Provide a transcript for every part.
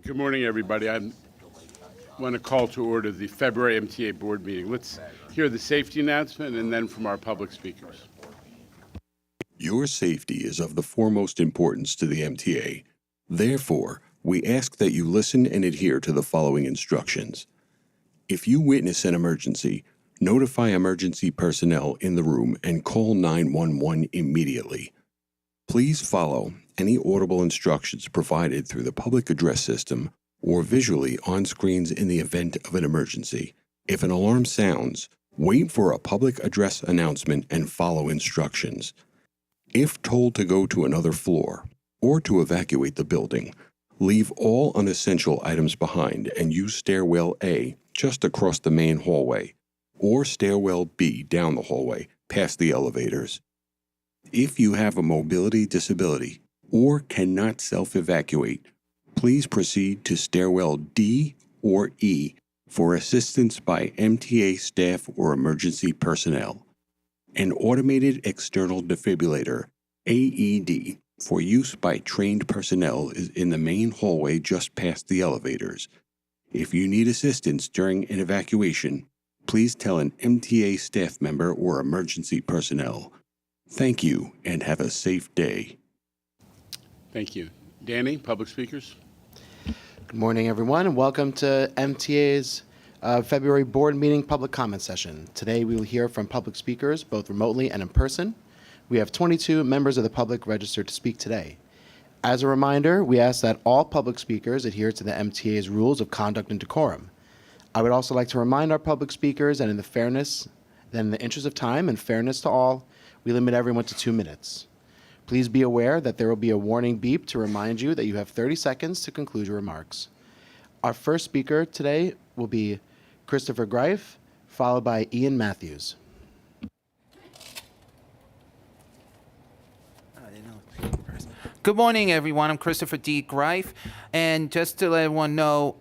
Good morning, everybody. I want to call to order the February MTA Board Meeting. Let's hear the safety announcement and then from our public speakers. Your safety is of the foremost importance to the MTA. Therefore, we ask that you listen and adhere to the following instructions. If you witness an emergency, notify emergency personnel in the room and call 911 immediately. Please follow any audible instructions provided through the public address system or visually on screens in the event of an emergency. If an alarm sounds, wait for a public address announcement and follow instructions. If told to go to another floor or to evacuate the building, leave all unessential items behind and use stairwell A just across the main hallway or stairwell B down the hallway past the elevators. If you have a mobility disability or cannot self-evacuate, please proceed to stairwell D or E for assistance by MTA staff or emergency personnel. An automated external defibrillator, AED, for use by trained personnel is in the main hallway just past the elevators. If you need assistance during an evacuation, please tell an MTA staff member or emergency personnel. Thank you and have a safe day. Thank you. Danny, public speakers. Good morning, everyone, and welcome to MTA's February board meeting public comment session. Today, we will hear from public speakers, both remotely and in person. We have 22 members of the public registered to speak today. As a reminder, we ask that all public speakers adhere to the MTA's rules of conduct and decorum. I would also like to remind our public speakers that in the interest of time and fairness to all, we limit everyone to 2 minutes. Please be aware that there will be a warning beep to remind you that you have 30 seconds to conclude your remarks. Our first speaker today will be Christopher Greif, followed by Ian Matthews. Good morning, everyone. I'm Christopher D. Greif, and just to let everyone know,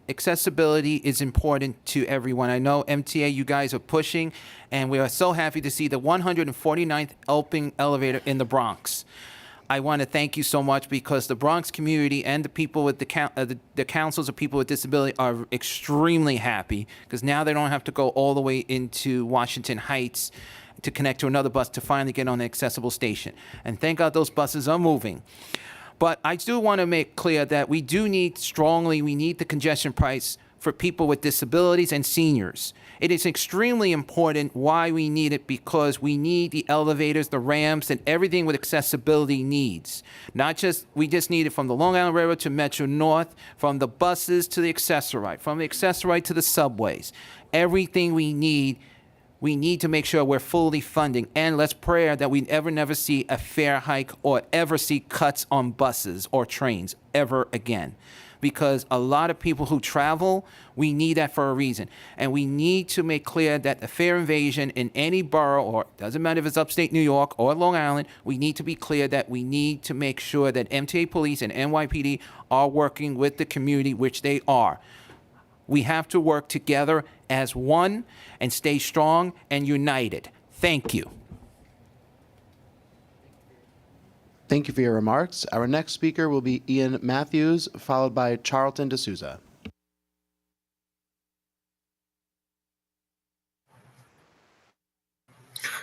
accessibility is important to everyone. I know MTA, you guys are pushing, and we are so happy to see the 149th open elevator in the Bronx. I want to thank you so much because the Bronx community and the people with the councils of people with disability are extremely happy because now they don't have to go all the way into Washington Heights to connect to another bus to finally get on the accessible station. And thank God those buses are moving. But I do want to make clear that we need the congestion price for people with disabilities and seniors. It is extremely important why we need it because we need the elevators, the ramps, and everything with accessibility needs. We just need it from the Long Island Railroad to Metro North, from the buses to the Accessorite, from the Accessorite to the subways. Everything we need to make sure we're fully funding, and let's pray that we never see a fare hike or ever see cuts on buses or trains ever again. Because a lot of people who travel, we need that for a reason. And we need to make clear that the fare invasion in any borough, or doesn't matter if it's upstate New York or Long Island, we need to be clear that we need to make sure that MTA Police and NYPD are working with the community, which they are. We have to work together as one and stay strong and united. Thank you. Thank you for your remarks. Our next speaker will be Ian Matthews, followed by Charlton D'Souza.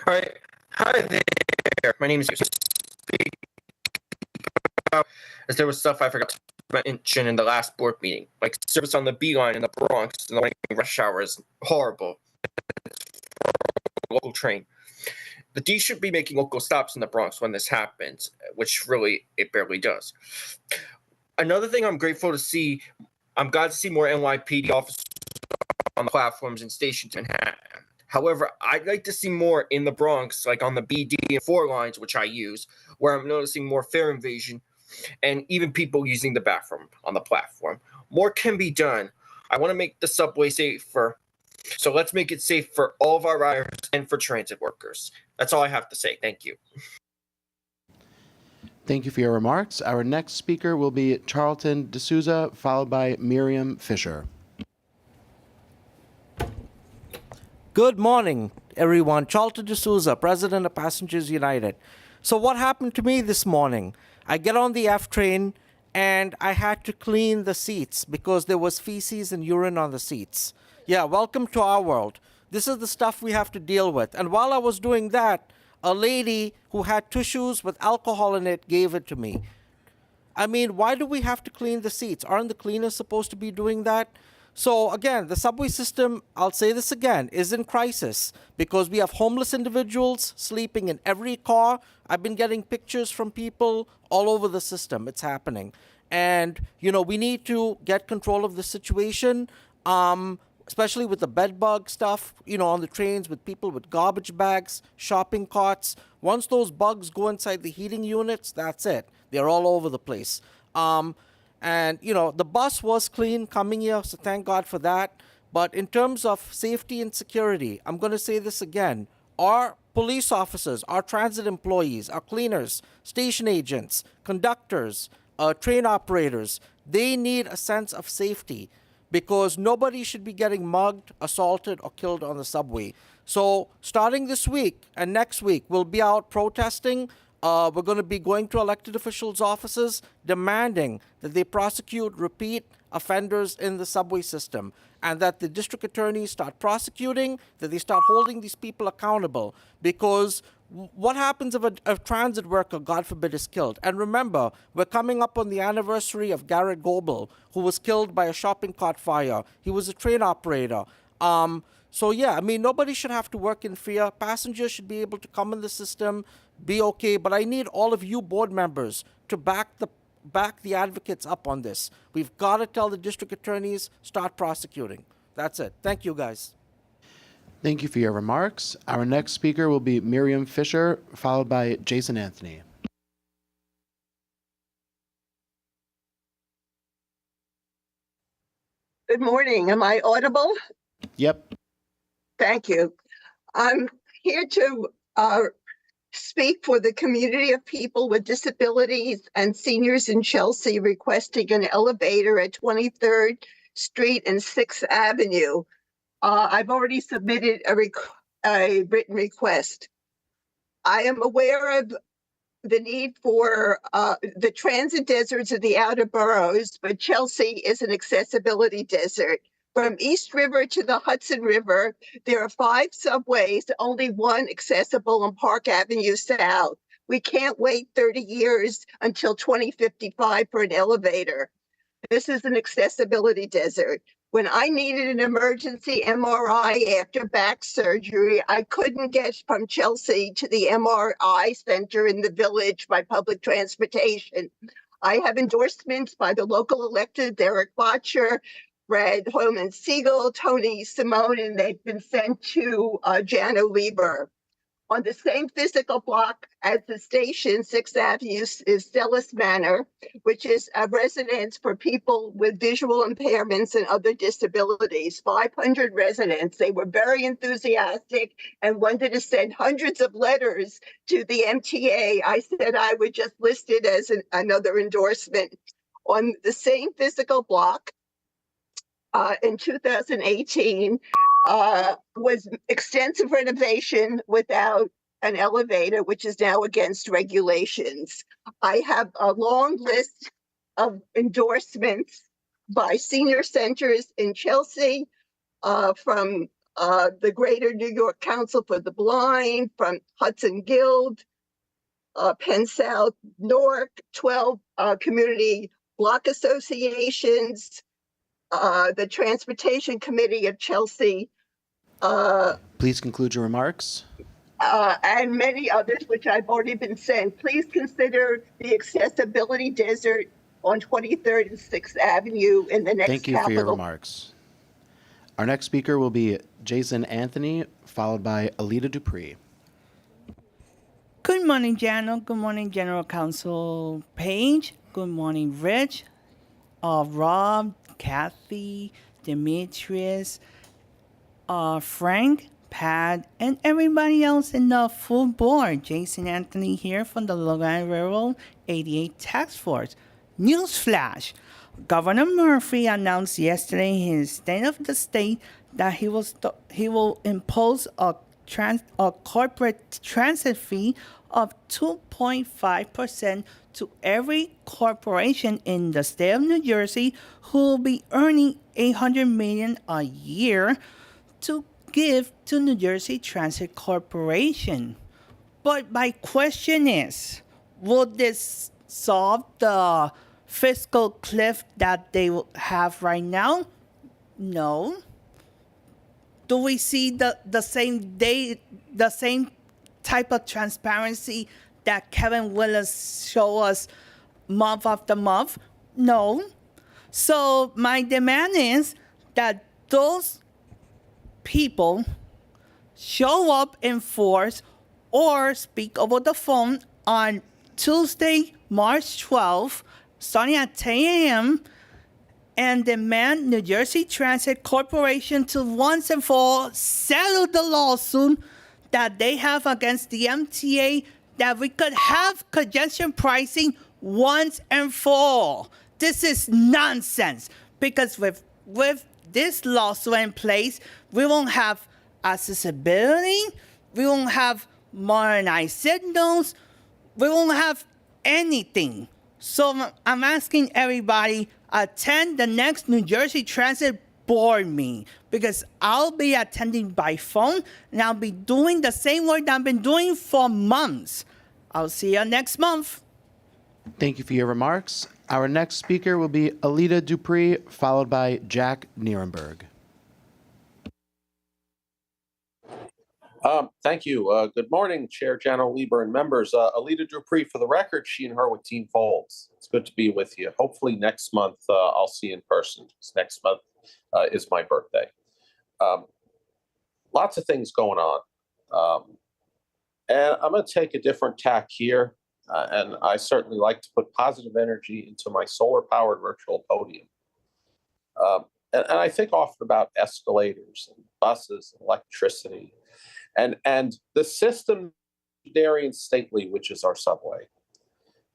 All right. Hi there. My name is as there was stuff I forgot to mention in the last board meeting, like service on the B line in the Bronx in the morning rush hour is horrible. Local train. The D should be making local stops in the Bronx when this happens, which really it barely does. Another thing I'm grateful to see, I'm glad to see more NYPD officers on the platforms and stations in Manhattan. However, I'd like to see more in the Bronx, like on the B, D, and 4 lines, which I use, where I'm noticing more fare invasion and even people using the bathroom on the platform. More can be done. I want to make the subway safer, so let's make it safe for all of our riders and for transit workers. That's all I have to say. Thank you. Thank you for your remarks. Our next speaker will be Charlton D'Souza, followed by Miriam Fisher. Good morning, everyone. Charlton D'Souza, President of Passengers United. So what happened to me this morning? I get on the F train and I had to clean the seats because there was feces and urine on the seats. Yeah, welcome to our world. This is the stuff we have to deal with. And while I was doing that, a lady who had tissues with alcohol in it gave it to me. I mean, why do we have to clean the seats? Aren't the cleaners supposed to be doing that? So again, the subway system, I'll say this again, is in crisis because we have homeless individuals sleeping in every car. I've been getting pictures from people all over the system. It's happening. And, we need to get control of the situation, especially with the bed bug stuff, on the trains with people with garbage bags, shopping carts. Once those bugs go inside the heating units, that's it. They're all over the place. And, the bus was clean coming here, so thank God for that. But in terms of safety and security, I'm going to say this again. Our police officers, our transit employees, our cleaners, station agents, conductors, train operators, they need a sense of safety because nobody should be getting mugged, assaulted, or killed on the subway. So starting this week and next week, we'll be out protesting. We're going to be going to elected officials' offices demanding that they prosecute repeat offenders in the subway system and that the district attorneys start prosecuting, that they start holding these people accountable. Because what happens if a transit worker, God forbid, is killed? And remember, we're coming up on the anniversary of Garrett Goebel, who was killed by a shopping cart fire. He was a train operator. So yeah, I mean, nobody should have to work in fear. Passengers should be able to come in the system, be okay. But I need all of you board members to back the advocates up on this. We've got to tell the district attorneys, start prosecuting. That's it. Thank you, guys. Thank you for your remarks. Our next speaker will be Miriam Fisher, followed by Jason Anthony. Good morning. Am I audible? Yep. Thank you. I'm here to speak for the community of people with disabilities and seniors in Chelsea requesting an elevator at 23rd Street and 6th Avenue. I've already submitted a written request. I am aware of the need for the transit deserts of the outer boroughs, but Chelsea is an accessibility desert. From East River to the Hudson River, there are 5 subways, only one accessible on Park Avenue South. We can't wait 30 years until 2055 for an elevator. This is an accessibility desert. When I needed an emergency MRI after back surgery, I couldn't get from Chelsea to the MRI center in the village by public transportation. I have endorsements by the local elected, Derek Botcher, Brad Holman Siegel, Tony Simone, and they've been sent to Jano Lieber. On the same physical block as the station, 6th Avenue, is Stellis Manor, which is a residence for people with visual impairments and other disabilities. 500 residents. They were very enthusiastic and wanted to send hundreds of letters to the MTA. I said I would just list it as another endorsement. On the same physical block, in 2018, was extensive renovation without an elevator, which is now against regulations. I have a long list of endorsements by senior centers in Chelsea, from the Greater New York Council for the Blind, from Hudson Guild, Penn South, Newark, 12 community block associations, the Transportation Committee of Chelsea. Please conclude your remarks. And many others, which I've already been sent. Please consider the accessibility desert on 23rd and 6th Avenue in the next Thank you for your capital. remarks. Our next speaker will be Jason Anthony, followed by Alita Dupree. Good morning, Jano. Good morning, General Counsel Page. Good morning, Rich, Rob, Kathy, Demetrius, Frank, Pat, and everybody else in the full board. Jason Anthony here from the Long Island Railroad 88 Task Force. Newsflash. Governor Murphy announced yesterday in his State of the State that he will impose a corporate transit fee of 2.5% to every corporation in the state of New Jersey who will be earning $800 million a year to give to New Jersey Transit Corporation. But my question is, will this solve the fiscal cliff that they have right now? No. Do we see the same type of transparency that Kevin Willis show us month after month? No. So my demand is that those people show up in force or speak over the phone on Tuesday, March 12th, starting at 10 a.m., and demand New Jersey Transit Corporation to once and for all settle the lawsuit that they have against the MTA, that we could have congestion pricing once and for all. This is nonsense, because with this lawsuit in place, we won't have accessibility, we won't have modernized signals, we won't have anything. So I'm asking everybody, attend the next New Jersey Transit Board meeting, because I'll be attending by phone, and I'll be doing the same work that I've been doing for months. I'll see you next month. Thank you for your remarks. Our next speaker will be Alita Dupree, followed by Jack Nierenberg. Thank you. Good morning, Chair General Lieber and members. Alita Dupree, for the record, she and her with Team Folds. It's good to be with you. Hopefully next month I'll see you in person. Next month is my birthday. Lots of things going on. And I'm going to take a different tack here. And I certainly like to put positive energy into my solar-powered virtual podium. And I think often about escalators and buses and electricity. And the system, Darien Stately, which is our subway.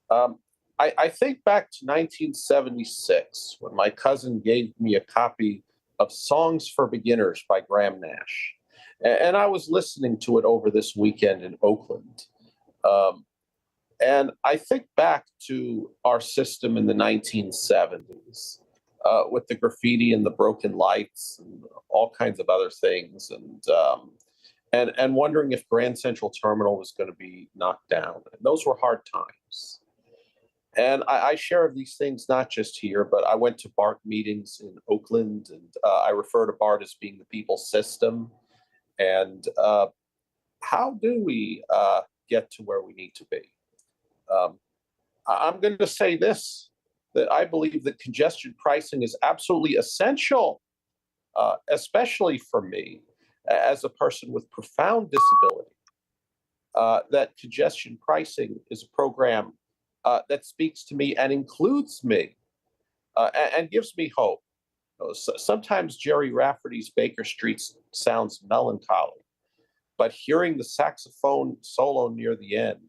I think back to 1976, when my cousin gave me a copy of Songs for Beginners by Graham Nash. And I was listening to it over this weekend in Oakland. And I think back to our system in the 1970s with the graffiti and the broken lights and all kinds of other things. And wondering if Grand Central Terminal was going to be knocked down. And those were hard times. And I share these things not just here, but I went to BART meetings in Oakland, and I refer to BART as being the people's system. And how do we get to where we need to be? I'm going to say this, that I believe that congestion pricing is absolutely essential, especially for me, as a person with profound disability, that congestion pricing is a program that speaks to me and includes me and gives me hope. Sometimes Jerry Rafferty's Baker Street sounds melancholy, but hearing the saxophone solo near the end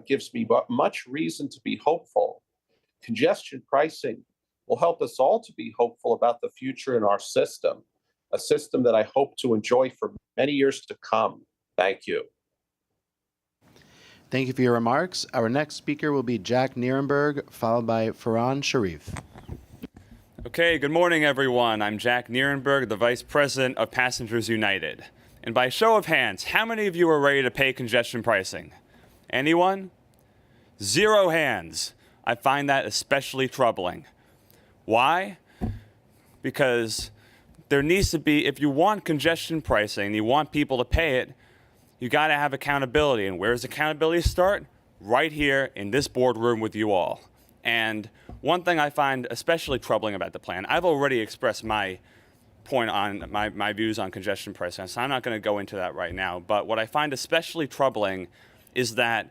gives me much reason to be hopeful. Congestion pricing will help us all to be hopeful about the future in our system, a system that I hope to enjoy for many years to come. Thank you. Thank you for your remarks. Our next speaker will be Jack Nierenberg, followed by Farhan Sharif. Okay, good morning, everyone. I'm Jack Nierenberg, the Vice President of Passengers United. And by show of hands, how many of you are ready to pay congestion pricing? Anyone? 0 hands. I find that especially troubling. Why? Because there needs to be, if you want congestion pricing, you want people to pay it, you got to have accountability. And where does accountability start? Right here in this boardroom with you all. And one thing I find especially troubling about the plan, I've already expressed my point on my views on congestion pricing, so I'm not going to go into that right now. But what I find especially troubling is that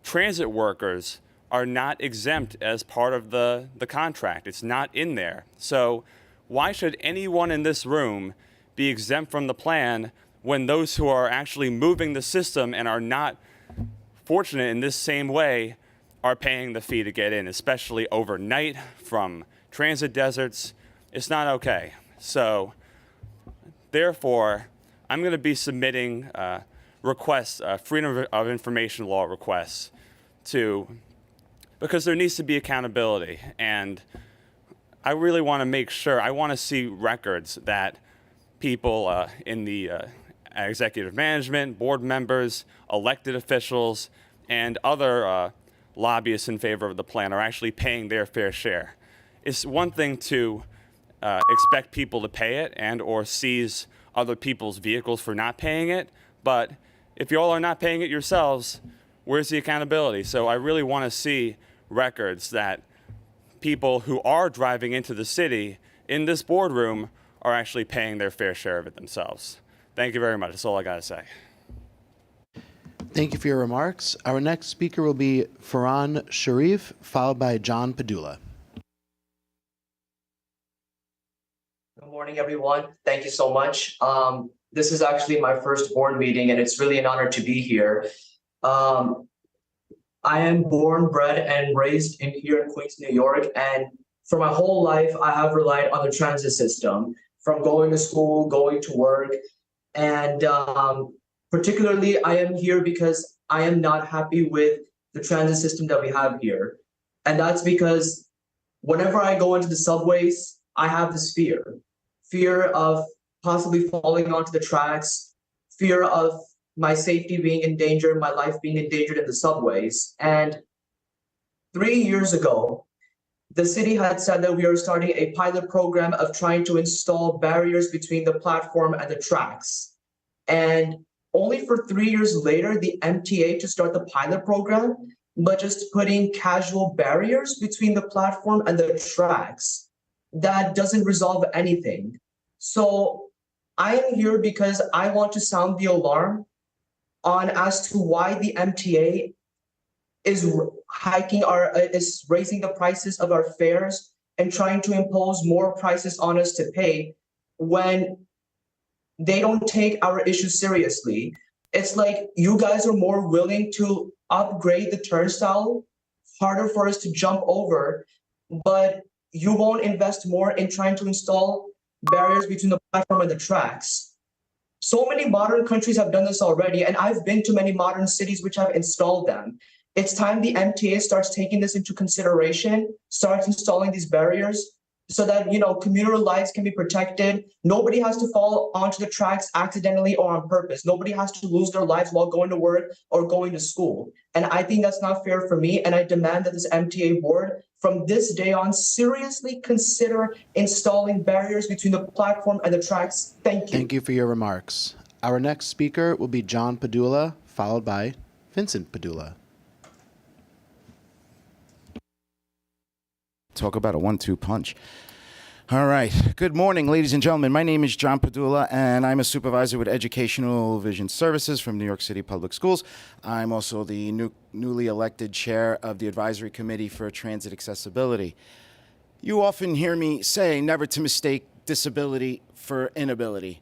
transit workers are not exempt as part of the contract. It's not in there. So why should anyone in this room be exempt from the plan when those who are actually moving the system and are not fortunate in this same way are paying the fee to get in, especially overnight from transit deserts? It's not okay. So therefore, I'm going to be submitting requests, freedom of information law requests, because there needs to be accountability. And I really want to make sure, I want to see records that people in the executive management, board members, elected officials, and other lobbyists in favor of the plan are actually paying their fair share. It's one thing to expect people to pay it and or seize other people's vehicles for not paying it, but if you all are not paying it yourselves, where's the accountability? So I really want to see records that people who are driving into the city in this boardroom are actually paying their fair share of it themselves. Thank you very much. That's all I got to say. Thank you for your remarks. Our next speaker will be Farhan Sharif, followed by John Padula. Good morning, everyone. Thank you so much. This is actually my first board meeting, and it's really an honor to be here. I am born, bred, and raised here in Queens, New York, and for my whole life, I have relied on the transit system, from going to school, going to work, and particularly, I am here because I am not happy with the transit system that we have here. And that's because whenever I go into the subways, I have this fear of possibly falling onto the tracks, fear of my safety being in danger, my life being endangered in the subways. And 3 years ago, the city had said that we are starting a pilot program of trying to install barriers between the platform and the tracks. And only for 3 years later, the MTA to start the pilot program, but just putting casual barriers between the platform and the tracks. That doesn't resolve anything. So I am here because I want to sound the alarm on as to why the MTA is raising the prices of our fares and trying to impose more prices on us to pay when they don't take our issues seriously. It's like you guys are more willing to upgrade the turnstile, harder for us to jump over, but you won't invest more in trying to install barriers between the platform and the tracks. So many modern countries have done this already, and I've been to many modern cities which have installed them. It's time the MTA starts taking this into consideration, starts installing these barriers so that, commuter lives can be protected. Nobody has to fall onto the tracks accidentally or on purpose. Nobody has to lose their lives while going to work or going to school. And I think that's not fair for me. And I demand that this MTA board from this day on seriously consider installing barriers between the platform and the tracks. Thank you. Thank you for your remarks. Our next speaker will be John Padula, followed by Vincent Padula. Talk about a 1-2 punch. All right. Good morning, ladies and gentlemen. My name is John Padula, and I'm a supervisor with Educational Vision Services from New York City Public Schools. I'm also the newly elected chair of the Advisory Committee for Transit Accessibility. You often hear me say never to mistake disability for inability.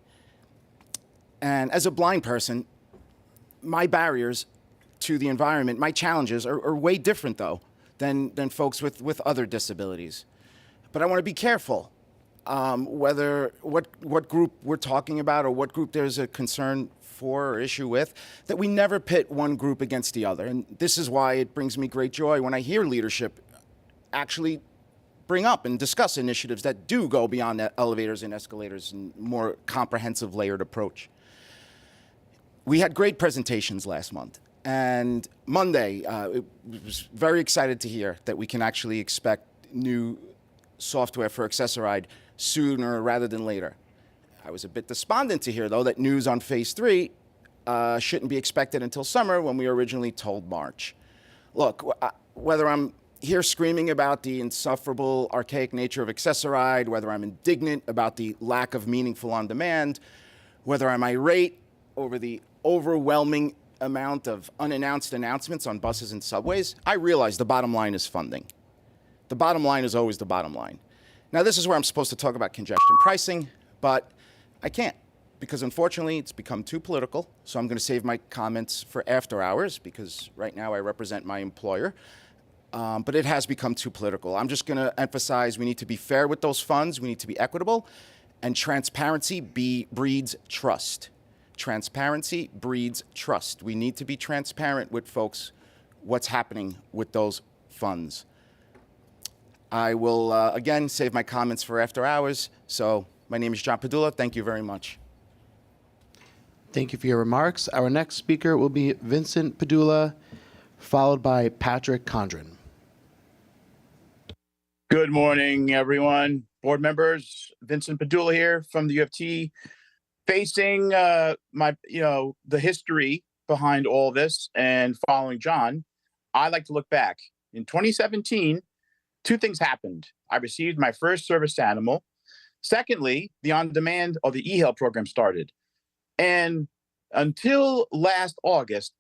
And as a blind person, my barriers to the environment, my challenges are way different, though, than folks with other disabilities. But I want to be careful whether what group we're talking about or what group there's a concern for or issue with, that we never pit one group against the other. And this is why it brings me great joy when I hear leadership actually bring up and discuss initiatives that do go beyond elevators and escalators and more comprehensive layered approach. We had great presentations last month. And Monday, it was very excited to hear that we can actually expect new software for Access-a-Ride sooner rather than later. I was a bit despondent to hear, though, that news on Phase 3 shouldn't be expected until summer when we were originally told March. Look, whether I'm here screaming about the insufferable, archaic nature of Access-a-Ride, whether I'm indignant about the lack of meaningful on-demand, whether I'm irate over the overwhelming amount of unannounced announcements on buses and subways, I realize the bottom line is funding. The bottom line is always the bottom line. Now, this is where I'm supposed to talk about congestion pricing, but I can't because, unfortunately, it's become too political. So I'm going to save my comments for after hours because right now I represent my employer. But it has become too political. I'm just going to emphasize we need to be fair with those funds. We need to be equitable. And transparency breeds trust. Transparency breeds trust. We need to be transparent with folks what's happening with those funds. I will, again, save my comments for after hours. So my name is John Padula. Thank you very much. Thank you for your remarks. Our next speaker will be Vincent Padula, followed by Patrick Condren. Good morning, everyone. Board members, Vincent Padula here from the U of T. Facing the history behind all this and following John, I like to look back. In 2017, two things happened. I received my first service animal. Secondly, the on-demand or the e-hail program started. And until last August,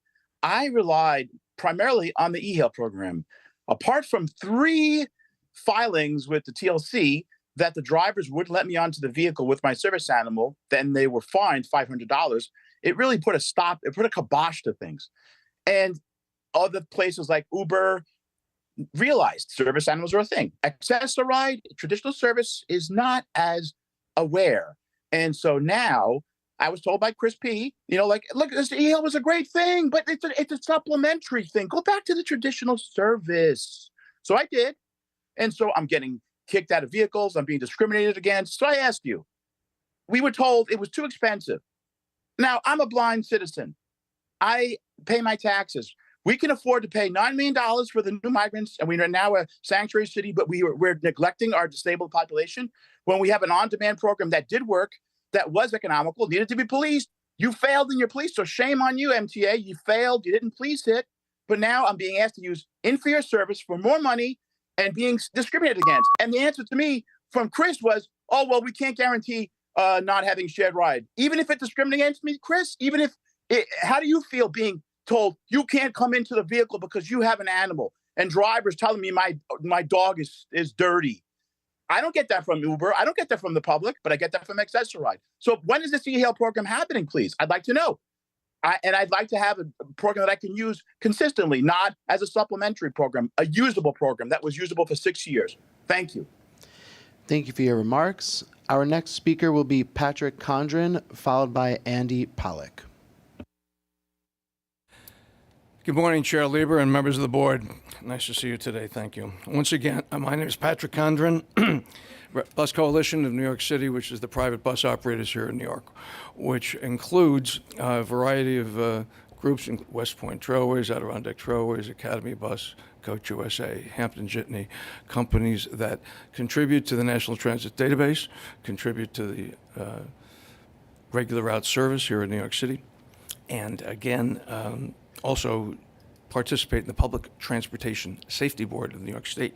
I relied primarily on the e-hail program. Apart from 3 filings with the TLC that the drivers wouldn't let me onto the vehicle with my service animal, then they were fined $500. It really put a kibosh to things. And other places like Uber realized service animals are a thing. Access-a-ride, traditional service is not as aware. And so now I was told by Chris P., look, this e-hail was a great thing, but it's a supplementary thing. Go back to the traditional service. So I did. And so I'm getting kicked out of vehicles. I'm being discriminated against. So I asked you, we were told it was too expensive. Now, I'm a blind citizen. I pay my taxes. We can afford to pay $9 million for the new migrants, and we are now a sanctuary city, but we're neglecting our disabled population when we have an on-demand program that did work, that was economical, needed to be policed. You failed in your police, so shame on you, MTA. You failed. You didn't police it. But now I'm being asked to use inferior service for more money and being discriminated against. And the answer to me from Chris was, oh, well, we can't guarantee not having shared ride. Even if it discriminates against me, Chris, how do you feel being told you can't come into the vehicle because you have an animal and drivers telling me my dog is dirty? I don't get that from Uber. I don't get that from the public, but I get that from Access-a-Ride. So when is this e-hail program happening, please? I'd like to know. And I'd like to have a program that I can use consistently, not as a supplementary program, a usable program that was usable for 6 years. Thank you. Thank you for your remarks. Our next speaker will be Patrick Condren, followed by Andy Pollack. Good morning, Chair Lieber and members of the board. Nice to see you today. Thank you. Once again, my name is Patrick Condren, Bus Coalition of New York City, which is the private bus operators here in New York, which includes a variety of groups in West Point Trailways, Adirondack Trailways, Academy Bus, Coach USA, Hampton Jitney, companies that contribute to the National Transit Database, contribute to the regular route service here in New York City, and again, also participate in the Public Transportation Safety Board of New York State.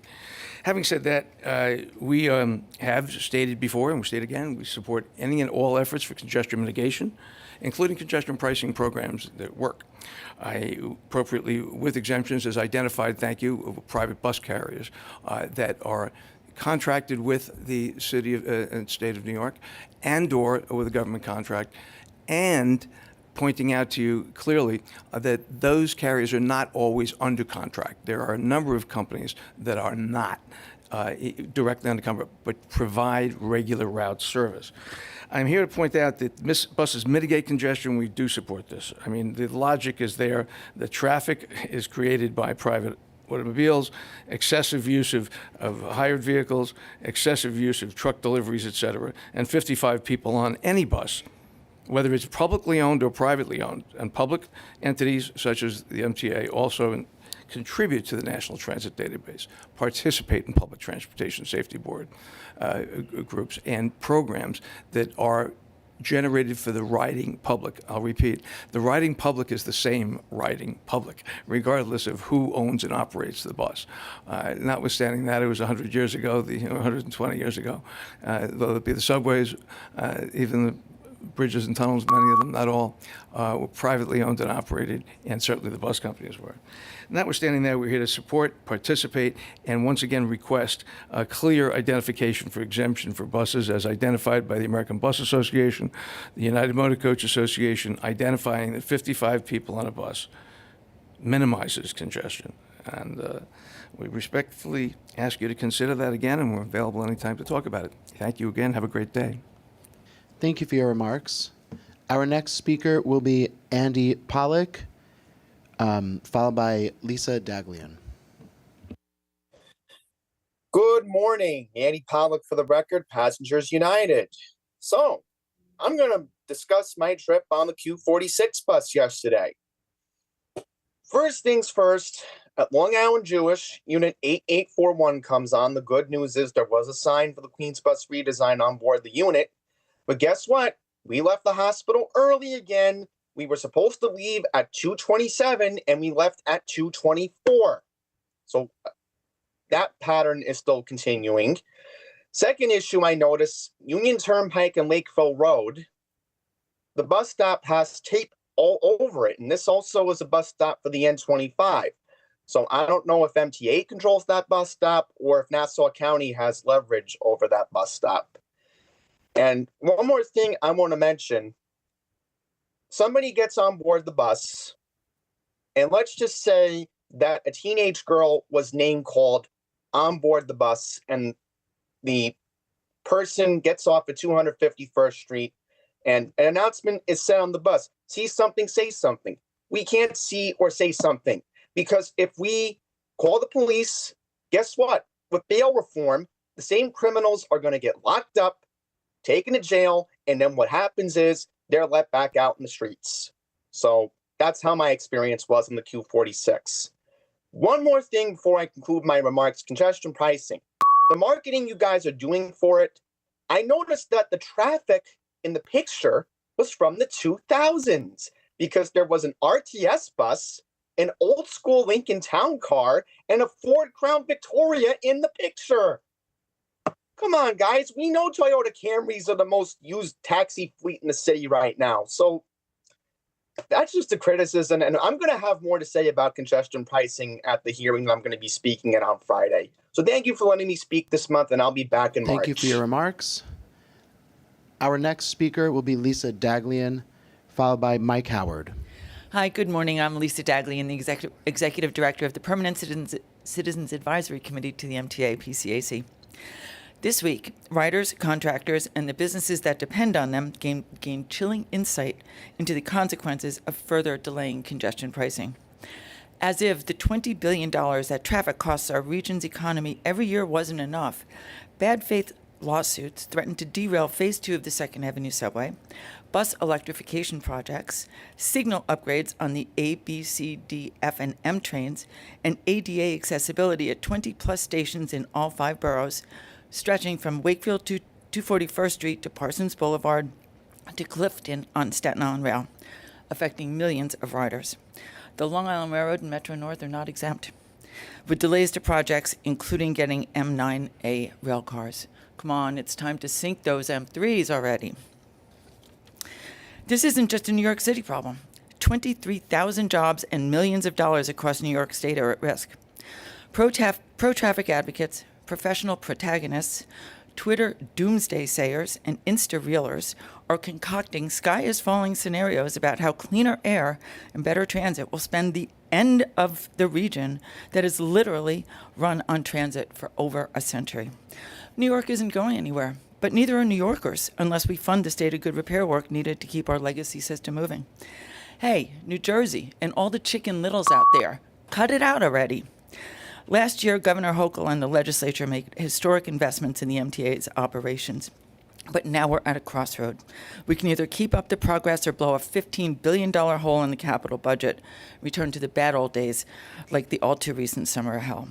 Having said that, we have stated before, and we state again, we support any and all efforts for congestion mitigation, including congestion pricing programs that work. I appropriately, with exemptions, as identified, thank you, of private bus carriers that are contracted with the city and state of New York and/or with a government contract, and pointing out to you clearly that those carriers are not always under contract. There are a number of companies that are not directly under contract, but provide regular route service. I'm here to point out that buses mitigate congestion. We do support this. I mean, the logic is there. The traffic is created by private automobiles, excessive use of hired vehicles, excessive use of truck deliveries, et cetera, and 55 people on any bus, whether it's publicly owned or privately owned. And public entities such as the MTA also contribute to the National Transit Database, participate in Public Transportation Safety Board groups and programs that are generated for the riding public. I'll repeat, the riding public is the same riding public, regardless of who owns and operates the bus. Notwithstanding that, it was 100 years ago, 120 years ago, though it be the subways, even the bridges and tunnels, many of them, not all, were privately owned and operated, and certainly the bus companies were. Notwithstanding that, we're here to support, participate, and once again request a clear identification for exemption for buses as identified by the American Bus Association, the United Motor Coach Association, identifying that 55 people on a bus minimizes congestion. And we respectfully ask you to consider that again, and we're available anytime to talk about it. Thank you again. Have a great day. Thank you for your remarks. Our next speaker will be Andy Pollock, followed by Lisa Daglian. Good morning, Andy Pollock for the record, Passengers United. So, I'm going to discuss my trip on the Q46 bus yesterday. First things first, at Long Island Jewish, Unit 8841 comes on. The good news is there was a sign for the Queens Bus redesign on board the unit. But guess what? We left the hospital early again. We were supposed to leave at 2:27 and we left at 2:24. So that pattern is still continuing. Second issue I noticed, Union Turnpike and Lakeville Road, the bus stop has tape all over it. And this also is a bus stop for the N25. So I don't know if MTA controls that bus stop or if Nassau County has leverage over that bus stop. And one more thing I want to mention, somebody gets on board the bus, and let's just say that a teenage girl was name called on board the bus, and the person gets off at 251st Street, and an announcement is said on the bus, see something, say something. We can't see or say something, because if we call the police, guess what? With bail reform, the same criminals are going to get locked up, taken to jail, and then what happens is they're let back out in the streets. So that's how my experience was in the Q46. One more thing before I conclude my remarks, congestion pricing. The marketing you guys are doing for it, I noticed that the traffic in the picture was from the 2000s because there was an RTS bus, an old school Lincoln Town car, and a Ford Crown Victoria in the picture. Come on, guys. We know Toyota Camrys are the most used taxi fleet in the city right now. So that's just a criticism, and I'm going to have more to say about congestion pricing at the hearing I'm going to be speaking at on Friday. So thank you for letting me speak this month, and I'll be back in March. Thank you for your remarks. Our next speaker will be Lisa Daglian, followed by Mike Howard. Hi, good morning. I'm Lisa Daglian, the Executive Director of the Permanent Citizens Advisory Committee to the MTA PCAC. This week, riders, contractors, and the businesses that depend on them gain chilling insight into the consequences of further delaying congestion pricing. As if the $20 billion that traffic costs our region's economy every year wasn't enough, bad faith lawsuits threaten to derail Phase 2 of the 2nd Avenue subway, bus electrification projects, signal upgrades on the A, B, C, D, F, and M trains, and ADA accessibility at 20-plus stations in all 5 boroughs, stretching from Wakefield to 241st Street to Parsons Boulevard to Clifton on Staten Island Rail, affecting millions of riders. The Long Island Railroad and Metro North are not exempt, with delays to projects, including getting M9A rail cars. Come on, it's time to sink those M3s already. This isn't just a New York City problem. 23,000 jobs and millions of dollars across New York State are at risk. Pro-traffic advocates, professional protagonists, Twitter doomsday sayers, and Insta-reelers are concocting sky-is-falling scenarios about how cleaner air and better transit will spend the end of the region that is literally run on transit for over a century. New York isn't going anywhere, but neither are New Yorkers unless we fund the state of good repair work needed to keep our legacy system moving. Hey, New Jersey and all the Chicken Littles out there, cut it out already. Last year, Governor Hochul and the legislature made historic investments in the MTA's operations. But now we're at a crossroad. We can either keep up the progress or blow a $15 billion hole in the capital budget, return to the bad old days like the all-too-recent summer of hell.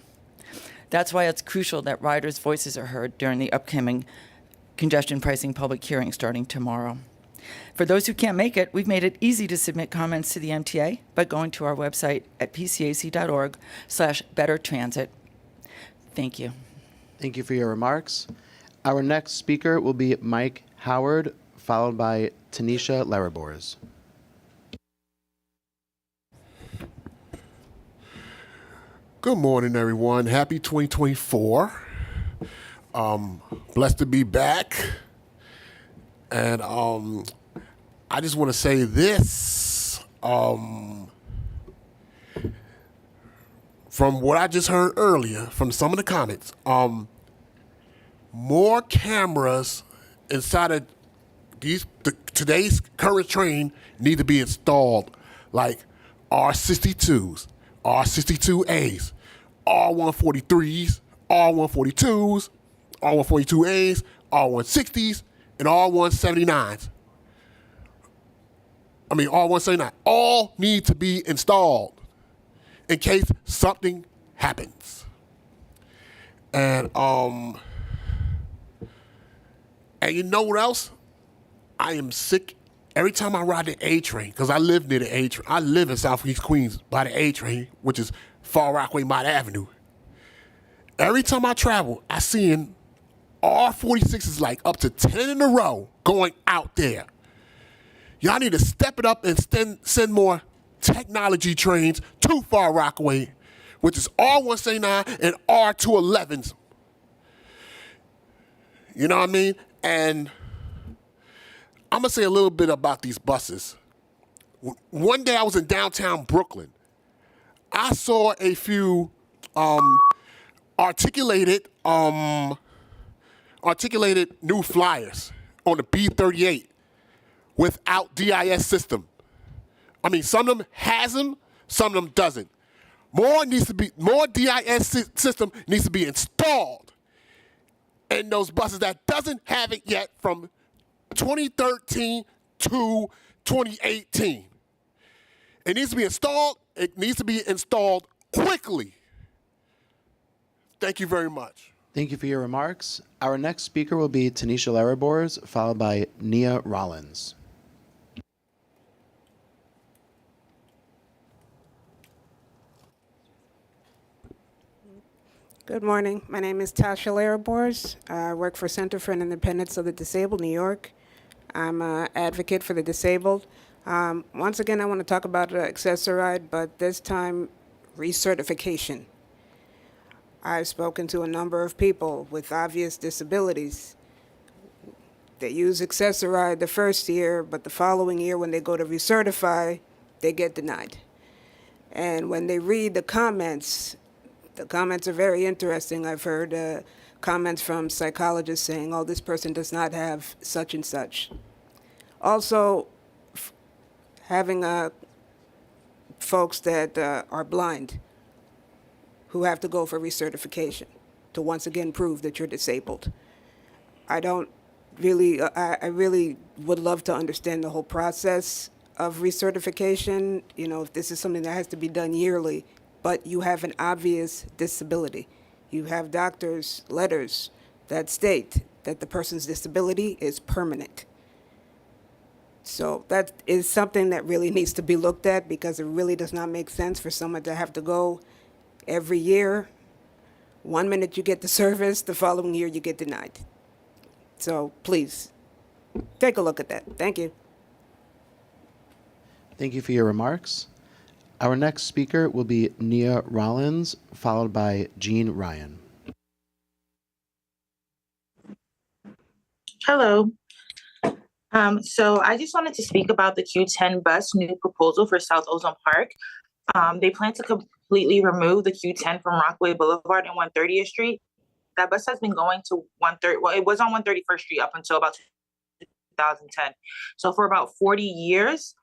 That's why it's crucial that riders' voices are heard during the upcoming congestion pricing public hearing starting tomorrow. For those who can't make it, we've made it easy to submit comments to the MTA by going to our website at pcac.org/bettertransit. Thank you. Thank you for your remarks. Our next speaker will be Mike Howard, followed by Tanisha Larabors. Good morning, everyone. Happy 2024. Blessed to be back. And I just want to say this. From what I just heard earlier, from some of the comments, more cameras inside of Today's current train need to be installed like R62s, R62As, R143s, R142s, R142As, R160s, and R179s. R179. All need to be installed in case something happens. And you know what else? I am sick every time I ride the A train, because I live near the A train. I live in Southeast Queens by the A train, which is Far Rockaway Mott Avenue. Every time I travel, I see in R46s like up to 10 in a row going out there. Y'all need to step it up and send more technology trains to Far Rockaway, which is R179 and R211s. You know what I mean? And I'm going to say a little bit about these buses. One day I was in downtown Brooklyn. I saw a few articulated new flyers on the B38 without DIS system. Some of them has them, some of them doesn't. More DIS system needs to be installed in those buses that doesn't have it yet from 2013 to 2018. It needs to be installed. It needs to be installed quickly. Thank you very much. Thank you for your remarks. Our next speaker will be Tanisha Larabors, followed by Nia Rollins. Good morning. My name is Tasha Larabors. I work for Center for the Independence of the Disabled, New York. I'm an advocate for the disabled. Once again, I want to talk about Access-a-Ride, but this time recertification. I've spoken to a number of people with obvious disabilities. They use Access-a-Ride the first year, but the following year when they go to recertify, they get denied. And when they read the comments are very interesting. I've heard comments from psychologists saying, oh, this person does not have such and such. Also, having folks that are blind who have to go for recertification to once again prove that you're disabled. I really would love to understand the whole process of recertification. You know, if this is something that has to be done yearly, but you have an obvious disability. You have doctors' letters that state that the person's disability is permanent. So that is something that really needs to be looked at, because it really does not make sense for someone to have to go every year. 1 minute you get the service, the following year you get denied. So please, take a look at that. Thank you. Thank you for your remarks. Our next speaker will be Nia Rollins, followed by Jean Ryan. Hello. So I just wanted to speak about the Q10 bus new proposal for South Ozone Park. They plan to completely remove the Q10 from Rockaway Boulevard and 130th Street. That bus has been going to it was on 131st Street up until about 2010. So for about 40 years.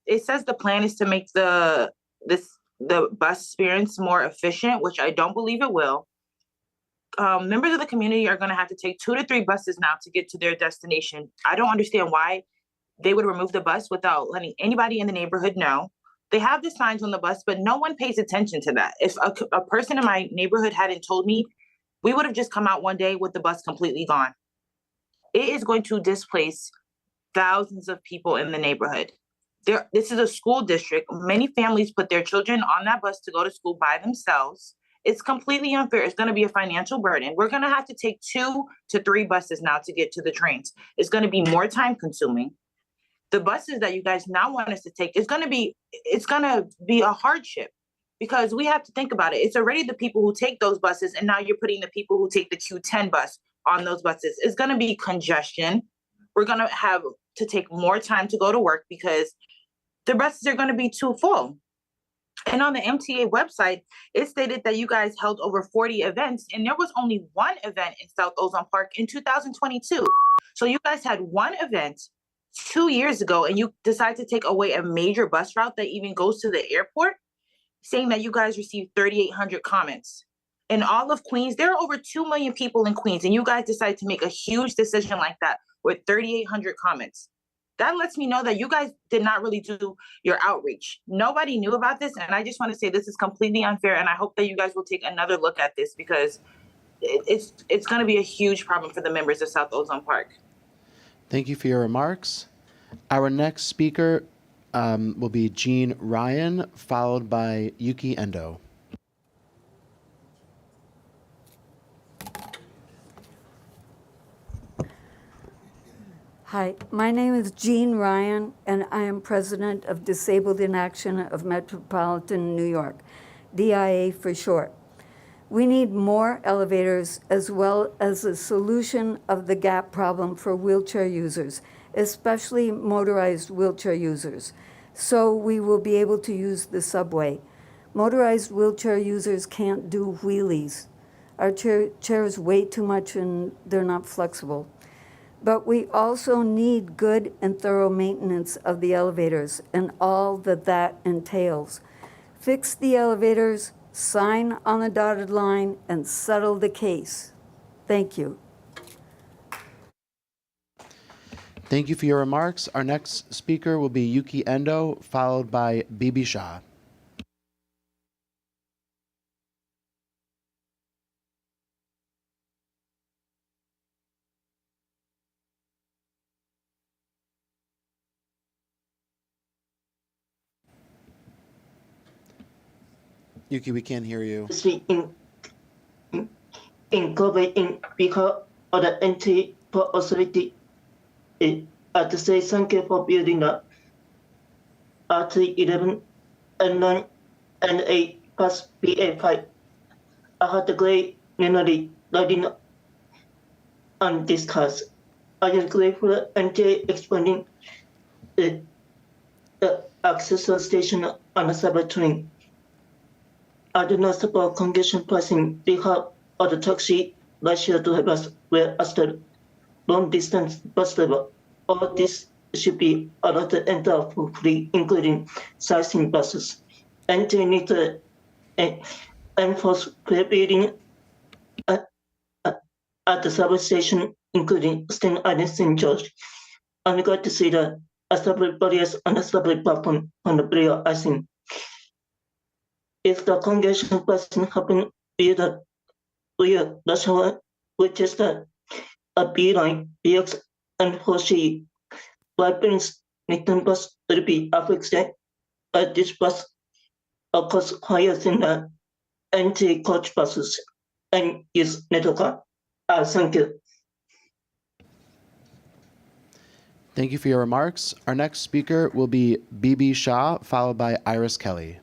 It says the plan is to make the bus experience more efficient, which I don't believe it will. Members of the community are going to have to take 2 to 3 buses now to get to their destination. I don't understand why they would remove the bus without letting anybody in the neighborhood know. They have the signs on the bus, but no one pays attention to that. If a person in my neighborhood hadn't told me, we would have just come out one day with the bus completely gone. It is going to displace thousands of people in the neighborhood. This is a school district. Many families put their children on that bus to go to school by themselves. It's completely unfair. It's going to be a financial burden. We're going to have to take 2 to 3 buses now to get to the trains. It's going to be more time consuming. The buses that you guys now want us to take, it's going to be a hardship, because we have to think about it. It's already the people who take those buses, and now you're putting the people who take the Q10 bus on those buses. It's going to be congestion. We're going to have to take more time to go to work because the buses are going to be too full. And on the MTA website, it stated that you guys held over 40 events, and there was only one event in South Ozone Park in 2022. So you guys had one event 2 years ago, and you decided to take away a major bus route that even goes to the airport, saying that you guys received 3,800 comments. In all of Queens, there are over 2 million people in Queens, and you guys decided to make a huge decision like that with 3,800 comments. That lets me know that you guys did not really do your outreach. Nobody knew about this, and I just want to say this is completely unfair, and I hope that you guys will take another look at this because it's going to be a huge problem for the members of South Ozone Park. Thank you for your remarks. Our next speaker will be Jean Ryan, followed by Yuki Endo. Hi, my name is Jean Ryan, and I am president of Disabled in Action of Metropolitan New York, DIA for short. We need more elevators as well as a solution of the gap problem for wheelchair users, especially motorized wheelchair users, so we will be able to use the subway. Motorized wheelchair users can't do wheelies. Our chairs weigh too much and they're not flexible. But we also need good and thorough maintenance of the elevators and all that entails. Fix the elevators, sign on the dotted line, and settle the case. Thank you. Thank you for your remarks. Our next speaker will be Yuki Endo, followed by Bibi Shah. Yuki, we can't hear you. Incorporating because of the MTA Board Authority. At the say thank you for building up RT11 and 9 and 8 plus BA5. I had a great memory riding on this cars. I am grateful for MTA expanding the access station on the subway train. I do not support congestion pricing because of the taxi rideshare drivers were after long distance bus driver. All this should be allowed to enter for free, including sightseeing buses. And they need to enforce pre-building at the subway station, including Staten Island, St. George. I'm glad to see that a subway barriers on the subway platform on the rear icing. If the congestion pricing happen via the rush hour, which is the a B line, BX, and 4C, Brightburns Midtown bus will be affected by this bus cost higher than the anti-coach buses and use network. Thank you. Thank you for your remarks. Our next speaker will be Bibi Shah, followed by Iris Kelly.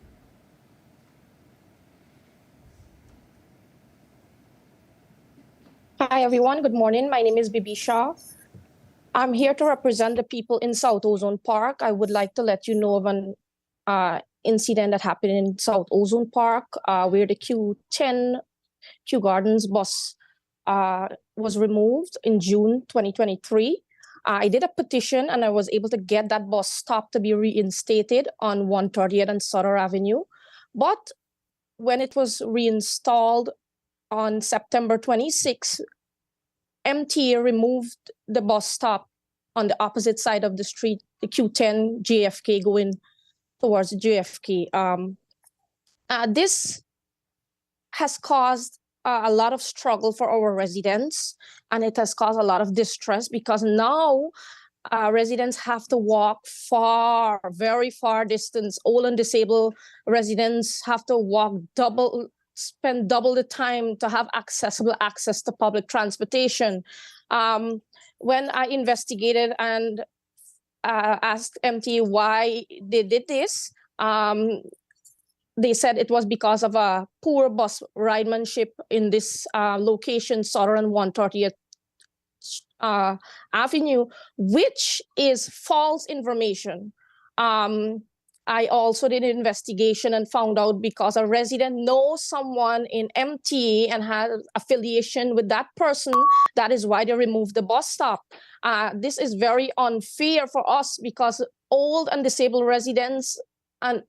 Hi, everyone. Good morning. My name is Bibi Shah. I'm here to represent the people in South Ozone Park. I would like to let you know of an incident that happened in South Ozone Park where the Q10 Kew Gardens bus was removed in June 2023. I did a petition and I was able to get that bus stop to be reinstated on 130th and Sutter Avenue. But when it was reinstalled on September 26, MTA removed the bus stop on the opposite side of the street, the Q10 JFK going towards JFK. This has caused a lot of struggle for our residents, and it has caused a lot of distress because now residents have to walk far, very far distance. Old and disabled residents have to walk spend double the time to have accessible access to public transportation. When I investigated and asked MTA why they did this, they said it was because of a poor bus ridership in this location, Southern 130th Avenue, which is false information. I also did an investigation and found out because a resident knows someone in MTA and has affiliation with that person, that is why they removed the bus stop. This is very unfair for us because old and disabled residents and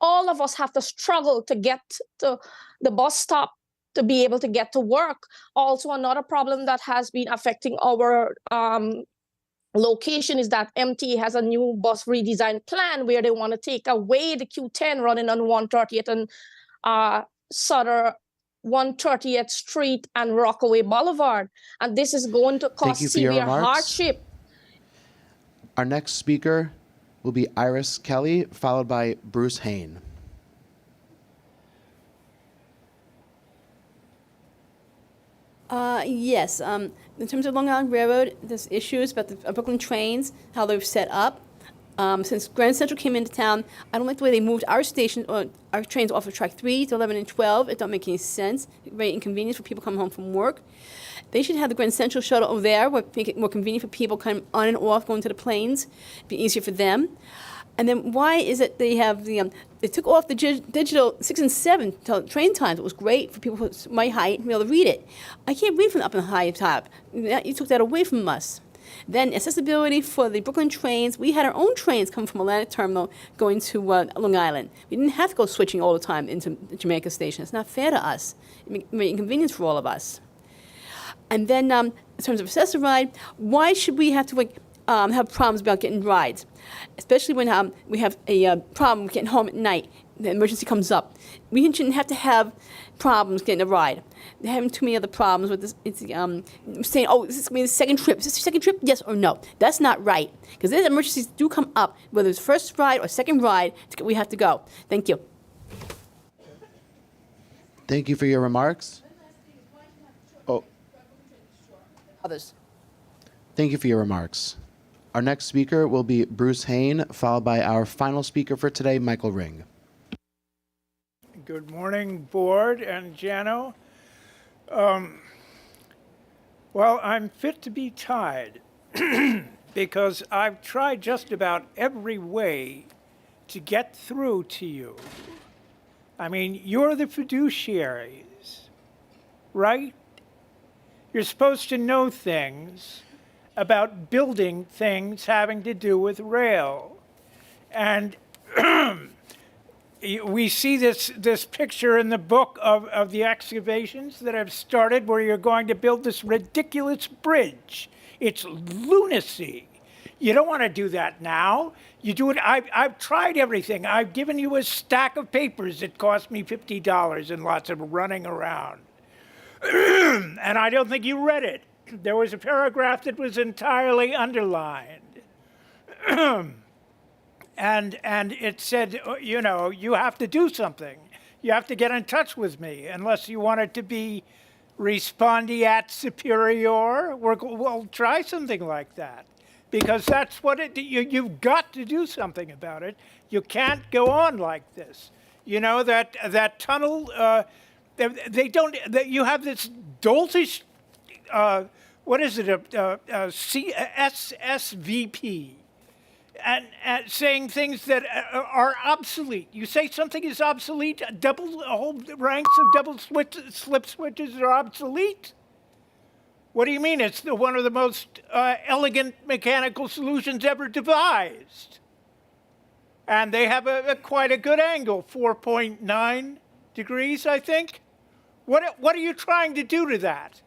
all of us have to struggle to get to the bus stop to be able to get to work. Also, another problem that has been affecting our location is that MTA has a new bus redesign plan where they want to take away the Q10 running on 130th and Sutter 130th Street and Rockaway Boulevard. And this is going to cause you for your severe remarks. hardship. Our next speaker will be Iris Kelly, followed by Bruce Hain. Yes. In terms of Long Island Railroad, there's issues about the Brooklyn trains, how they're set up. Since Grand Central came into town, I don't like the way they moved our station or our trains off of track 3 to 11 and 12. It don't make any sense. Very inconvenient for people coming home from work. They should have the Grand Central shuttle over there, where make it more convenient for people coming on and off, going to the planes. It'd be easier for them. And then why is it they have the they took off the digital 6 and 7 train times? It was great for people who my height to be able to read it. I can't read from up in the high top. You took that away from us. Then accessibility for the Brooklyn trains. We had our own trains coming from Atlantic Terminal going to Long Island. We didn't have to go switching all the time into Jamaica Station. It's not fair to us. It made inconvenience for all of us. And then in terms of accessoride, why should we have to have problems about getting rides? Especially when we have a problem getting home at night, the emergency comes up. We shouldn't have to have problems getting a ride. They're having too many other problems with this. It's saying, oh, this is going to be the second trip. Is this your second trip? Yes or no? That's not right. Because these emergencies do come up, whether it's first ride or second ride, we have to go. Thank you. Thank you for your remarks. Oh, Others. thank you for your remarks. Our next speaker will be Bruce Hain, followed by our final speaker for today, Michael Ring. Good morning, Board and Jano. Well, I'm fit to be tied because I've tried just about every way to get through to you. I mean, you're the fiduciaries, right? You're supposed to know things about building things having to do with rail. And we see this picture in the book of the excavations that have started where you're going to build this ridiculous bridge. It's lunacy. You don't want to do that now. You do it. I've tried everything. I've given you a stack of papers that cost me $50 and lots of running around. And I don't think you read it. There was a paragraph that was entirely underlined. And it said, you know, you have to do something. You have to get in touch with me unless you want it to be respondeat superior. We'll try something like that because that's what you've got to do something about it. You can't go on like this. You know, that tunnel, you have this doltish, what is it, SVP, and saying things that are obsolete. You say something is obsolete, whole ranks of double slip switches are obsolete? What do you mean? It's one of the most elegant mechanical solutions ever devised. And they have quite a good angle, 4.9 degrees, I think. What are you trying to do to that?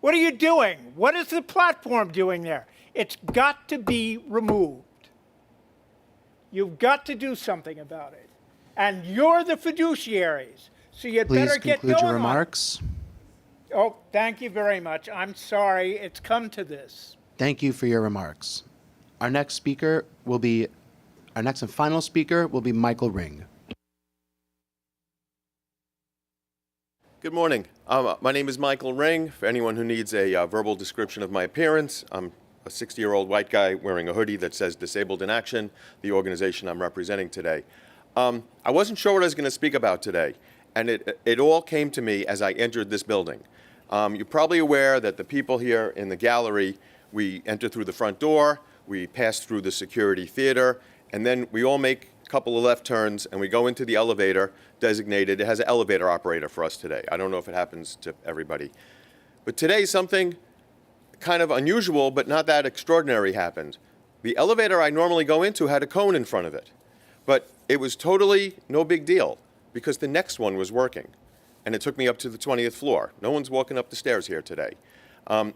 What are you doing? What is the platform doing there? It's got to be removed. You've got to do something about it. And you're the fiduciaries, so you'd better get going on it. Please conclude your remarks. Oh, thank you very much. I'm sorry it's come to this. Thank you for your remarks. Our next and final speaker will be Michael Ring. Good morning. My name is Michael Ring. For anyone who needs a verbal description of my appearance, I'm a 60-year-old white guy wearing a hoodie that says Disabled in Action, the organization I'm representing today. I wasn't sure what I was going to speak about today, and it all came to me as I entered this building. You're probably aware that the people here in the gallery, we enter through the front door, we pass through the security theater, and then we all make couple of left turns, and we go into the elevator designated. It has an elevator operator for us today. I don't know if it happens to everybody. But today, something kind of unusual, but not that extraordinary happened. The elevator I normally go into had a cone in front of it. But it was totally no big deal because the next one was working. And it took me up to the 20th floor. No one's walking up the stairs here today.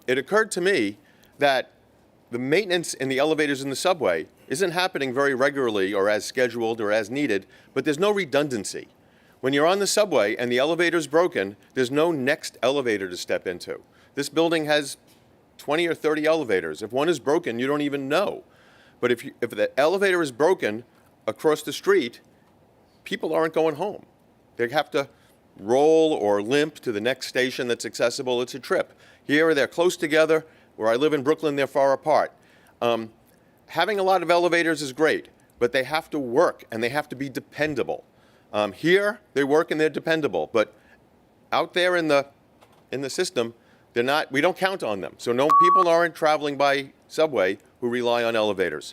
It occurred to me that the maintenance in the elevators in the subway isn't happening very regularly or as scheduled or as needed, but there's no redundancy. When you're on the subway and the elevator's broken, there's no next elevator to step into. This building has 20 or 30 elevators. If one is broken, you don't even know. But if the elevator is broken across the street, people aren't going home. They have to roll or limp to the next station that's accessible. It's a trip. Here, they're close together. Where I live in Brooklyn, they're far apart. Having a lot of elevators is great, but they have to work and they have to be dependable. Here, they work and they're dependable, but out there in the system, they're not. We don't count on them. So no, people aren't traveling by subway who rely on elevators.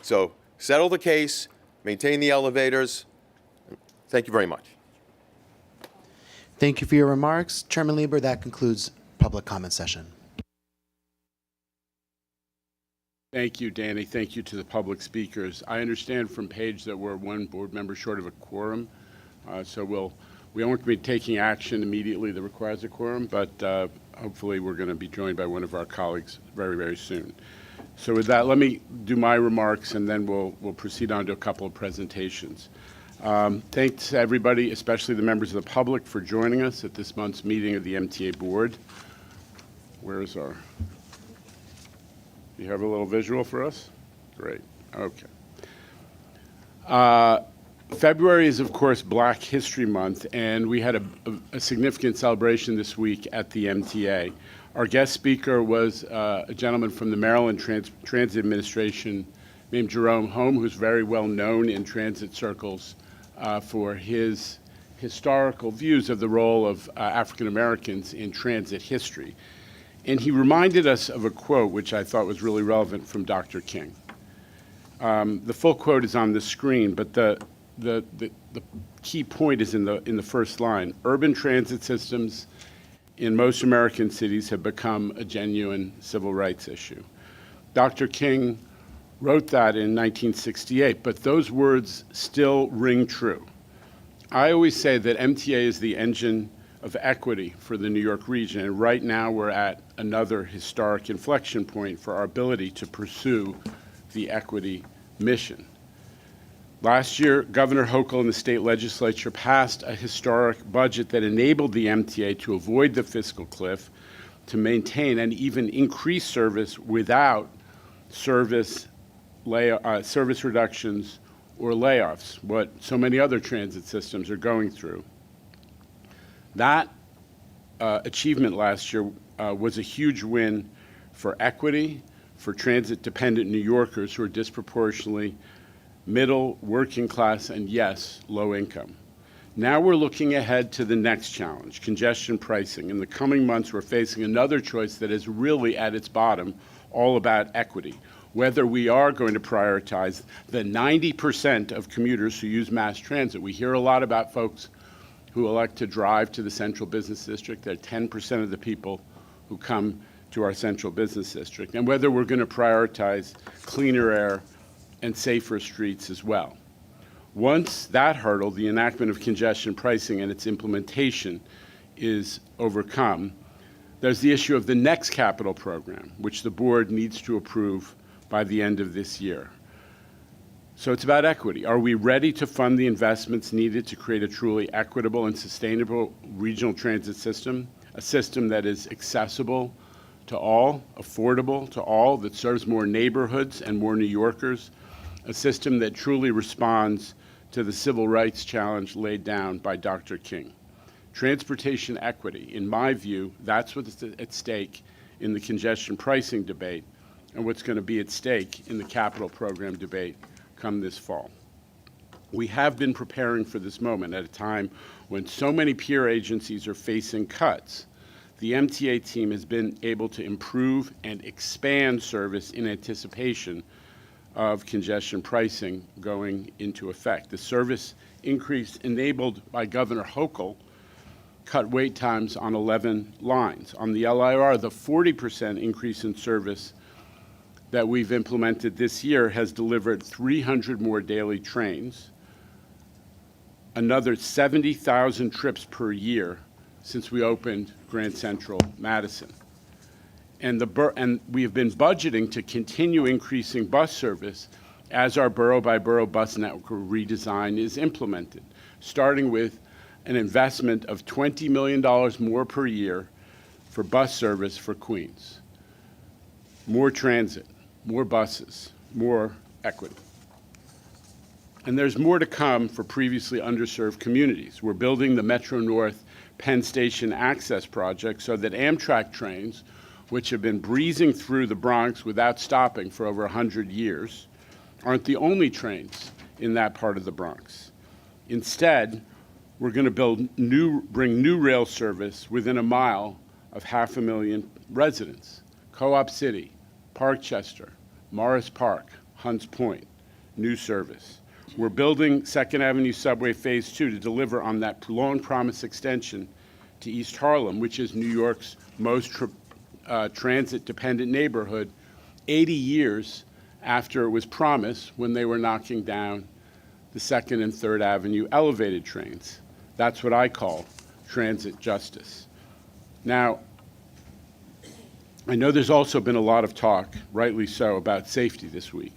So settle the case, maintain the elevators. Thank you very much. Thank you for your remarks. Chairman Lieber, that concludes public comment session. Thank you, Danny. Thank you to the public speakers. I understand from Paige that we're one board member short of a quorum, so we won't be taking action immediately that requires a quorum, but hopefully we're going to be joined by one of our colleagues very, very soon. So with that, let me do my remarks, and then we'll proceed on to a couple of presentations. Thanks to everybody, especially the members of the public, for joining us at this month's meeting of the MTA Board. Where's our... You have a little visual for us? Great. Okay. February is, of course, Black History Month, and we had a significant celebration this week at the MTA. Our guest speaker was a gentleman from the Maryland Transit Administration named Jerome Holm, who's very well known in transit circles for his historical views of the role of African Americans in transit history. And he reminded us of a quote which I thought was really relevant from Dr. King. The full quote is on the screen, but the key point is in the first line. Urban transit systems in most American cities have become a genuine civil rights issue. Dr. King wrote that in 1968, but those words still ring true. I always say that MTA is the engine of equity for the New York region, and right now we're at another historic inflection point for our ability to pursue the equity mission. Last year, Governor Hochul and the state legislature passed a historic budget that enabled the MTA to avoid the fiscal cliff, to maintain and even increase service without service reductions or layoffs, what so many other transit systems are going through. That achievement last year was a huge win for equity, for transit-dependent New Yorkers who are disproportionately middle, working class, and yes, low income. Now we're looking ahead to the next challenge, congestion pricing. In the coming months, we're facing another choice that is really at its bottom all about equity, whether we are going to prioritize the 90% of commuters who use mass transit. We hear a lot about folks who elect to drive to the central business district. They're 10% of the people who come to our central business district, and whether we're going to prioritize cleaner air and safer streets as well. Once that hurdle, the enactment of congestion pricing and its implementation, is overcome, there's the issue of the next capital program, which the board needs to approve by the end of this year. So it's about equity. Are we ready to fund the investments needed to create a truly equitable and sustainable regional transit system, a system that is accessible to all, affordable to all, that serves more neighborhoods and more New Yorkers, a system that truly responds to the civil rights challenge laid down by Dr. King? Transportation equity, in my view, that's what's at stake in the congestion pricing debate and what's going to be at stake in the capital program debate come this fall. We have been preparing for this moment at a time when so many peer agencies are facing cuts. The MTA team has been able to improve and expand service in anticipation of congestion pricing going into effect. The service increase enabled by Governor Hochul cut wait times on 11 lines. On the LIR, the 40% increase in service that we've implemented this year has delivered 300 more daily trains, another 70,000 trips per year since we opened Grand Central Madison. And we have been budgeting to continue increasing bus service as our borough-by-borough bus network redesign is implemented, starting with an investment of $20 million more per year for bus service for Queens. More transit, more buses, more equity. And there's more to come for previously underserved communities. We're building the Metro North Penn Station Access Project so that Amtrak trains, which have been breezing through the Bronx without stopping for over 100 years, aren't the only trains in that part of the Bronx. Instead, we're going to bring new rail service within a mile of 500,000 residents. Co-op City, Parkchester, Morris Park, Hunts Point, new service. We're building 2nd Avenue Subway Phase 2 to deliver on that long promise extension to East Harlem, which is New York's most transit-dependent neighborhood, 80 years after it was promised when they were knocking down the 2nd and 3rd Avenue elevated trains. That's what I call transit justice. Now, I know there's also been a lot of talk, rightly so, about safety this week.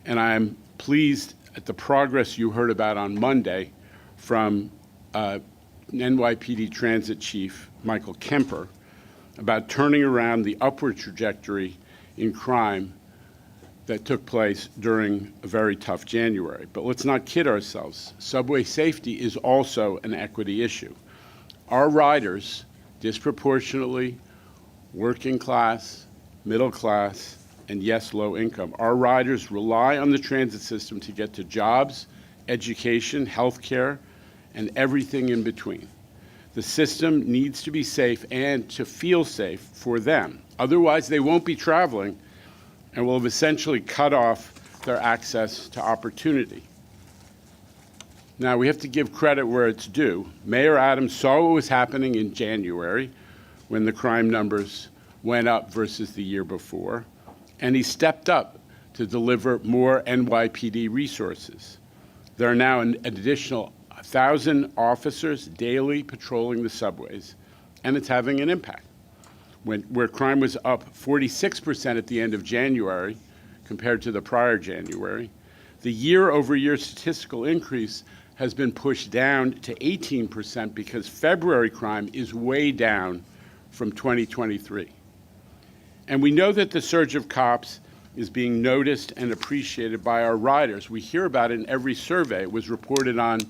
And I'm pleased at the progress you heard about on Monday from NYPD Transit Chief Michael Kemper about turning around the upward trajectory in crime that took place during a very tough January. But let's not kid ourselves. Subway safety is also an equity issue. Our riders, disproportionately working class, middle class, and yes, low income, our riders rely on the transit system to get to jobs, education, healthcare, and everything in between. The system needs to be safe and to feel safe for them. Otherwise, they won't be traveling and will have essentially cut off their access to opportunity. Now, we have to give credit where it's due. Mayor Adams saw what was happening in January when the crime numbers went up versus the year before, and he stepped up to deliver more NYPD resources. There are now an additional 1,000 officers daily patrolling the subways, and it's having an impact. Where crime was up 46% at the end of January compared to the prior January, the year-over-year statistical increase has been pushed down to 18% because February crime is way down from 2023. And we know that the surge of cops is being noticed and appreciated by our riders. We hear about it in every survey. It was reported on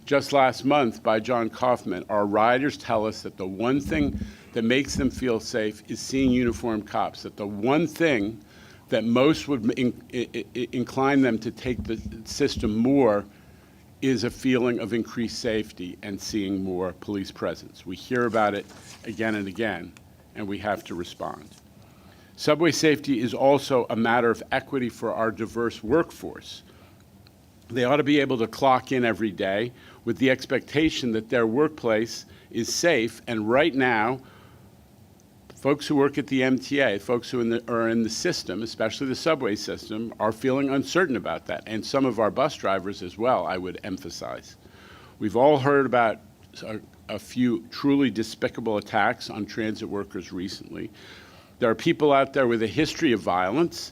just last month by John Kaufman. Our riders tell us that the one thing that makes them feel safe is seeing uniformed cops, that the one thing that most would incline them to take the system more is a feeling of increased safety and seeing more police presence. We hear about it again and again, and we have to respond. Subway safety is also a matter of equity for our diverse workforce. They ought to be able to clock in every day with the expectation that their workplace is safe, and right now, folks who work at the MTA, folks who are in the system, especially the subway system, are feeling uncertain about that, and some of our bus drivers as well, I would emphasize. We've all heard about a few truly despicable attacks on transit workers recently. There are people out there with a history of violence,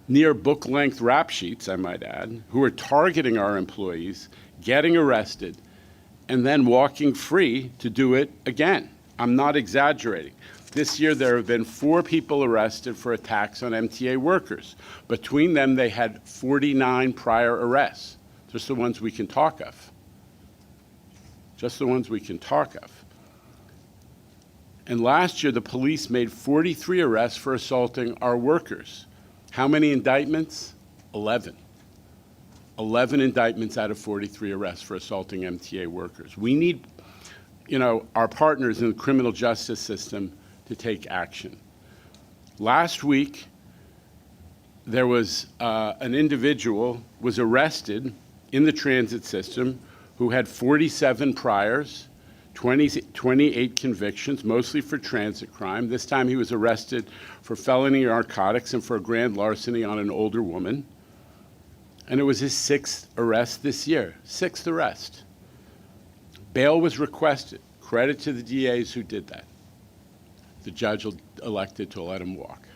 near book-length rap sheets, I might add, who are targeting our employees, getting arrested, and then walking free to do it again. I'm not exaggerating. This year, there have been 4 people arrested for attacks on MTA workers. Between them, they had 49 prior arrests, just the ones we can talk of. Just the ones we can talk of. And last year, the police made 43 arrests for assaulting our workers. How many indictments? 11. 11 indictments out of 43 arrests for assaulting MTA workers. We need, our partners in the criminal justice system to take action. Last week, there was an individual was arrested in the transit system who had 47 priors, 28 convictions, mostly for transit crime. This time he was arrested for felony narcotics and for a grand larceny on an older woman. And it was his 6th arrest this year, 6th arrest. Bail was requested. Credit to the DAs who did that. The judge elected to let him walk.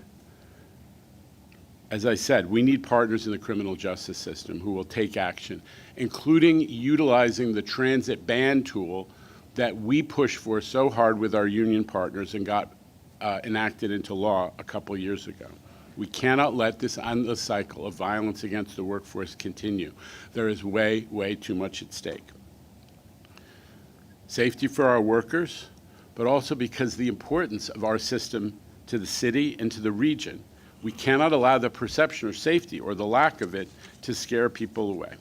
As I said, we need partners in the criminal justice system who will take action, including utilizing the transit ban tool that we pushed for so hard with our union partners and got enacted into law a couple years ago. We cannot let this endless cycle of violence against the workforce continue. There is way, way too much at stake. Safety for our workers, but also because the importance of our system to the city and to the region. We cannot allow the perception of safety or the lack of it to scare people away.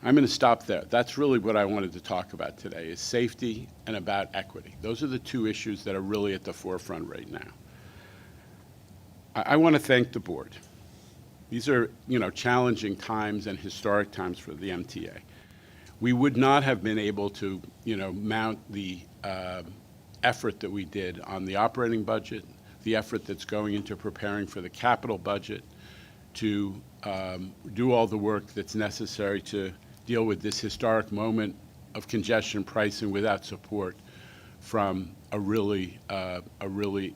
I'm going to stop there. That's really what I wanted to talk about today, is safety and about equity. Those are the two issues that are really at the forefront right now. I want to thank the board. These are, challenging times and historic times for the MTA. We would not have been able to, mount the effort that we did on the operating budget, the effort that's going into preparing for the capital budget, to do all the work that's necessary to deal with this historic moment of congestion pricing without support from a really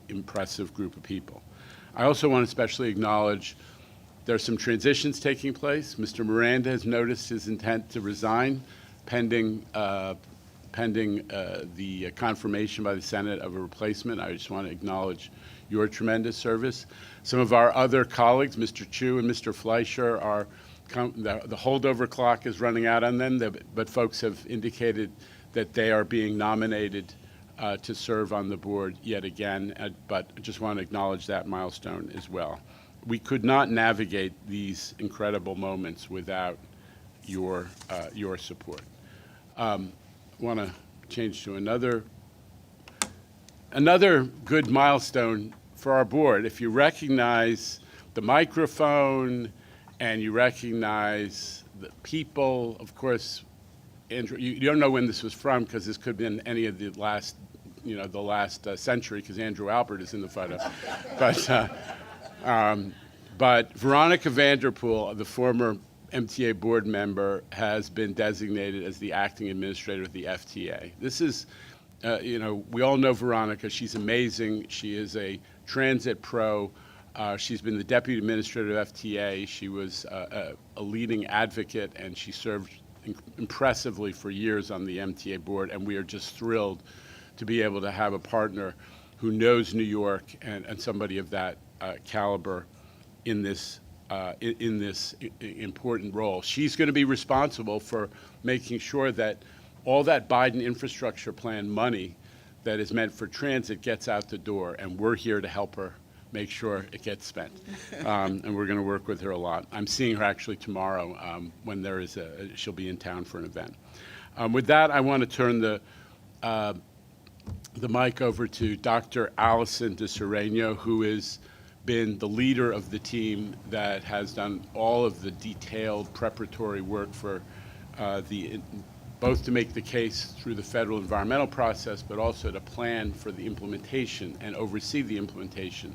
impressive group of people. I also want to especially acknowledge there are some transitions taking place. Mr. Miranda has noticed his intent to resign pending the confirmation by the Senate of a replacement. I just want to acknowledge your tremendous service. Some of our other colleagues, Mr. Chu and Mr. Fleischer, the holdover clock is running out on them, but folks have indicated that they are being nominated to serve on the board yet again, but I just want to acknowledge that milestone as well. We could not navigate these incredible moments without your support. I want to change to another good milestone for our board. If you recognize the microphone and you recognize the people, of course, Andrew, you don't know when this was from because this could have been any of the last, the last century, because Andrew Albert is in the photo. But Veronica Vanderpool, the former MTA board member, has been designated as the acting administrator of the FTA. This is, we all know Veronica. She's amazing. She is a transit pro. She's been the deputy administrator of FTA. She was a leading advocate, and she served impressively for years on the MTA board, and we are just thrilled to be able to have a partner who knows New York and somebody of that caliber in this important role. She's going to be responsible for making sure that all that Biden infrastructure plan money that is meant for transit gets out the door, and we're here to help her make sure it gets spent. And we're going to work with her a lot. I'm seeing her actually tomorrow when there is she'll be in town for an event. With that, I want to turn the mic over to Dr. Allison DeSereno, who has been the leader of the team that has done all of the detailed preparatory work for both to make the case through the federal environmental process, but also to plan for the implementation and oversee the implementation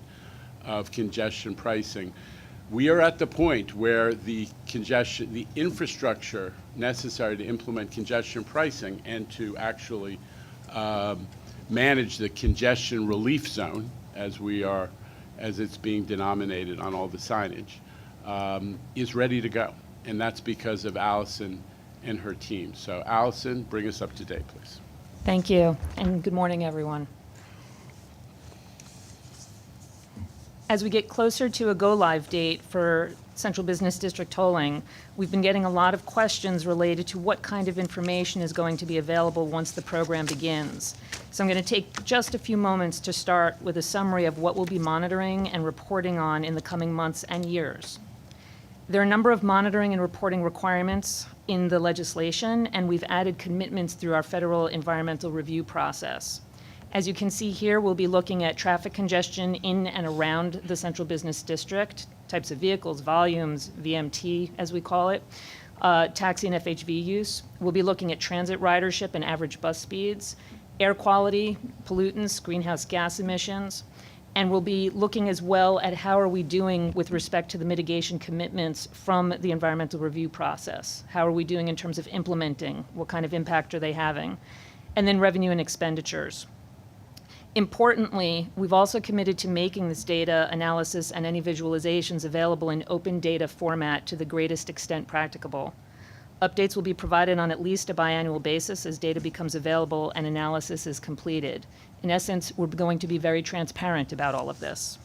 of congestion pricing. We are at the point where the infrastructure necessary to implement congestion pricing and to actually manage the congestion relief zone, as it's being denominated on all the signage, is ready to go. And that's because of Allison and her team. So Allison, bring us up to date, please. Thank you, and good morning, everyone. As we get closer to a go-live date for Central Business District tolling, we've been getting a lot of questions related to what kind of information is going to be available once the program begins. So I'm going to take just a few moments to start with a summary of what we'll be monitoring and reporting on in the coming months and years. There are a number of monitoring and reporting requirements in the legislation, and we've added commitments through our federal environmental review process. As you can see here, we'll be looking at traffic congestion in and around the central business district, types of vehicles, volumes, VMT as we call it, taxi and FHV use. We'll be looking at transit ridership and average bus speeds, air quality, pollutants, greenhouse gas emissions, and we'll be looking as well at how are we doing with respect to the mitigation commitments from the environmental review process. How are we doing in terms of implementing? What kind of impact are they having? And then revenue and expenditures. Importantly, we've also committed to making this data analysis and any visualizations available in open data format to the greatest extent practicable. Updates will be provided on at least a biannual basis as data becomes available and analysis is completed. In essence, we're going to be very transparent about all of this.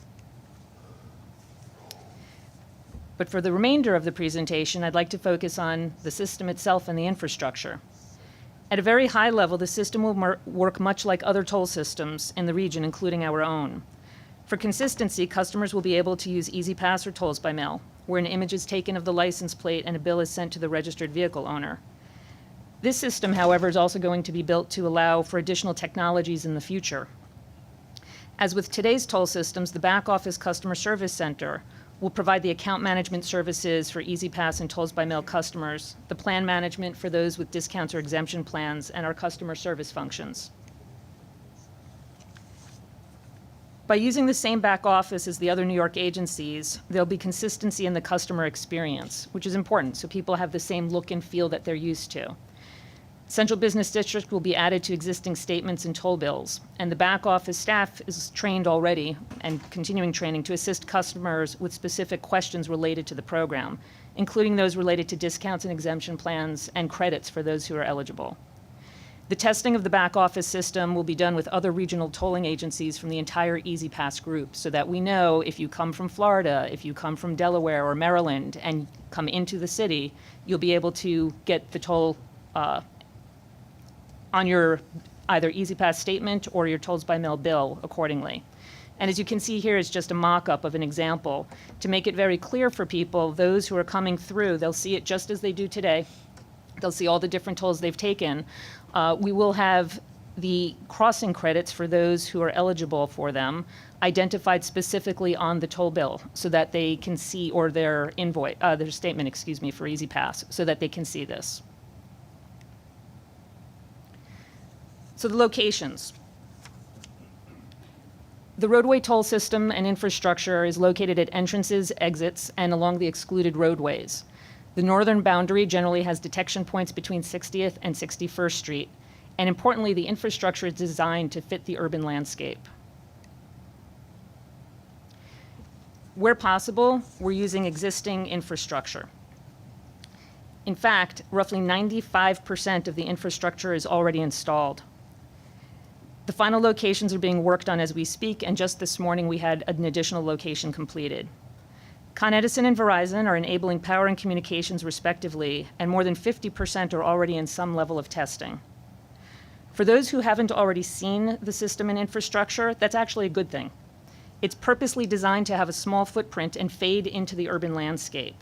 But for the remainder of the presentation, I'd like to focus on the system itself and the infrastructure. At a very high level, the system will work much like other toll systems in the region, including our own. For consistency, customers will be able to use EasyPass or tolls by mail, where an image is taken of the license plate and a bill is sent to the registered vehicle owner. This system, however, is also going to be built to allow for additional technologies in the future. As with today's toll systems, the back office customer service center will provide the account management services for EasyPass and tolls by mail customers, the plan management for those with discounts or exemption plans, and our customer service functions. By using the same back office as the other New York agencies, there'll be consistency in the customer experience, which is important, so people have the same look and feel that they're used to. Central Business District will be added to existing statements and toll bills, and the back office staff is trained already and continuing training to assist customers with specific questions related to the program, including those related to discounts and exemption plans and credits for those who are eligible. The testing of the back office system will be done with other regional tolling agencies from the entire EasyPass group so that we know if you come from Florida, if you come from Delaware or Maryland and come into the city, you'll be able to get the toll on your either EasyPass statement or your tolls by mail bill accordingly. And as you can see here is just a mock-up of an example. To make it very clear for people, those who are coming through, they'll see it just as they do today. They'll see all the different tolls they've taken. We will have the crossing credits for those who are eligible for them identified specifically on the toll bill so that they can see, or their invoice, their statement, excuse me, for EasyPass, so that they can see this. So the locations. The roadway toll system and infrastructure is located at entrances, exits, and along the excluded roadways. The northern boundary generally has detection points between 60th and 61st Street, and importantly, the infrastructure is designed to fit the urban landscape. Where possible, we're using existing infrastructure. In fact, roughly 95% of the infrastructure is already installed. The final locations are being worked on as we speak, and just this morning we had an additional location completed. Con Edison and Verizon are enabling power and communications respectively, and more than 50% are already in some level of testing. For those who haven't already seen the system and infrastructure, that's actually a good thing. It's purposely designed to have a small footprint and fade into the urban landscape.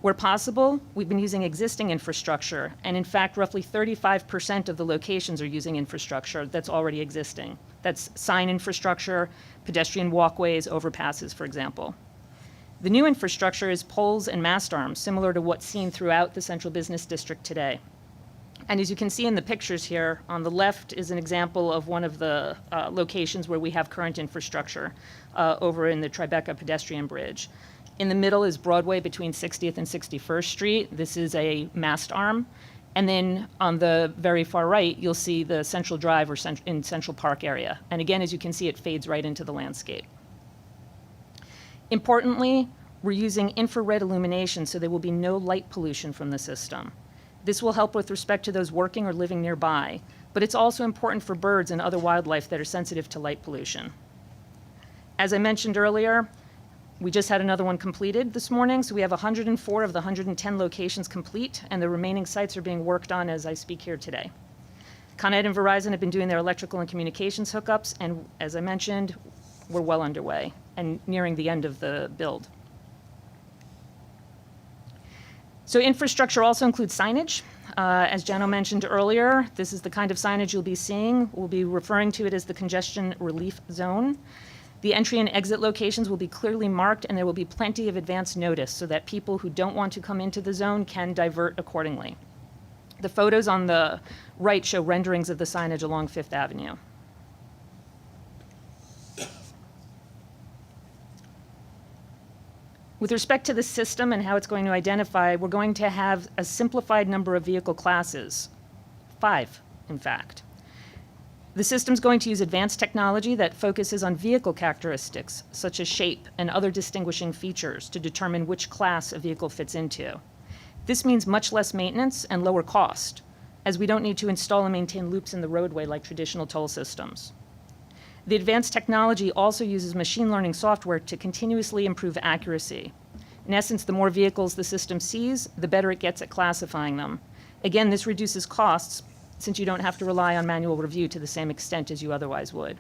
Where possible, we've been using existing infrastructure, and in fact, roughly 35% of the locations are using infrastructure that's already existing. That's sign infrastructure, pedestrian walkways, overpasses, for example. The new infrastructure is poles and mast arms, similar to what's seen throughout the Central Business District today. And as you can see in the pictures here, on the left is an example of one of the locations where we have current infrastructure over in the Tribeca pedestrian bridge. In the middle is Broadway between 60th and 61st Street. This is a mast arm. And then on the very far right, you'll see the Central Drive or in Central Park area. And again, as you can see, it fades right into the landscape. Importantly, we're using infrared illumination, so there will be no light pollution from the system. This will help with respect to those working or living nearby, but it's also important for birds and other wildlife that are sensitive to light pollution. As I mentioned earlier, we just had another one completed this morning, so we have 104 of the 110 locations complete, and the remaining sites are being worked on as I speak here today. Con Ed and Verizon have been doing their electrical and communications hookups, and as I mentioned, we're well underway and nearing the end of the build. So infrastructure also includes signage. As Jano mentioned earlier, this is the kind of signage you'll be seeing. We'll be referring to it as the congestion relief zone. The entry and exit locations will be clearly marked, and there will be plenty of advance notice so that people who don't want to come into the zone can divert accordingly. The photos on the right show renderings of the signage along Fifth Avenue. With respect to the system and how it's going to identify, we're going to have a simplified number of vehicle classes, 5, in fact. The system's going to use advanced technology that focuses on vehicle characteristics, such as shape and other distinguishing features, to determine which class a vehicle fits into. This means much less maintenance and lower cost, as we don't need to install and maintain loops in the roadway like traditional toll systems. The advanced technology also uses machine learning software to continuously improve accuracy. In essence, the more vehicles the system sees, the better it gets at classifying them. Again, this reduces costs since you don't have to rely on manual review to the same extent as you otherwise would.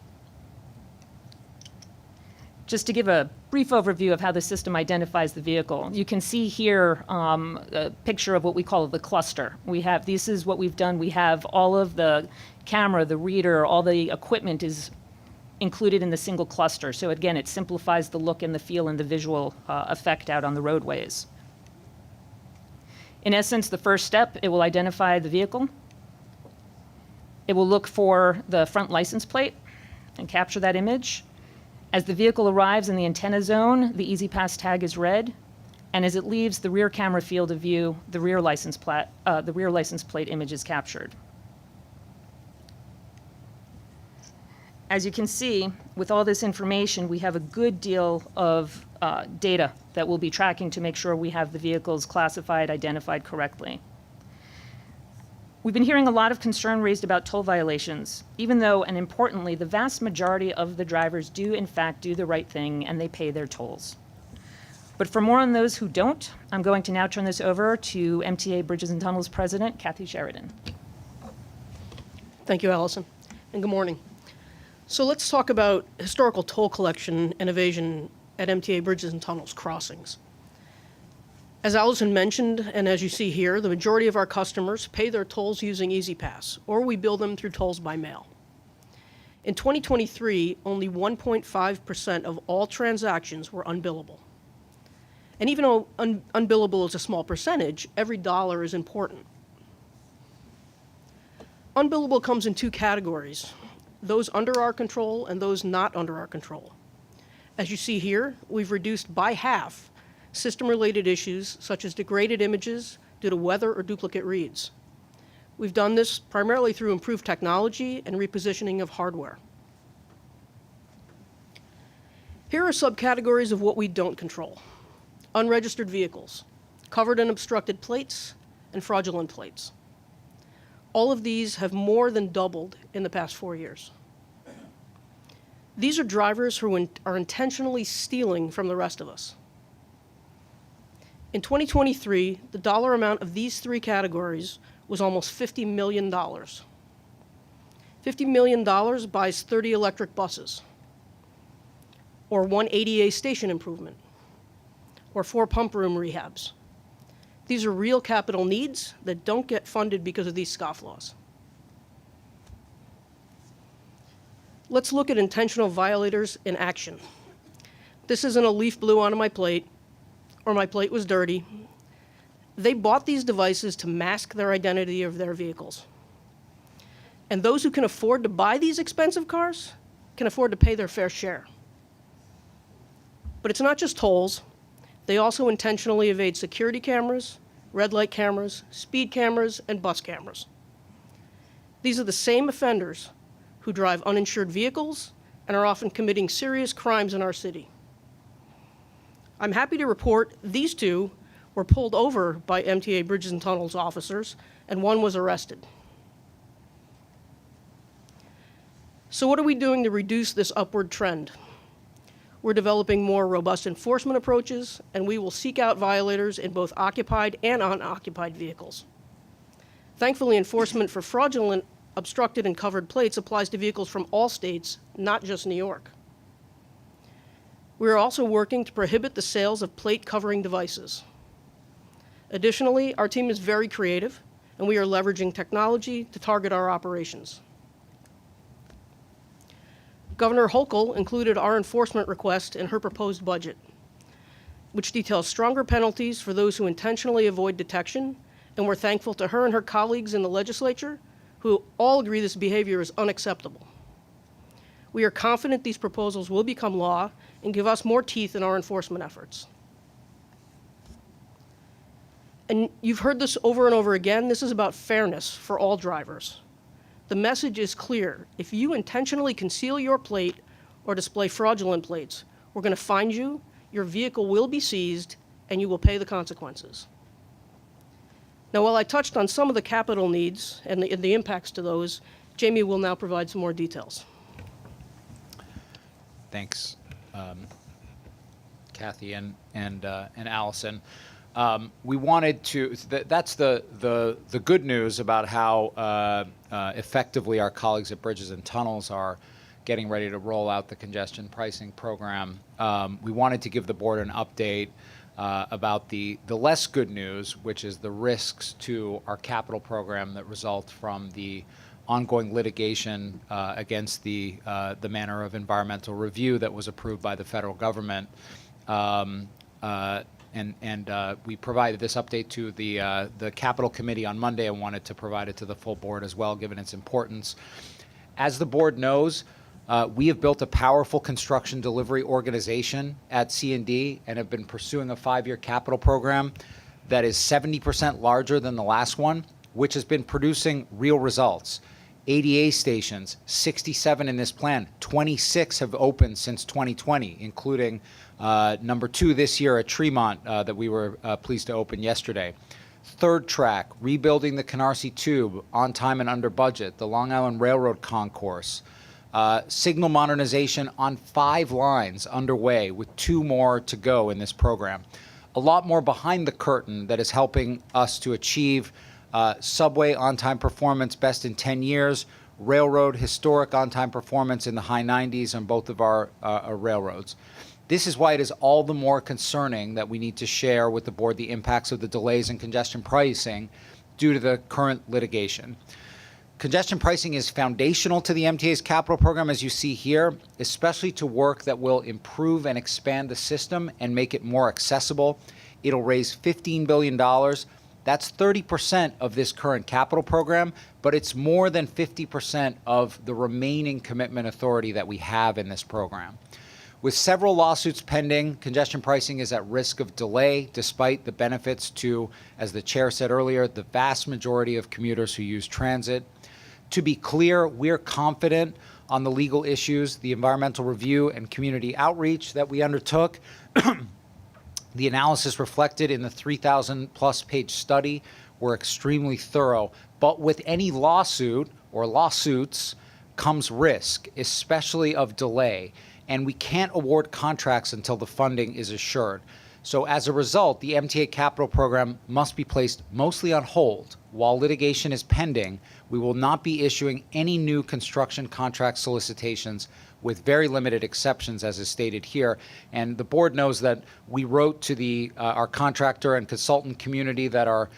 Just to give a brief overview of how the system identifies the vehicle, you can see here a picture of what we call the cluster. This is what we've done. We have all of the camera, the reader, all the equipment is included in the single cluster. So again, it simplifies the look and the feel and the visual effect out on the roadways. In essence, the first step, it will identify the vehicle. It will look for the front license plate and capture that image. As the vehicle arrives in the antenna zone, the EasyPass tag is read, and as it leaves the rear camera field of view, the rear license plate image is captured. As you can see, with all this information, we have a good deal of data that we'll be tracking to make sure we have the vehicles classified, identified correctly. We've been hearing a lot of concern raised about toll violations, even though, and importantly, the vast majority of the drivers do in fact do the right thing and they pay their tolls. But for more on those who don't, I'm going to now turn this over to MTA Bridges and Tunnels President Kathy Sheridan. Thank you, Allison, and good morning. So let's talk about historical toll collection and evasion at MTA Bridges and Tunnels crossings. As Allison mentioned, and as you see here, the majority of our customers pay their tolls using EasyPass, or we bill them through tolls by mail. In 2023, only 1.5% of all transactions were unbillable. And even though unbillable is a small percentage, every dollar is important. Unbillable comes in 2 categories: those under our control and those not under our control. As you see here, we've reduced by half system-related issues such as degraded images due to weather or duplicate reads. We've done this primarily through improved technology and repositioning of hardware. Here are subcategories of what we don't control: unregistered vehicles, covered and obstructed plates, and fraudulent plates. All of these have more than doubled in the past 4 years. These are drivers who are intentionally stealing from the rest of us. In 2023, the dollar amount of these 3 categories was almost $50 million. $50 million buys 30 electric buses, or 1 ADA station improvement, or 4 pump room rehabs. These are real capital needs that don't get funded because of these scofflaws. Let's look at intentional violators in action. This isn't a leaf blew onto my plate, or my plate was dirty. They bought these devices to mask their identity of their vehicles. And those who can afford to buy these expensive cars can afford to pay their fair share. But it's not just tolls. They also intentionally evade security cameras, red light cameras, speed cameras, and bus cameras. These are the same offenders who drive uninsured vehicles and are often committing serious crimes in our city. I'm happy to report these 2 were pulled over by MTA Bridges and Tunnels officers, and 1 was arrested. So what are we doing to reduce this upward trend? We're developing more robust enforcement approaches, and we will seek out violators in both occupied and unoccupied vehicles. Thankfully, enforcement for fraudulent, obstructed, and covered plates applies to vehicles from all states, not just New York. We are also working to prohibit the sales of plate covering devices. Additionally, our team is very creative, and we are leveraging technology to target our operations. Governor Hochul included our enforcement request in her proposed budget, which details stronger penalties for those who intentionally avoid detection, and we're thankful to her and her colleagues in the legislature who all agree this behavior is unacceptable. We are confident these proposals will become law and give us more teeth in our enforcement efforts. And you've heard this over and over again, this is about fairness for all drivers. The message is clear. If you intentionally conceal your plate or display fraudulent plates, we're going to find you, your vehicle will be seized, and you will pay the consequences. Now, while I touched on some of the capital needs and the impacts to those, Jamie will now provide some more details. Thanks, Kathy and Allison. We wanted to. That's the good news about how effectively our colleagues at Bridges and Tunnels are getting ready to roll out the congestion pricing program. We wanted to give the board an update about the less good news, which is the risks to our capital program that result from the ongoing litigation against the manner of environmental review that was approved by the federal government. And we provided this update to the Capital Committee on Monday and wanted to provide it to the full board as well, given its importance. As the board knows, we have built a powerful construction delivery organization at C&D and have been pursuing a 5-year capital program that is 70% larger than the last one, which has been producing real results. ADA stations, 67 in this plan, 26 have opened since 2020, including number 2 this year at Tremont that we were pleased to open yesterday. Third track, rebuilding the Canarsie Tube on time and under budget, the Long Island Railroad Concourse. Signal modernization on 5 lines underway with 2 more to go in this program. A lot more behind the curtain that is helping us to achieve subway on-time performance best in 10 years, railroad historic on-time performance in the high 90s on both of our railroads. This is why it is all the more concerning that we need to share with the board the impacts of the delays in congestion pricing due to the current litigation. Congestion pricing is foundational to the MTA's capital program, as you see here, especially to work that will improve and expand the system and make it more accessible. It'll raise $15 billion. That's 30% of this current capital program, but it's more than 50% of the remaining commitment authority that we have in this program. With several lawsuits pending, congestion pricing is at risk of delay, despite the benefits to, as the chair said earlier, the vast majority of commuters who use transit. To be clear, we're confident on the legal issues, the environmental review and community outreach that we undertook. The analysis reflected in the 3,000+ page study were extremely thorough, but with any lawsuit or lawsuits comes risk, especially of delay, and we can't award contracts until the funding is assured. So as a result, the MTA capital program must be placed mostly on hold. While litigation is pending, we will not be issuing any new construction contract solicitations with very limited exceptions, as is stated here. And the board knows that we wrote to our contractor and consultant community that are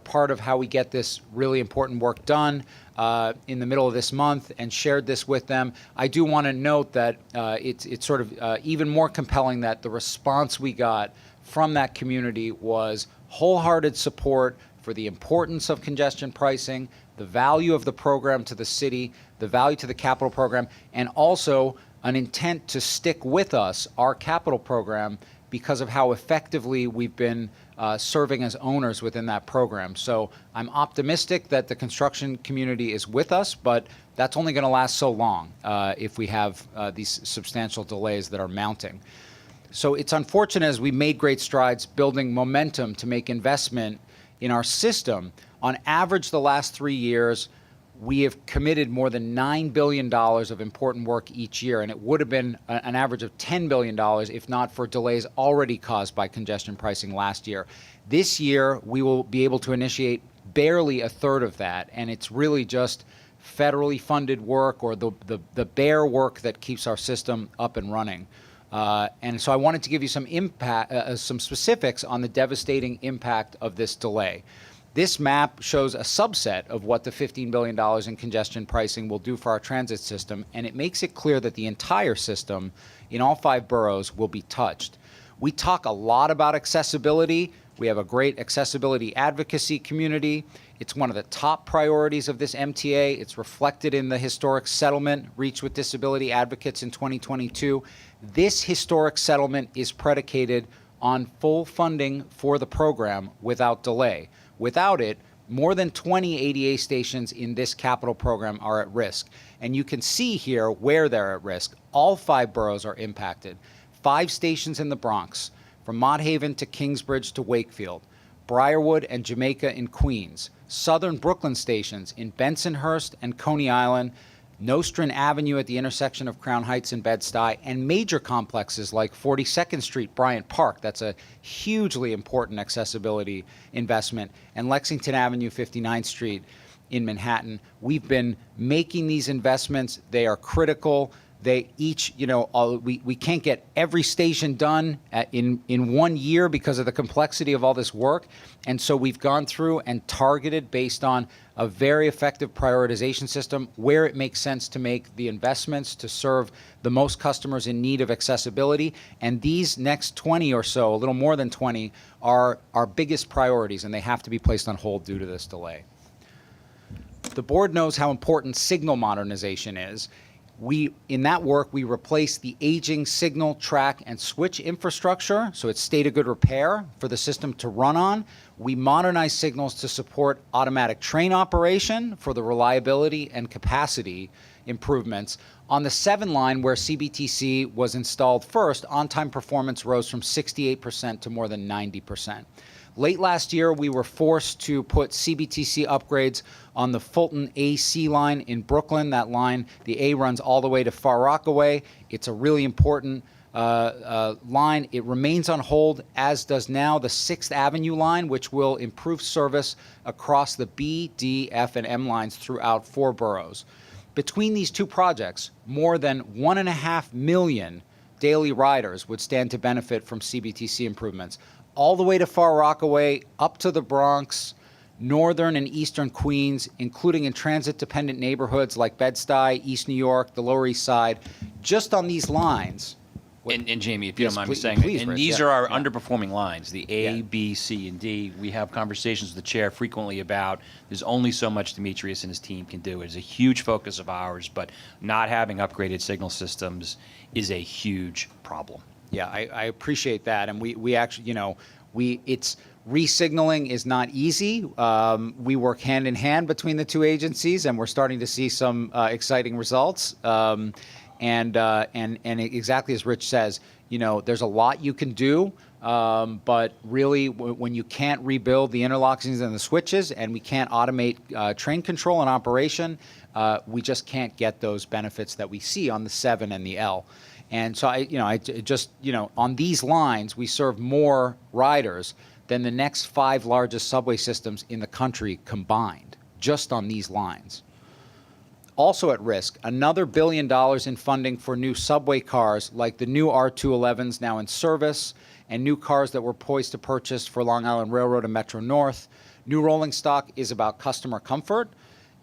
part of how we get this really important work done in the middle of this month and shared this with them. I do want to note that it's sort of even more compelling that the response we got from that community was wholehearted support for the importance of congestion pricing, the value of the program to the city, the value to the capital program, and also an intent to stick with us, our capital program, because of how effectively we've been serving as owners within that program. So I'm optimistic that the construction community is with us, but that's only going to last so long if we have these substantial delays that are mounting. So it's unfortunate, as we made great strides building momentum to make investment in our system. On average, the last 3 years, we have committed more than $9 billion of important work each year, and it would have been an average of $10 billion if not for delays already caused by congestion pricing last year. This year, we will be able to initiate barely a third of that, and it's really just federally funded work or the bare work that keeps our system up and running. And so I wanted to give you some specifics on the devastating impact of this delay. This map shows a subset of what the $15 billion in congestion pricing will do for our transit system, and it makes it clear that the entire system in all 5 boroughs will be touched. We talk a lot about accessibility. We have a great accessibility advocacy community. It's one of the top priorities of this MTA. It's reflected in the historic settlement reached with disability advocates in 2022. This historic settlement is predicated on full funding for the program without delay. Without it, more than 20 ADA stations in this capital program are at risk. And you can see here where they're at risk. All 5 boroughs are impacted. 5 stations in the Bronx, from Mott Haven to Kingsbridge to Wakefield, Briarwood and Jamaica in Queens, Southern Brooklyn stations in Bensonhurst and Coney Island, Nostrand Avenue at the intersection of Crown Heights and Bed-Stuy, and major complexes like 42nd Street, Bryant Park. That's a hugely important accessibility investment, and Lexington Avenue, 59th Street in Manhattan. We've been making these investments. They are critical. They each, we can't get every station done in 1 year because of the complexity of all this work. And so we've gone through and targeted based on a very effective prioritization system where it makes sense to make the investments to serve the most customers in need of accessibility. And these next 20 or so, a little more than 20, are our biggest priorities, and they have to be placed on hold due to this delay. The board knows how important signal modernization is. In that work, we replaced the aging signal, track, and switch infrastructure, so it's state of good repair for the system to run on. We modernized signals to support automatic train operation for the reliability and capacity improvements. On the 7 line, where CBTC was installed first, on-time performance rose from 68% to more than 90%. Late last year, we were forced to put CBTC upgrades on the Fulton AC line in Brooklyn. That line, the A runs all the way to Far Rockaway. It's a really important line. It remains on hold, as does now the 6th Avenue line, which will improve service across the B, D, F, and M lines throughout 4 boroughs. Between these 2 projects, more than 1.5 million daily riders would stand to benefit from CBTC improvements, all the way to Far Rockaway, up to the Bronx, northern and eastern Queens, including in transit-dependent neighborhoods like Bed-Stuy, East New York, the Lower East Side. Just on these lines. And Jamie, if you Yes, don't mind me please- saying, please, and Rich, these yeah, are our yeah. underperforming lines, the A, B, C, and D. We have conversations with the chair frequently about there's only so much Demetrius and his team can do. It is a huge focus of ours, but not having upgraded signal systems is a huge problem. Yeah, I appreciate that, and we actually, it's re-signaling is not easy. We work hand in hand between the 2 agencies, and we're starting to see some exciting results. And exactly as Rich says, there's a lot you can do, but really, when you can't rebuild the interlocks and the switches, and we can't automate train control and operation, we just can't get those benefits that we see on the 7 and the L. And so on these lines, we serve more riders than the next 5 largest subway systems in the country combined, just on these lines. Also at risk, another $1 billion in funding for new subway cars, like the new R211s now in service, and new cars that we're poised to purchase for Long Island Railroad and Metro North. New rolling stock is about customer comfort,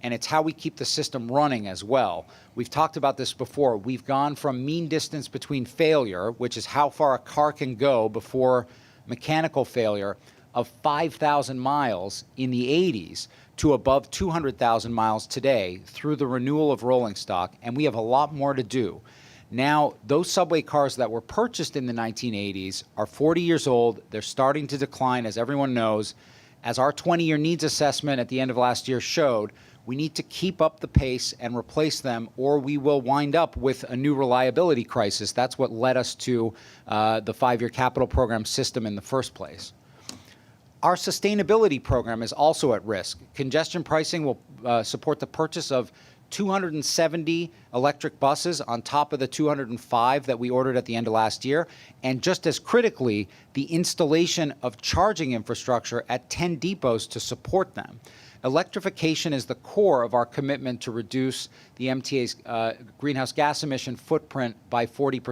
and it's how we keep the system running as well. We've talked about this before. We've gone from mean distance between failure, which is how far a car can go before mechanical failure, of 5,000 miles in the 80s to above 200,000 miles today through the renewal of rolling stock, and we have a lot more to do. Now, those subway cars that were purchased in the 1980s are 40 years old. They're starting to decline, as everyone knows. As our 20-year needs assessment at the end of last year showed, we need to keep up the pace and replace them, or we will wind up with a new reliability crisis. That's what led us to the 5-year capital program system in the first place. Our sustainability program is also at risk. Congestion pricing will support the purchase of 270 electric buses on top of the 205 that we ordered at the end of last year, and just as critically, the installation of charging infrastructure at 10 depots to support them. Electrification is the core of our commitment to reduce the MTA's greenhouse gas emission footprint by 40%,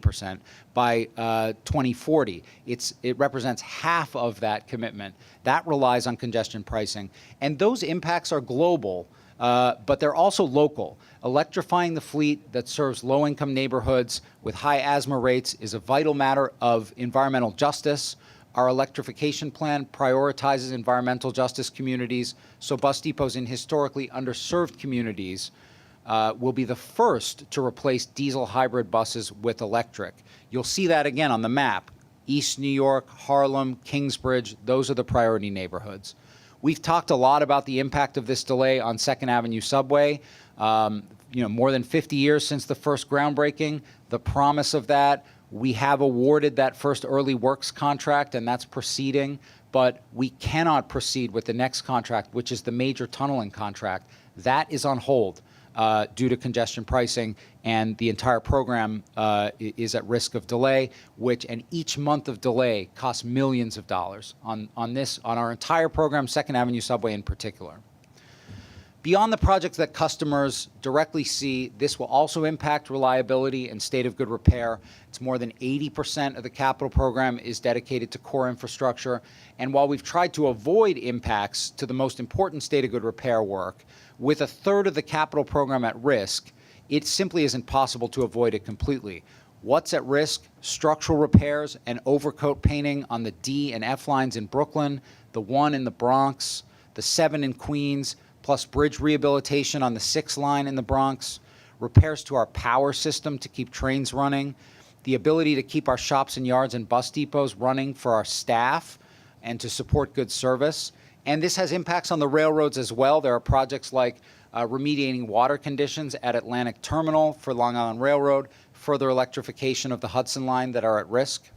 80% by 2040. It represents half of that commitment. That relies on congestion pricing. And those impacts are global, but they're also local. Electrifying the fleet that serves low-income neighborhoods with high asthma rates is a vital matter of environmental justice. Our electrification plan prioritizes environmental justice communities, so bus depots in historically underserved communities will be the first to replace diesel hybrid buses with electric. You'll see that again on the map. East New York, Harlem, Kingsbridge, those are the priority neighborhoods. We've talked a lot about the impact of this delay on 2nd Avenue subway. More than 50 years since the first groundbreaking, the promise of that. We have awarded that first early works contract, and that's proceeding, but we cannot proceed with the next contract, which is the major tunneling contract. That is on hold due to congestion pricing, and the entire program is at risk of delay, and each month of delay costs millions of dollars on our entire program, 2nd Avenue subway in particular. Beyond the projects that customers directly see, this will also impact reliability and state of good repair. It's more than 80% of the capital program is dedicated to core infrastructure. And while we've tried to avoid impacts to the most important state of good repair work, with a third of the capital program at risk, it simply isn't possible to avoid it completely. What's at risk? Structural repairs and overcoat painting on the D and F lines in Brooklyn, the 1 in the Bronx, the 7 in Queens, plus bridge rehabilitation on the 6 line in the Bronx, repairs to our power system to keep trains running, the ability to keep our shops and yards and bus depots running for our staff and to support good service. And this has impacts on the railroads as well. There are projects like remediating water conditions at Atlantic Terminal for Long Island Railroad, further electrification of the Hudson Line that are at risk.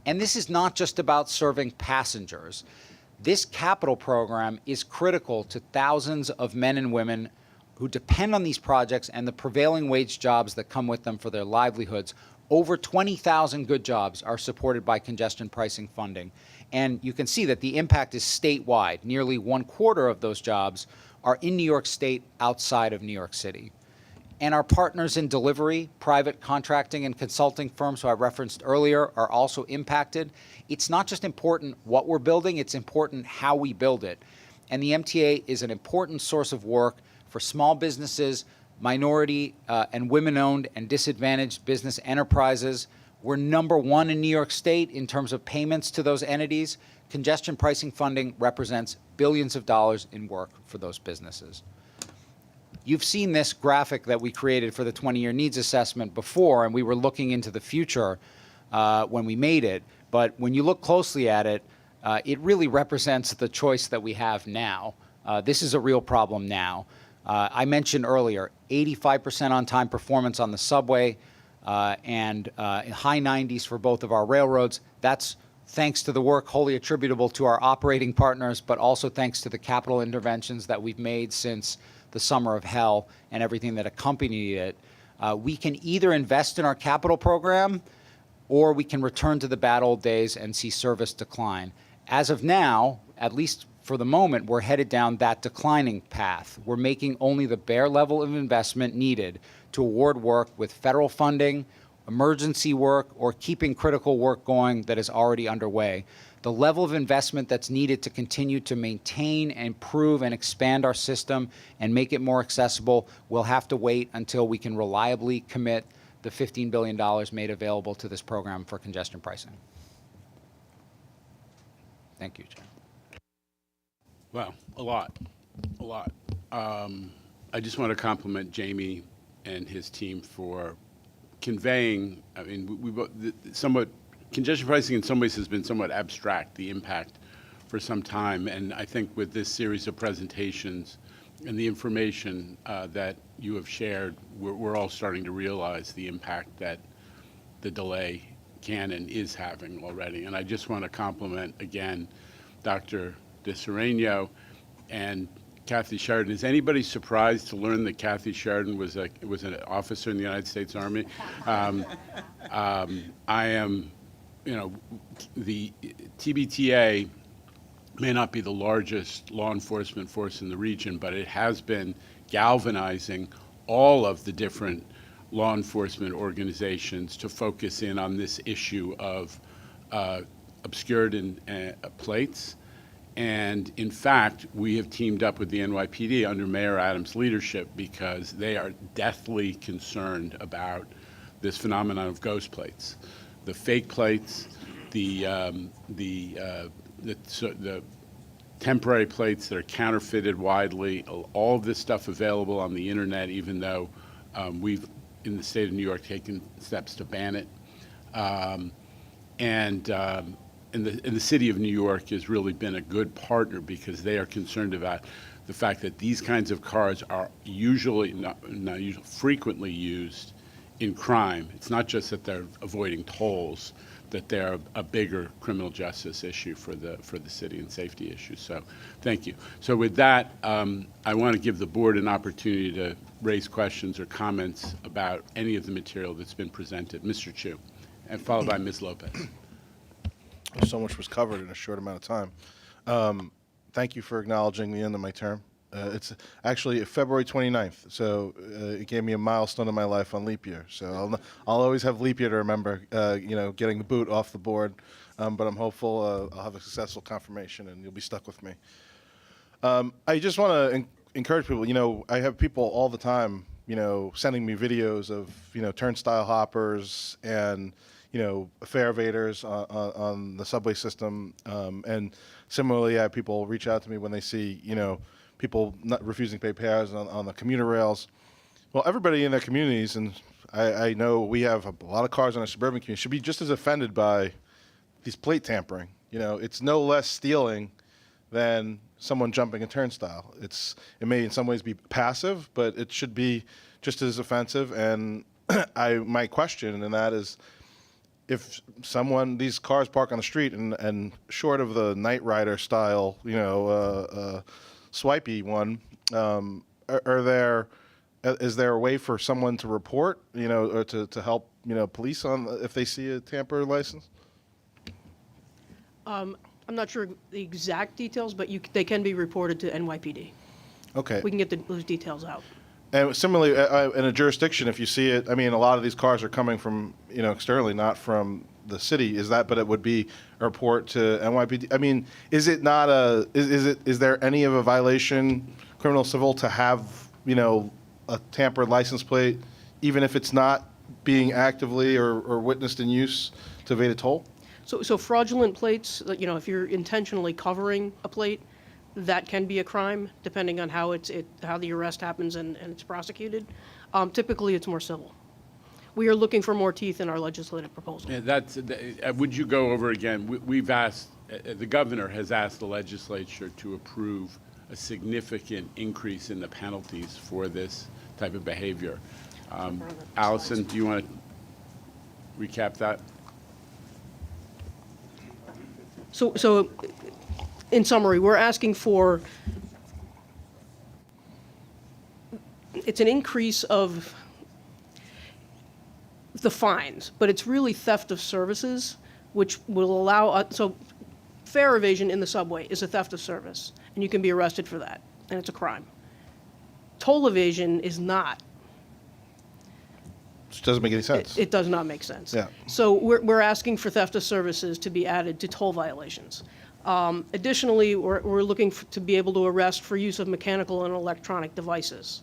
And this is not just about serving passengers. This capital program is critical to thousands of men and women who depend on these projects and the prevailing wage jobs that come with them for their livelihoods. Over 20,000 good jobs are supported by congestion pricing funding. And you can see that the impact is statewide. Nearly 1/4 of those jobs are in New York State outside of New York City. And our partners in delivery, private contracting and consulting firms who I referenced earlier, are also impacted. It's not just important what we're building, it's important how we build it. And the MTA is an important source of work for small businesses, minority and women-owned and disadvantaged business enterprises. We're #1 in New York State in terms of payments to those entities. Congestion pricing funding represents billions of dollars in work for those businesses. You've seen this graphic that we created for the 20-year needs assessment before, and we were looking into the future when we made it. But when you look closely at it, it really represents the choice that we have now. This is a real problem now. I mentioned earlier, 85% on-time performance on the subway and high 90s for both of our railroads. That's thanks to the work wholly attributable to our operating partners, but also thanks to the capital interventions that we've made since the summer of hell and everything that accompanied it. We can either invest in our capital program or we can return to the bad old days and see service decline. As of now, at least for the moment, we're headed down that declining path. We're making only the bare level of investment needed to award work with federal funding, emergency work, or keeping critical work going that is already underway. The level of investment that's needed to continue to maintain, improve, and expand our system and make it more accessible will have to wait until we can reliably commit the $15 billion made available to this program for congestion pricing. Thank you, Chair. Well, a lot. I just want to compliment Jamie and his team for conveying, I mean, somewhat, congestion pricing in some ways has been somewhat abstract, the impact for some time. And I think with this series of presentations and the information that you have shared, we're all starting to realize the impact that the delay can and is having already. And I just want to compliment again Dr. DeSereno and Kathy Sheridan. Is anybody surprised to learn that Kathy Sheridan was an officer in the United States Army? I am, the TBTA may not be the largest law enforcement force in the region, but it has been galvanizing all of the different law enforcement organizations to focus in on this issue of obscured plates. And in fact, we have teamed up with the NYPD under Mayor Adams' leadership because they are deathly concerned about this phenomenon of ghost plates. The fake plates, the temporary plates that are counterfeited widely, all of this stuff available on the internet, even though we've, in the state of New York, taken steps to ban it. And the city of New York has really been a good partner because they are concerned about the fact that these kinds of cars are usually, not usually, frequently used in crime. It's not just that they're avoiding tolls, that they're a bigger criminal justice issue for the city and safety issue. So thank you. So with that, I want to give the board an opportunity to raise questions or comments about any of the material that's been presented. Mr. Chu, and followed by Ms. Lopez. So much was covered in a short amount of time. Thank you for acknowledging the end of my term. It's actually February 29th, so it gave me a milestone in my life on leap year. So I'll always have leap year to remember, getting the boot off the board. But I'm hopeful I'll have a successful confirmation and you'll be stuck with me. I just want to encourage people. I have people all the time, sending me videos of, turnstile hoppers and, fare evaders on the subway system. And similarly, I have people reach out to me when they see, people not refusing to pay fares on the commuter rails. Well, everybody in their communities, and I know we have a lot of cars in our suburban community, should be just as offended by these plate tampering. It's no less stealing than someone jumping a turnstile. It may in some ways be passive, but it should be just as offensive. And my question, and that is, if these cars park on the street and short of the Knight Rider style, swipey one, is there a way for someone to report, or to help, police on if they see a tamper license? I'm not sure the exact details, but they can be reported to NYPD. Okay. We can get those details out. And similarly, in a jurisdiction, if you see it, a lot of these cars are coming from, externally, not from the city. But it would be a report to NYPD. Is it not is there any of a violation, criminal, civil, to have, a tampered license plate, even if it's not being actively or witnessed in use to evade a toll? So fraudulent plates, if you're intentionally covering a plate, that can be a crime, depending on how the arrest happens and it's prosecuted. Typically, it's more civil. We are looking for more teeth in our legislative proposal. Yeah, would you go over again? We've asked, the governor has asked the legislature to approve a significant increase in the penalties for this type of behavior. Allison, do you want to recap that? So in summary, we're asking for, it's an increase of the fines, but it's really theft of services, which will allow, so fare evasion in the subway is a theft of service, and you can be arrested for that, and it's a crime. Toll evasion is not. Which doesn't make any sense. It does not make sense. Yeah. So we're asking for theft of services to be added to toll violations. Additionally, we're looking to be able to arrest for use of mechanical and electronic devices.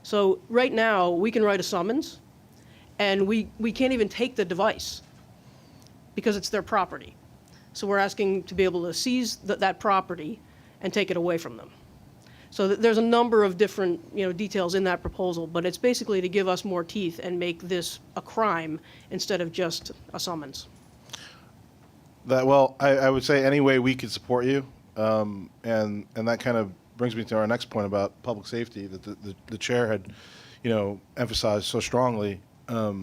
So right now, we can write a summons, and we can't even take the device because it's their property. So we're asking to be able to seize that property and take it away from them. So there's a number of different details in that proposal, but it's basically to give us more teeth and make this a crime instead of just a summons. I would say any way we could support you, and that kind of brings me to our next point about public safety that the chair had, emphasized so strongly. Our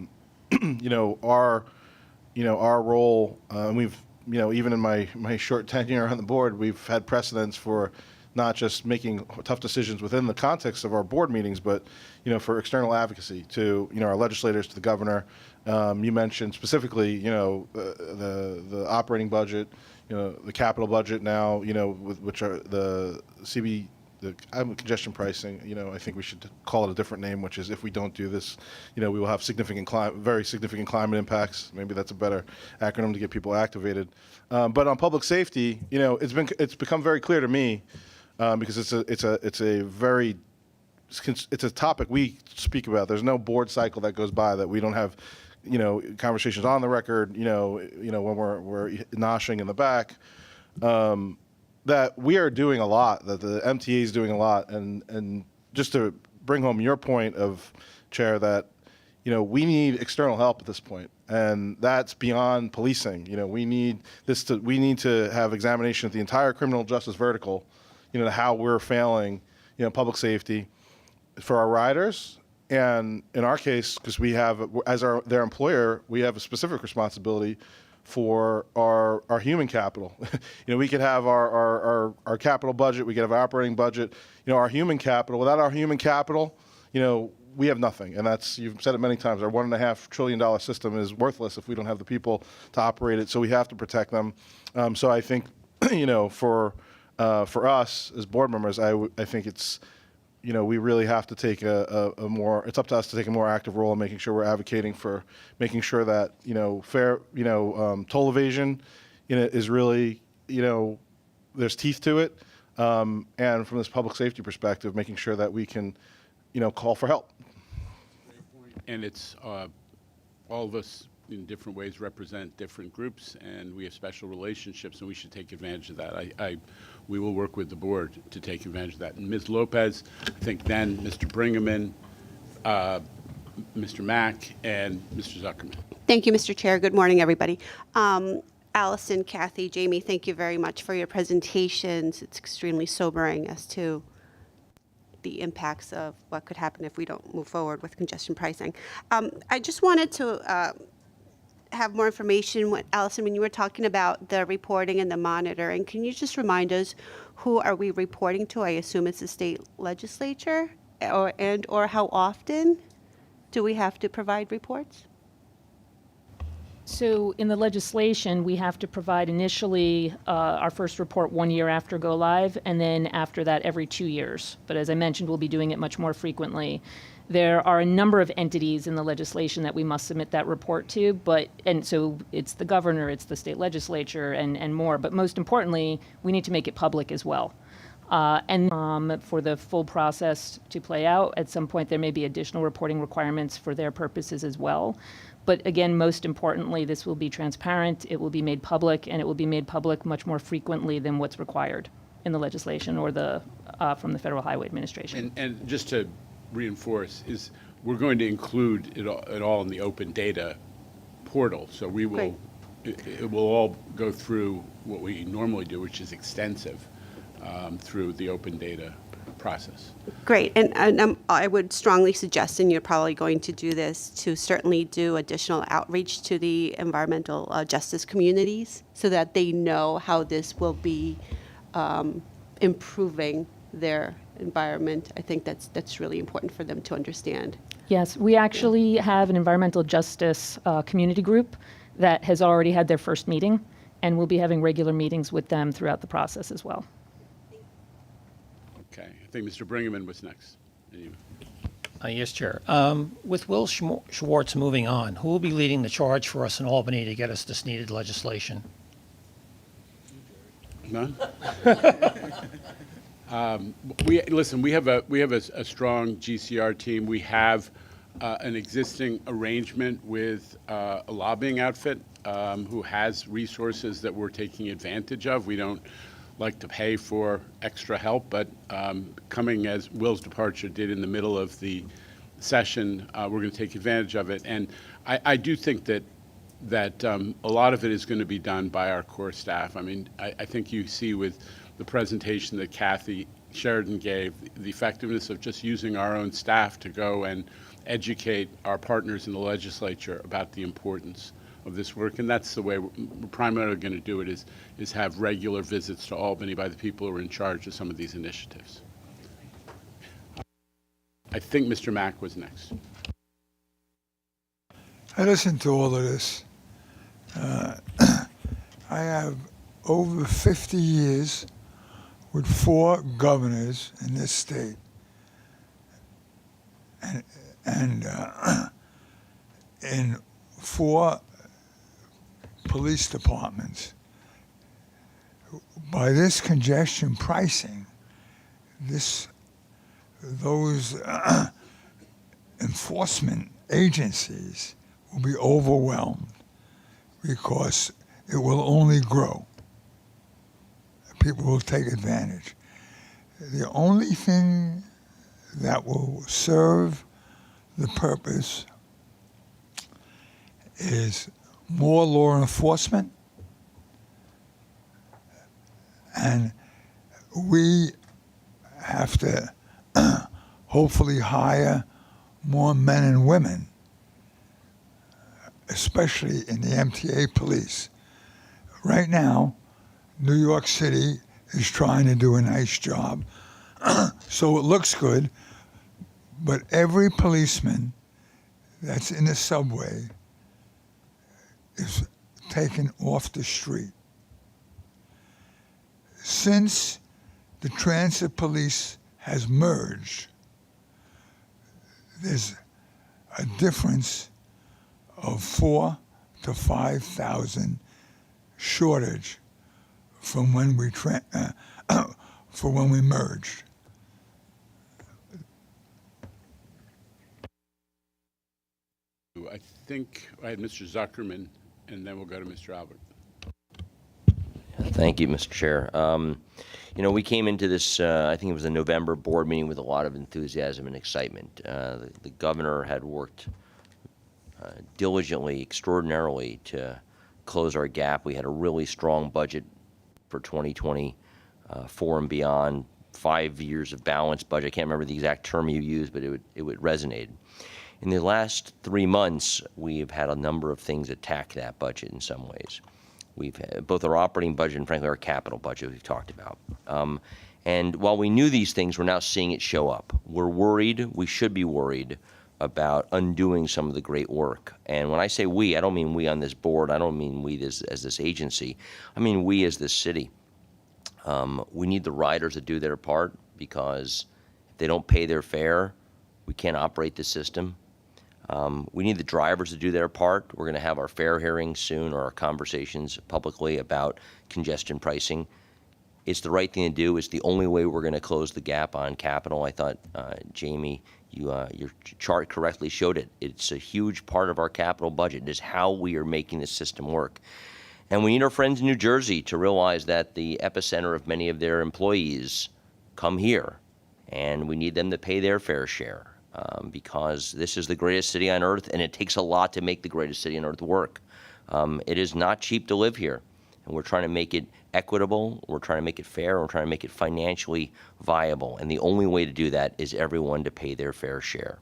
role, and we've, even in my short tenure on the board, we've had precedents for not just making tough decisions within the context of our board meetings, but, for external advocacy to, our legislators, to the governor. You mentioned specifically, the operating budget, the capital budget now, which are the congestion pricing. I think we should call it a different name, which is if we don't do this, we will have very significant climate impacts. Maybe that's a better acronym to get people activated. But on public safety, it's become very clear to me because it's a topic we speak about. There's no board cycle that goes by that we don't have, conversations on the record, when we're noshing in the back, that we are doing a lot, that the MTA is doing a lot. And just to bring home your point of, Chair, that, we need external help at this point. And that's beyond policing. We need to have examination of the entire criminal justice vertical, how we're failing, public safety for our riders. And in our case, because we have, as their employer, we have a specific responsibility for our human capital. We could have our capital budget, we could have our operating budget, our human capital. Without our human capital, we have nothing. And you've said it many times, our $1.5 trillion system is worthless if we don't have the people to operate it. So we have to protect them. So I think, for us as board members, I think it's, we really have to take it's up to us to take a more active role in making sure we're advocating for making sure that, fair, toll evasion, is really, there's teeth to it. And from this public safety perspective, making sure that we can, call for help. And it's all of us in different ways represent different groups, and we have special relationships, and we should take advantage of that. We will work with the board to take advantage of that. And Ms. Lopez, I think then Mr. Bringaman, Mr. Mack, and Mr. Zuckerman. Thank you, Mr. Chair. Good morning, everybody. Allison, Kathy, Jamie, thank you very much for your presentations. It's extremely sobering as to the impacts of what could happen if we don't move forward with congestion pricing. I just wanted to have more information. Allison, when you were talking about the reporting and the monitoring, can you just remind us who are we reporting to? I assume it's the state legislature, or how often do we have to provide reports? So in the legislation, we have to provide initially our first report 1 year after go live, and then after that every 2 years. But as I mentioned, we'll be doing it much more frequently. There are a number of entities in the legislation that we must submit that report to, and so it's the governor, it's the state legislature, and more. But most importantly, we need to make it public as well. And for the full process to play out, at some point there may be additional reporting requirements for their purposes as well. But again, most importantly, this will be transparent, it will be made public, and it will be made public much more frequently than what's required in the legislation or from the Federal Highway Administration. And just to reinforce, we're going to include it all in the open data portal. So we will, it will all go through what we normally do, which is extensive, through the open data process. Great, and I would strongly suggest, and you're probably going to do this, to certainly do additional outreach to the environmental justice communities so that they know how this will be improving their environment. I think that's really important for them to understand. Yes, we actually have an environmental justice community group that has already had their first meeting, and we'll be having regular meetings with them throughout the process as well. Okay, I think Mr. Bringaman was next. Yes, Chair. With Will Schwartz moving on, who will be leading the charge for us in Albany to get us this needed legislation? None? We have a strong GCR team. We have an existing arrangement with a lobbying outfit who has resources that we're taking advantage of. We don't like to pay for extra help, but coming as Will's departure did in the middle of the session, we're going to take advantage of it. And I do think that a lot of it is going to be done by our core staff. I mean, I think you see with the presentation that Kathy Sheridan gave, the effectiveness of just using our own staff to go and educate our partners in the legislature about the importance of this work, and that's the way we're primarily going to do it, is have regular visits to Albany by the people who are in charge of some of these initiatives. I think Mr. Mack was next. I listened to all of this. I have over 50 years with 4 governors in this state, and in 4 police departments. By this congestion pricing, those enforcement agencies will be overwhelmed because it will only grow. People will take advantage. The only thing that will serve the purpose is more law enforcement, and we have to hopefully hire more men and women, especially in the MTA police. Right now, New York City is trying to do a nice job, so it looks good, but every policeman that's in the subway is taken off the street. Since the transit police has merged, there's a difference of 4,000 to 5,000 shortage from when we merged. I think I had Mr. Zuckerman, and then we'll go to Mr. Albert. Thank you, Mr. Chair. You know, we came into this, I think it was a November board meeting with a lot of enthusiasm and excitement. The governor had worked diligently, extraordinarily to close our gap. We had a really strong budget for 2024 and beyond, 5 years of balanced budget. I can't remember the exact term you used, but it would resonate. In the last 3 months, we've had a number of things attack that budget in some ways. We've had both our operating budget and, frankly, our capital budget we've talked about. And while we knew these things, we're now seeing it show up. We're worried, we should be worried about undoing some of the great work. And when I say we, I don't mean we on this board, I don't mean we as this agency, I mean we as this city. We need the riders to do their part, because if they don't pay their fare, we can't operate the system. We need the drivers to do their part. We're going to have our fare hearing soon, or our conversations publicly about congestion pricing. It's the right thing to do. It's the only way we're going to close the gap on capital. I thought, Jamie, your chart correctly showed it. It's a huge part of our capital budget. It is how we are making this system work. And we need our friends in New Jersey to realize that the epicenter of many of their employees come here, and we need them to pay their fair share. Because this is the greatest city on earth, and it takes a lot to make the greatest city on earth work. It is not cheap to live here, and we're trying to make it equitable, we're trying to make it fair, we're trying to make it financially viable, and the only way to do that is everyone to pay their fair share.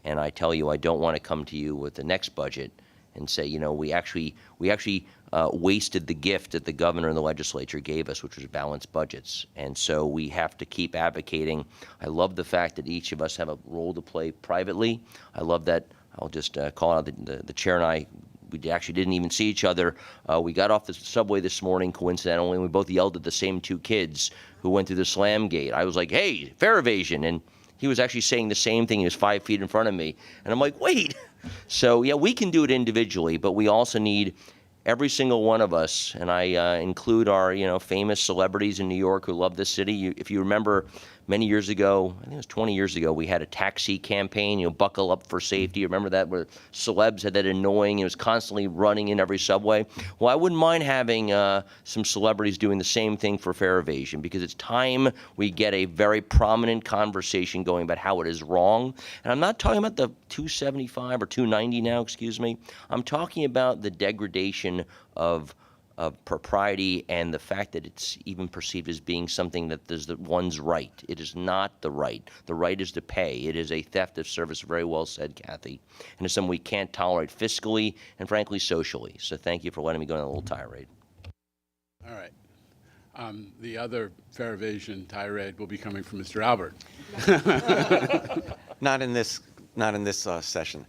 And I tell you, I don't want to come to you with the next budget and say, you know, we actually wasted the gift that the governor and the legislature gave us, which was balanced budgets. And so we have to keep advocating. I love the fact that each of us have a role to play privately. I love that. I'll just call out the chair and I. We actually didn't even see each other. We got off the subway this morning, coincidentally, and we both yelled at the same 2 kids who went through the slam gate. I was like, hey, fare evasion. And he was actually saying the same thing. He was 5 feet in front of me. And I'm like, wait. So, yeah, we can do it individually, but we also need every single one of us, and I include our, famous celebrities in New York who love this city. If you remember, many years ago, I think it was 20 years ago, we had a taxi campaign, buckle up for safety. Remember that, where celebs had that annoying, it was constantly running in every subway? Well, I wouldn't mind having some celebrities doing the same thing for fare evasion, because it's time we get a very prominent conversation going about how it is wrong. And I'm not talking about the $275 or $290 now, excuse me. I'm talking about the degradation of of propriety and the fact that it's even perceived as being something that is the one's right. It is not the right. The right is to pay. It is a theft of service. Very well said, Kathy. And it's something we can't tolerate fiscally and frankly socially. So thank you for letting me go on a little tirade. All right. The other fair evasion tirade will be coming from Mr. Albert. Not in this session.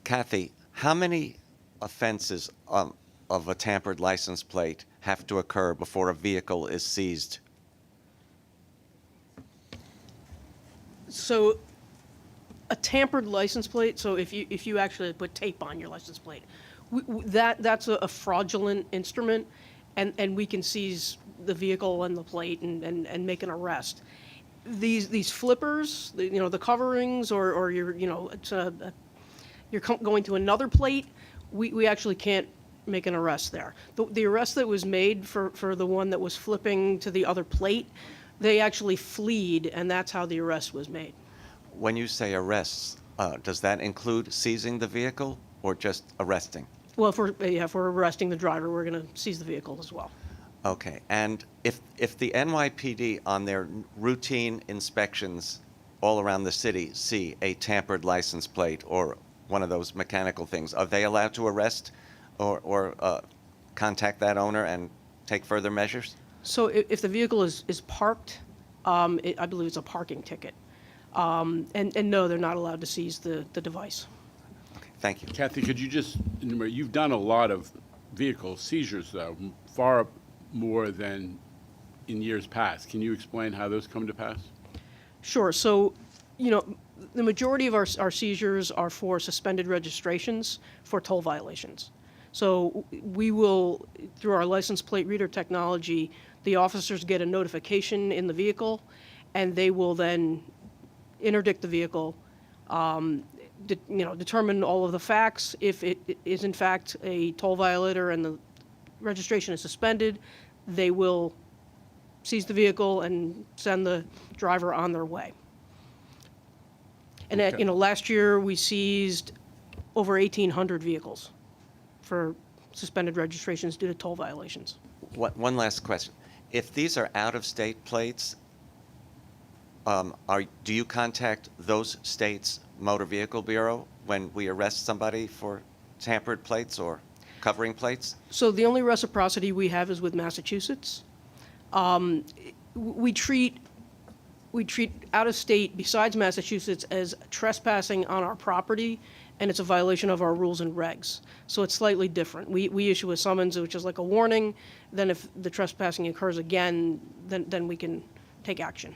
Kathy, how many offenses of a tampered license plate have to occur before a vehicle is seized? So a tampered license plate, so if you actually put tape on your license plate, that's a fraudulent instrument, and we can seize the vehicle and the plate and make an arrest. These flippers, the coverings, or you're going to another plate, we actually can't make an arrest there. The arrest that was made for the one that was flipping to the other plate, they actually fled, and that's how the arrest was made. When you say arrests, does that include seizing the vehicle or just arresting? Well, if we're arresting the driver, we're going to seize the vehicle as well. Okay, and if the NYPD on their routine inspections all around the city see a tampered license plate or one of those mechanical things, are they allowed to arrest or contact that owner and take further measures? So if the vehicle is parked, I believe it's a parking ticket. And no, they're not allowed to seize the device. Okay, thank you. Kathy, could you just enumerate, you've done a lot of vehicle seizures, though, far more than in years past. Can you explain how those come to pass? Sure. So, the majority of our seizures are for suspended registrations for toll violations. So we will, through our license plate reader technology, the officers get a notification in the vehicle, and they will then interdict the vehicle, determine all of the facts. If it is in fact a toll violator and the registration is suspended, they will seize the vehicle and send the driver on their way. And Okay. last year we seized over 1,800 vehicles for suspended registrations due to toll violations. One last question. If these are out-of-state plates, do you contact those states' motor vehicle bureau when we arrest somebody for tampered plates or covering plates? So the only reciprocity we have is with Massachusetts. We treat out of state, besides Massachusetts, as trespassing on our property, and it's a violation of our rules and regs. So it's slightly different. We issue a summons, which is like a warning. Then if the trespassing occurs again, then we can take action.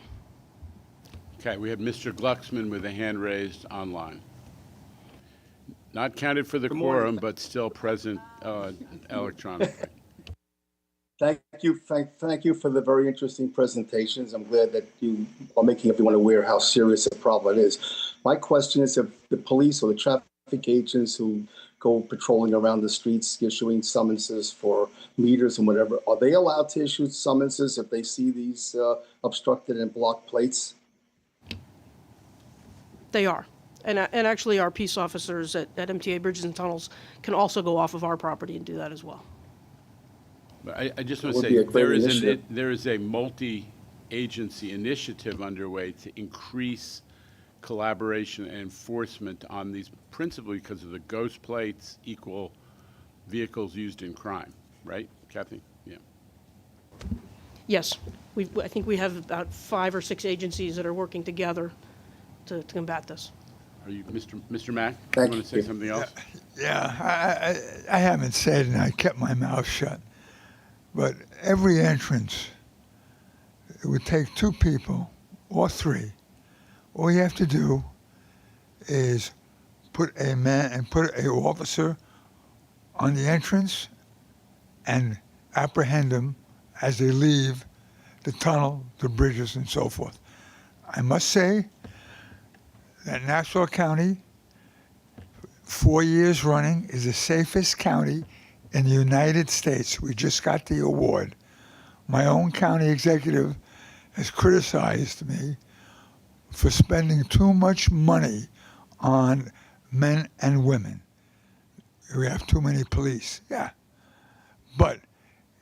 Okay, we have Mr. Glucksman with a hand raised online. Not counted for the quorum, but still present electronically. Thank you for the very interesting presentations. I'm glad that you are making everyone aware how serious a problem it is. My question is, if the police or the traffic agents who go patrolling around the streets issuing summonses for meters and whatever, are they allowed to issue summonses if they see these obstructed and blocked plates? They are. And actually our peace officers at MTA Bridges and Tunnels can also go off of our property and do that as well. But I just want It to would be say, a great there is a multi-agency initiative underway to increase collaboration and enforcement on these, principally because of the ghost plates equal vehicles used in crime, right, Kathy? Yeah. Yes, I think we have about 5 or 6 agencies that are working together to combat this. Are you, Mr. Mack? Thank you want to say you. something else? Yeah, I haven't said, and I kept my mouth shut. But every entrance, it would take 2 people or 3. All you have to do is put a man and put an officer on the entrance and apprehend them as they leave the tunnel, the bridges, and so forth. I must say that Nassau County, 4 years running, is the safest county in the United States. We just got the award. My own county executive has criticized me for spending too much money on men and women. We have too many police, yeah. But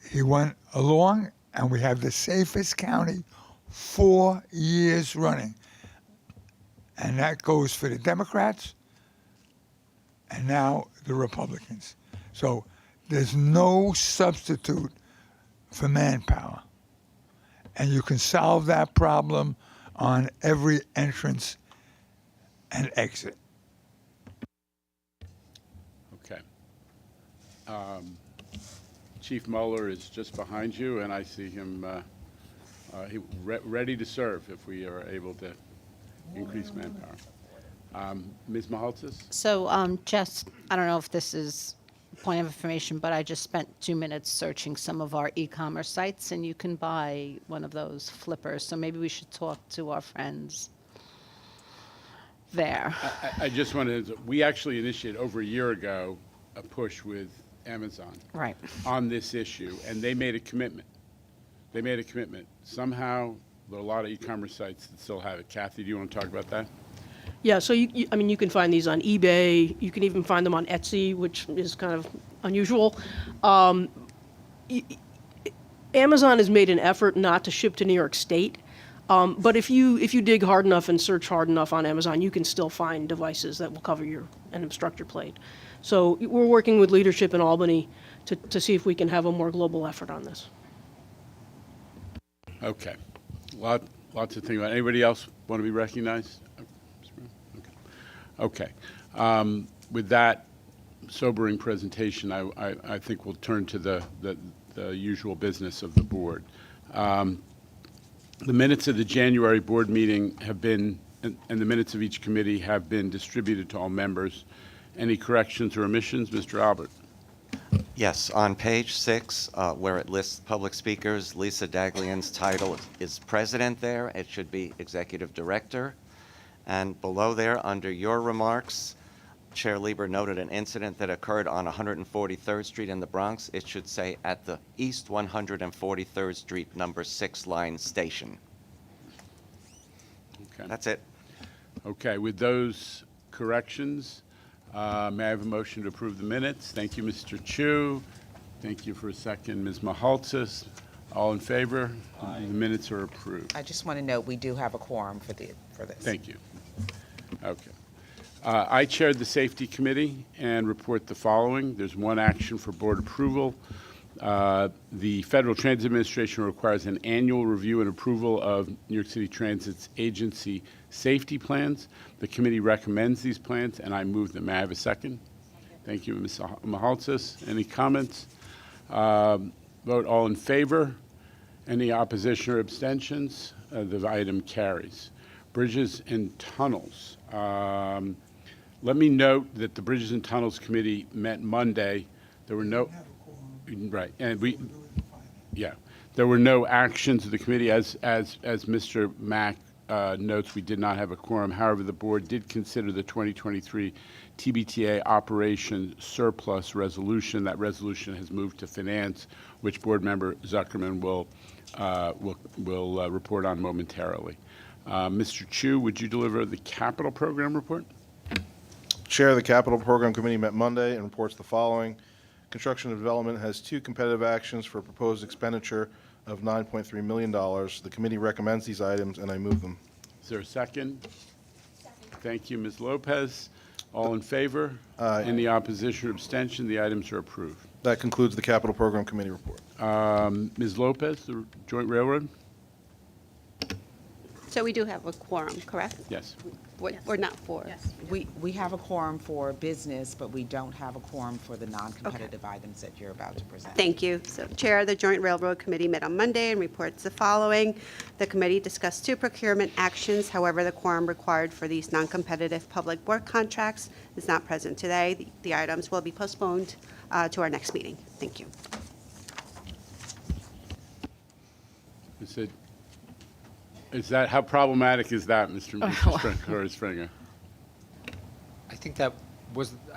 he went along, and we have the safest county 4 years running. And that goes for the Democrats and now the Republicans. So there's no substitute for manpower. And you can solve that problem on every entrance and exit. Okay. Chief Mueller is just behind you, and I see him ready to serve if we are able to increase manpower. Ms. Mahaltzis? So just, I don't know if this is a point of information, but I just spent 2 minutes searching some of our e-commerce sites, and you can buy one of those flippers. So maybe we should talk to our friends there. I just wanted to, we actually initiated over a year ago a push with Amazon Right. on this issue, and they made a commitment. They made a commitment. Somehow, there are a lot of e-commerce sites that still have it. Kathy, do you want to talk about that? Yeah, so I mean, you can find these on eBay. You can even find them on Etsy, which is kind of unusual. Amazon has made an effort not to ship to New York State, but if you dig hard enough and search hard enough on Amazon, you can still find devices that will cover and obstruct your plate. So we're working with leadership in Albany to see if we can have a more global effort on this. Okay. Lots to think about. Anybody else want to be recognized? Okay. With that sobering presentation, I think we'll turn to the usual business of the board. The minutes of the January board meeting have been, and the minutes of each committee have been distributed to all members. Any corrections or omissions? Mr. Albert? Yes, on page 6, where it lists public speakers, Lisa Daglian's title is president there. It should be executive director. And below there, under your remarks, Chair Lieber noted an incident that occurred on 143rd Street in the Bronx. It should say at the East 143rd Street, number 6 line station. Okay. That's it. Okay, with those corrections, may I have a motion to approve the minutes? Thank you, Mr. Chu. Thank you for a second, Ms. Mahaltzis. All in favor? The minutes are approved. I just want to note we do have a quorum for this. Thank you. Okay. I chaired the Safety Committee and report the following. There's one action for board approval. The Federal Transit Administration requires an annual review and approval of New York City Transit's agency safety plans. The committee recommends these plans, and I move them. May I have a second? Thank you, Ms. Mahaltzis. Any comments? Vote all in favor. Any opposition or abstentions? The item carries. Bridges and Tunnels. Let me note that the Bridges and Tunnels Committee met Monday. There were no, right, and there were no actions of the committee. As Mr. Mack notes, we did not have a quorum. However, the board did consider the 2023 TBTA operation surplus resolution. That resolution has moved to finance, which board member Zuckerman will report on momentarily. Mr. Chu, would you deliver the capital program report? Chair of the Capital Program Committee met Monday and reports the following. Construction and Development has 2 competitive actions for proposed expenditure of $9.3 million. The committee recommends these items, and I move them. Is there a second? Thank you, Ms. Lopez. All in favor? Any opposition or abstention? The items are approved. That concludes the Capital Program Committee report. Ms. Lopez, the Joint Railroad? So we do have a quorum, correct? Yes. Or not for? Yes. We have a quorum for business, but we don't have a quorum for the non-competitive items that you're about to present. Thank you. So Chair of the Joint Railroad Committee met on Monday and reports the following. The committee discussed 2 procurement actions. However, the quorum required for these non-competitive public work contracts is not present today. The items will be postponed to our next meeting. Thank you. Is that, how problematic is that, Mr. Springer? I think I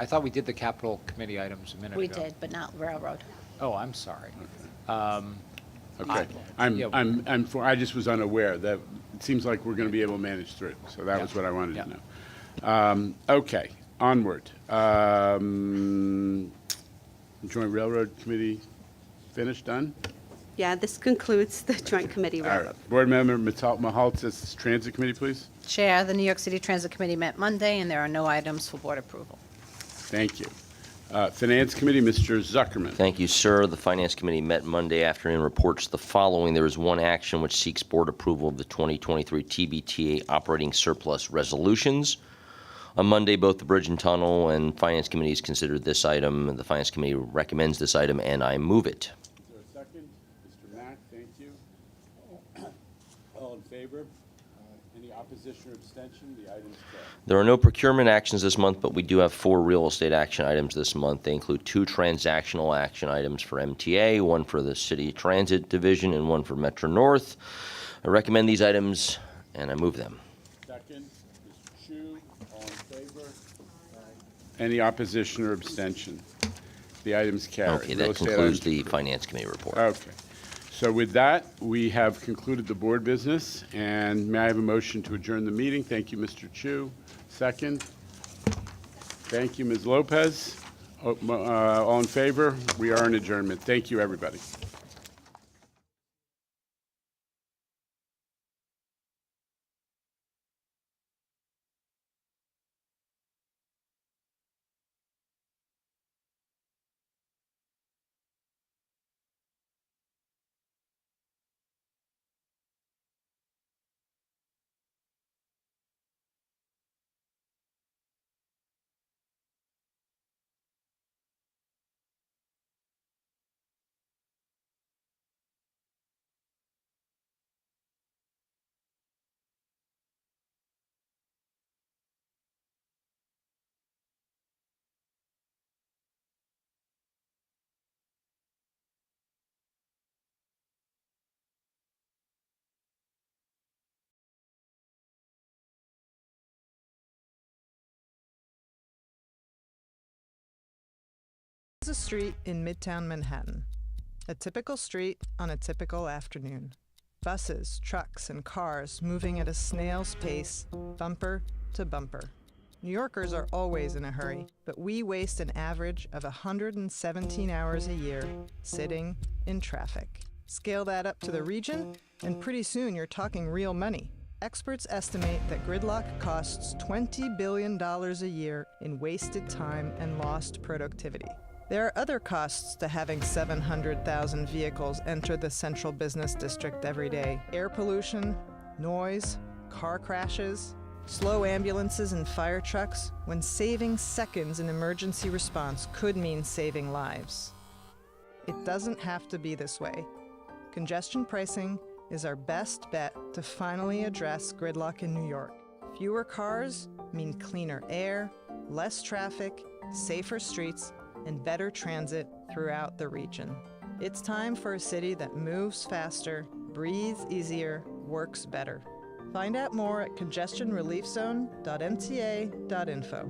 thought we did the capital committee items a minute We ago. did, but not railroad. Oh, I'm sorry. Okay. I just was unaware that it seems like we're going to be able to manage through. So that was what I wanted to know. Okay, onward. Joint Railroad Committee. finished, done? Yeah, this concludes the Joint Committee All wrap-up. right. Board Member Mahaltzis, Transit Committee, please. Chair, the New York City Transit Committee met Monday, and there are no items for board approval. Thank you. Finance Committee, Mr. Zuckerman. Thank you, sir. The Finance Committee met Monday afternoon, reports the following. There is one action which seeks board approval of the 2023 TBTA operating surplus resolutions. On Monday, both the Bridge and Tunnel and Finance Committees considered this item. The Finance Committee recommends this item, and I move it. Is there a second? Mr. Mack, thank you. All in favor? Any opposition or abstention? The item is carried. There are no procurement actions this month, but we do have 4 real estate action items this month. They include 2 transactional action items for MTA, one for the City Transit Division, and one for Metro North. I recommend these items, and I move them. Second, Mr. Chu, all in favor? Any opposition or abstention? The item's carried. Okay, Real that estate concludes items the Finance Committee report. Okay. So with that, we have concluded the board business, and may I have a motion to adjourn the meeting? Thank you, Mr. Chu. Second. Thank you, Ms. Lopez. All in favor? We are in adjournment. Thank you, everybody. Is a street in Midtown Manhattan. A typical street on a typical afternoon. Buses, trucks, and cars moving at a snail's pace, bumper to bumper. New Yorkers are always in a hurry, but we waste an average of 117 hours a year sitting in traffic. Scale that up to the region, and pretty soon you're talking real money. Experts estimate that gridlock costs $20 billion a year in wasted time and lost productivity. There are other costs to having 700,000 vehicles enter the central business district every day. Air pollution, noise, car crashes, slow ambulances and fire trucks, when saving seconds in emergency response could mean saving lives. It doesn't have to be this way. Congestion pricing is our best bet to finally address gridlock in New York. Fewer cars mean cleaner air, less traffic, safer streets, and better transit throughout the region. It's time for a city that moves faster, breathes easier, works better. Find out more at congestionreliefzone.mta.info.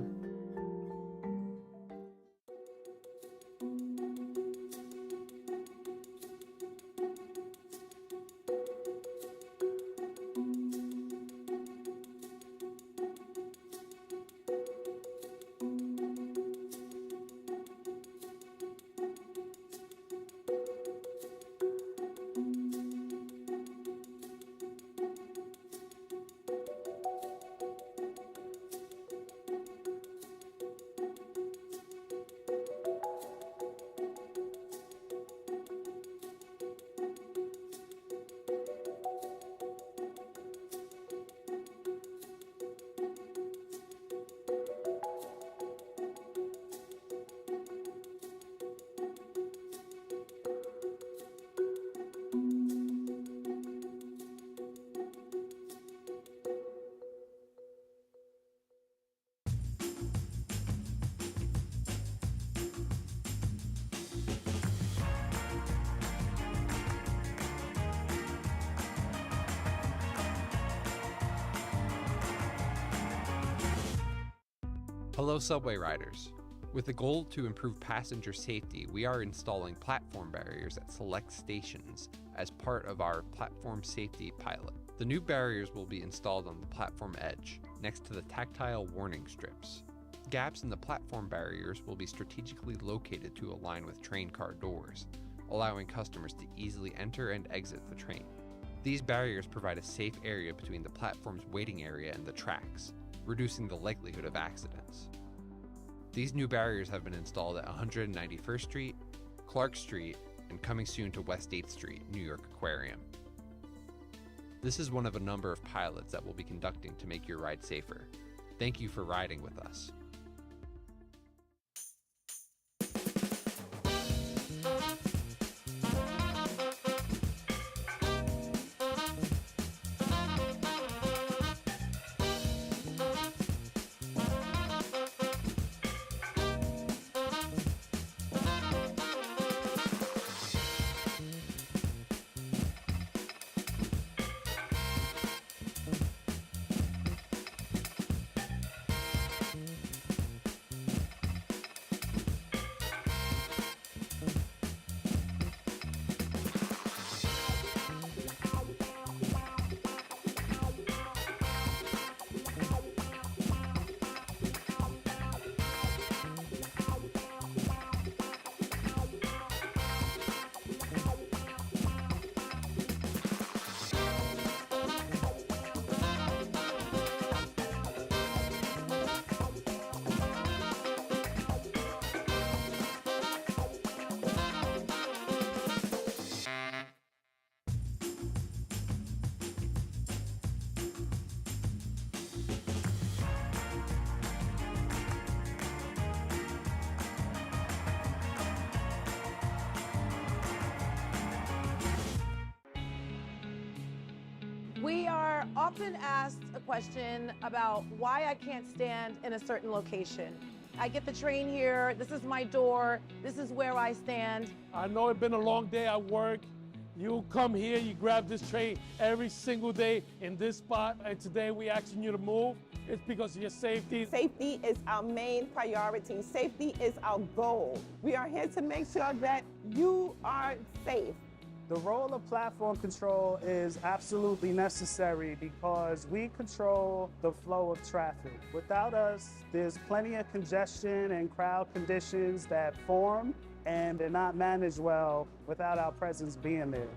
Hello, subway riders. With the goal to improve passenger safety, we are installing platform barriers at select stations as part of our platform safety pilot. The new barriers will be installed on the platform edge, next to the tactile warning strips. Gaps in the platform barriers will be strategically located to align with train car doors. allowing customers to easily enter and exit the train. These barriers provide a safe area between the platform's waiting area and the tracks, reducing the likelihood of accidents. These new barriers have been installed at 191st Street, Clark Street, and coming soon to West 8th Street, New York Aquarium. This is one of a number of pilots that we'll be conducting to make your ride safer. Thank you for riding with us. We are often asked a question about why I can't stand in a certain location. I get the train here, this is my door, this is where I stand. I know it's been a long day at work. You come here, you grab this train every single day in this spot, and today we asking you to move. It's because of your safety. Safety is our main priority. Safety is our goal. We are here to make sure that you are safe. The role of platform control is absolutely necessary because we control the flow of traffic. Without us, there's plenty of congestion and crowd conditions that form, and they're not managed well without our presence being there.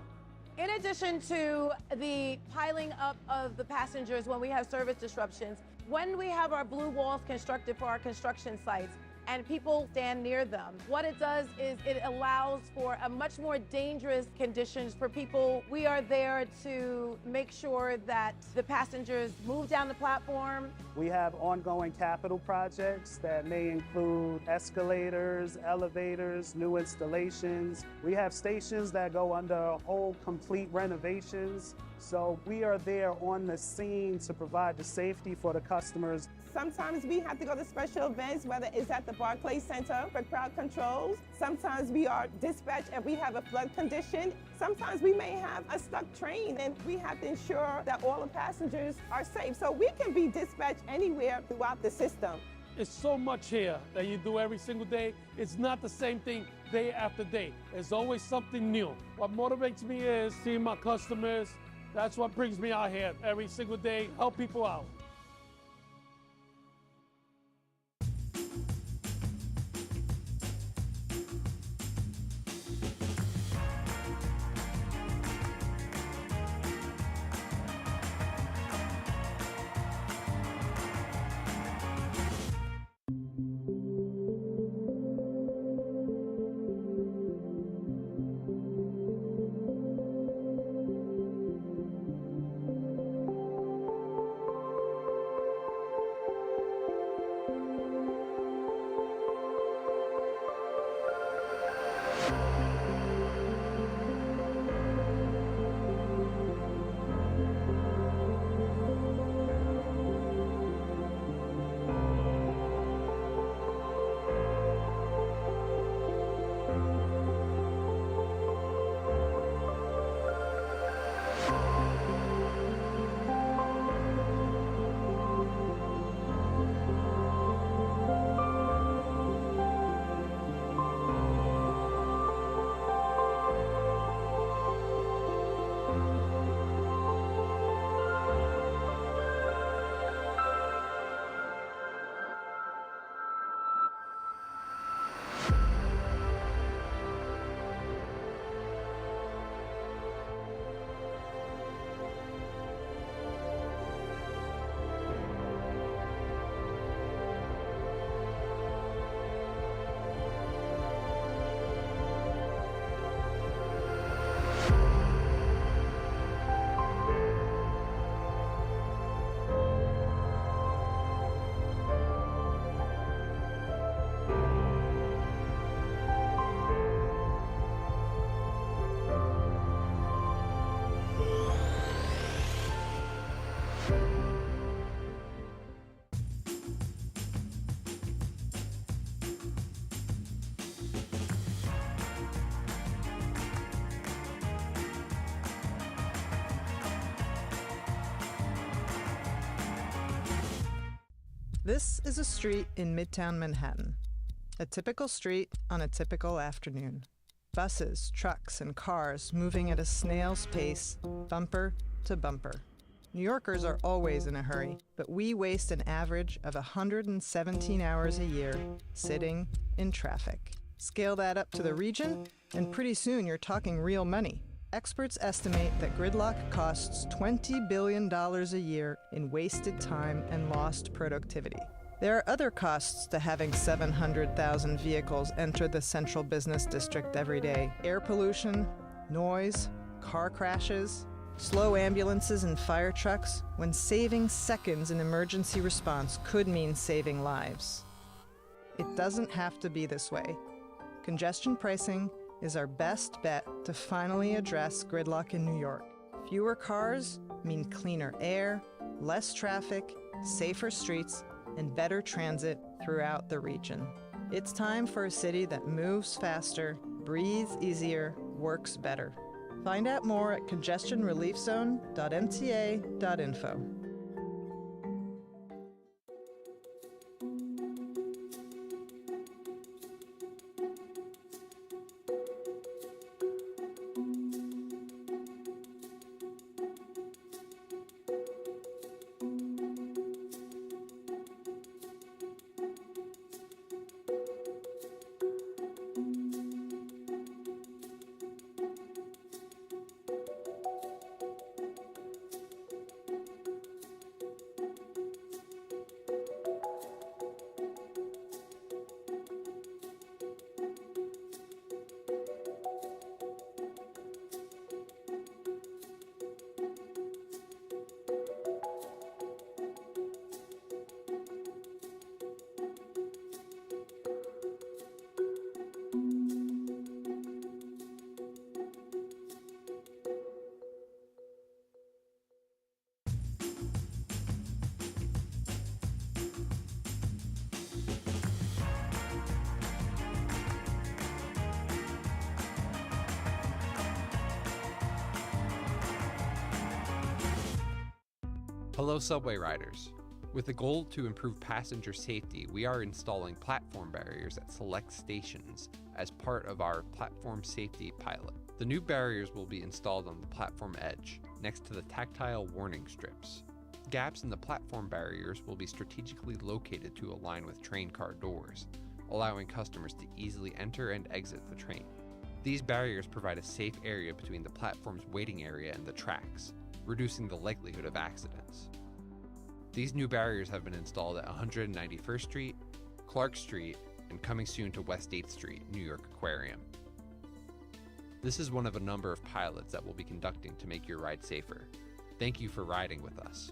In addition to the piling up of the passengers when we have service disruptions, when we have our blue walls constructed for our construction sites, and people stand near them. What it does is it allows for a much more dangerous conditions for people. We are there to make sure that the passengers move down the platform. We have ongoing capital projects that may include escalators, elevators, new installations. We have stations that go under whole complete renovations. So we are there on the scene to provide the safety for the customers. Sometimes we have to go to special events, whether it's at the Barclays Center for crowd controls. Sometimes we are dispatched and we have a flood condition. Sometimes we may have a stuck train and we have to ensure that all the passengers are safe. So we can be dispatched anywhere throughout the system. It's so much here that you do every single day. It's not the same thing day after day. There's always something new. What motivates me is seeing my customers. That's what brings me out here every single day, help people out. This is a street in Midtown Manhattan. A typical street on a typical afternoon. Buses, trucks, and cars moving at a snail's pace, bumper to bumper. New Yorkers are always in a hurry, but we waste an average of 117 hours a year sitting in traffic. Scale that up to the region, and pretty soon you're talking real money. Experts estimate that gridlock costs $20 billion a year in wasted time and lost productivity. There are other costs to having 700,000 vehicles enter the central business district every day. Air pollution, noise, car crashes, slow ambulances and fire trucks, when saving seconds in emergency response could mean saving lives. It doesn't have to be this way. Congestion pricing is our best bet to finally address gridlock in New York. Fewer cars mean cleaner air, less traffic, safer streets, and better transit throughout the region. It's time for a city that moves faster, breathes easier, works better. Find out more at congestionreliefzone.mta.info. Hello, subway riders. With the goal to improve passenger safety, we are installing platform barriers at select stations as part of our platform safety pilot. The new barriers will be installed on the platform edge, next to the tactile warning strips. Gaps in the platform barriers will be strategically located to align with train car doors, allowing customers to easily enter and exit the train. These barriers provide a safe area between the platform's waiting area and the tracks, reducing the likelihood of accidents. These new barriers have been installed at 191st Street, Clark Street, and coming soon to West 8th Street, New York Aquarium. This is one of a number of pilots that we'll be conducting to make your ride safer. Thank you for riding with us.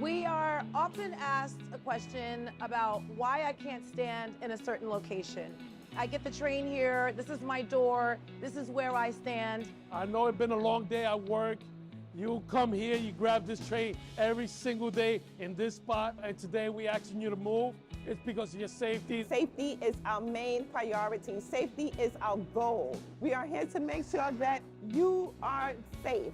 We are often asked a question about why I can't stand in a certain location. I get the train here, this is my door, this is where I stand. I know it's been a long day at work. You come here, you grab this train every single day in this spot, and today we asking you to move. It's because of your safety. Safety is our main priority. Safety is our goal. We are here to make sure that you are safe.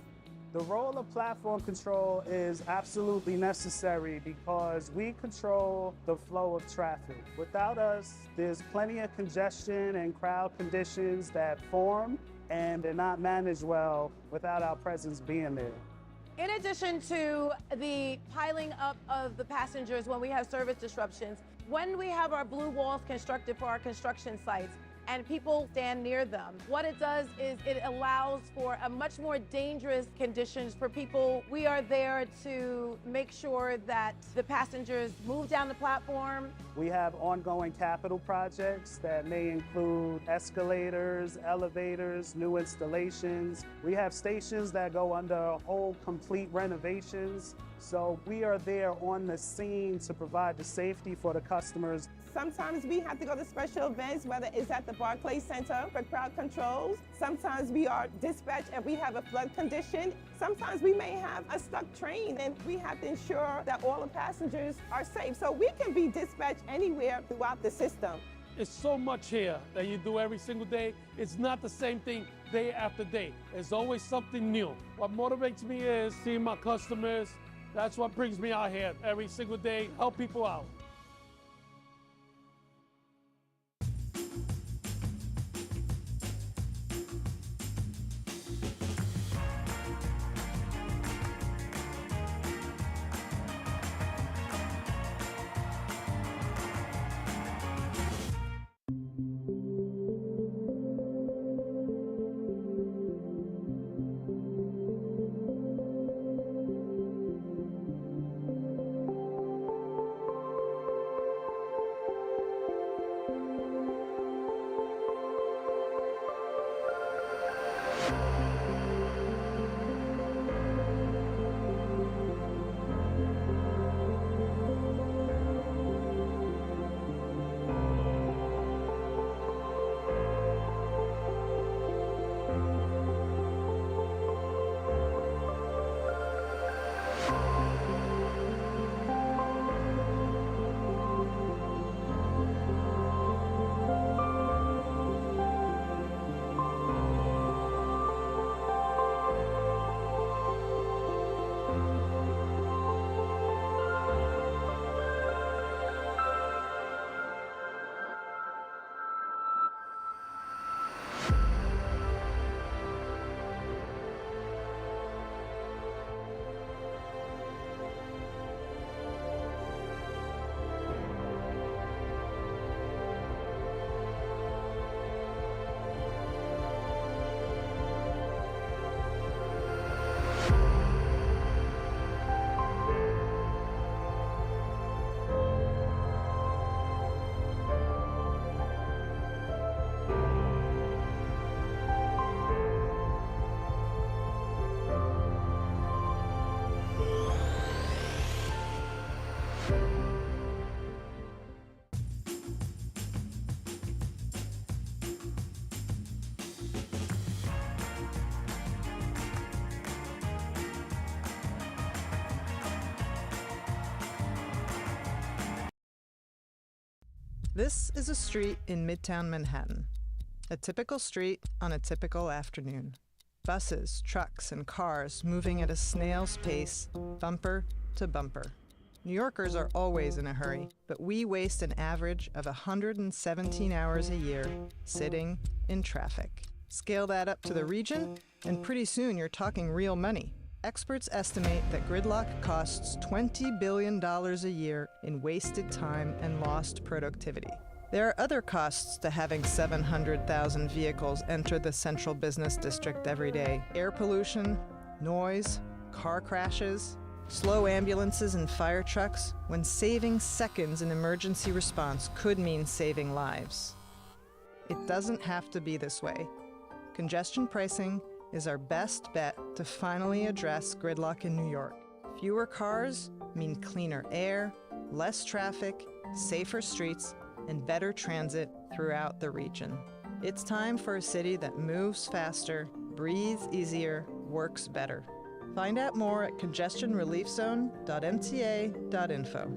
The role of platform control is absolutely necessary because we control the flow of traffic. Without us, there's plenty of congestion and crowd conditions that form, and they're not managed well without our presence being there. In addition to the piling up of the passengers when we have service disruptions, when we have our blue walls constructed for our construction sites and people stand near them, what it does is it allows for a much more dangerous conditions for people. We are there to make sure that the passengers move down the platform. We have ongoing capital projects that may include escalators, elevators, new installations. We have stations that go under whole complete renovations. So we are there on the scene to provide the safety for the customers. Sometimes we have to go to special events, whether it's at the Barclays Center for crowd controls. Sometimes we are dispatched if we have a flood condition. Sometimes we may have a stuck train and we have to ensure that all the passengers are safe. So we can be dispatched anywhere throughout the system. It's so much here that you do every single day. It's not the same thing day after day. There's always something new. What motivates me is seeing my customers. That's what brings me out here every single day, help people out. This is a street in Midtown Manhattan. A typical street on a typical afternoon. Buses, trucks, and cars moving at a snail's pace, bumper to bumper. New Yorkers are always in a hurry, but we waste an average of 117 hours a year sitting in traffic. Scale that up to the region, and pretty soon you're talking real money. Experts estimate that gridlock costs $20 billion a year in wasted time and lost productivity. There are other costs to having 700,000 vehicles enter the central business district every day. Air pollution, noise, car crashes, slow ambulances and fire trucks, when saving seconds in emergency response could mean saving lives. It doesn't have to be this way. Congestion pricing is our best bet to finally address gridlock in New York. Fewer cars mean cleaner air, less traffic, safer streets, and better transit throughout the region. It's time for a city that moves faster, breathes easier, works better. Find out more at congestionreliefzone.mta.info.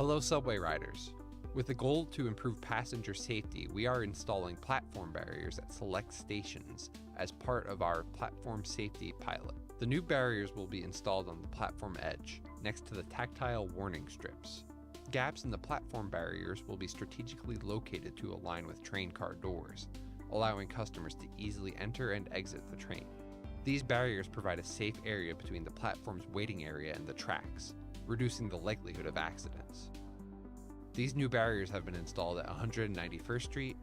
Hello, subway riders. With the goal to improve passenger safety, we are installing platform barriers at select stations as part of our platform safety pilot. The new barriers will be installed on the platform edge, next to the tactile warning strips. Gaps in the platform barriers will be strategically located to align with train car doors, allowing customers to easily enter and exit the train. These barriers provide a safe area between the platform's waiting area and the tracks, reducing the likelihood of accidents. These new barriers have been installed at 191st Street,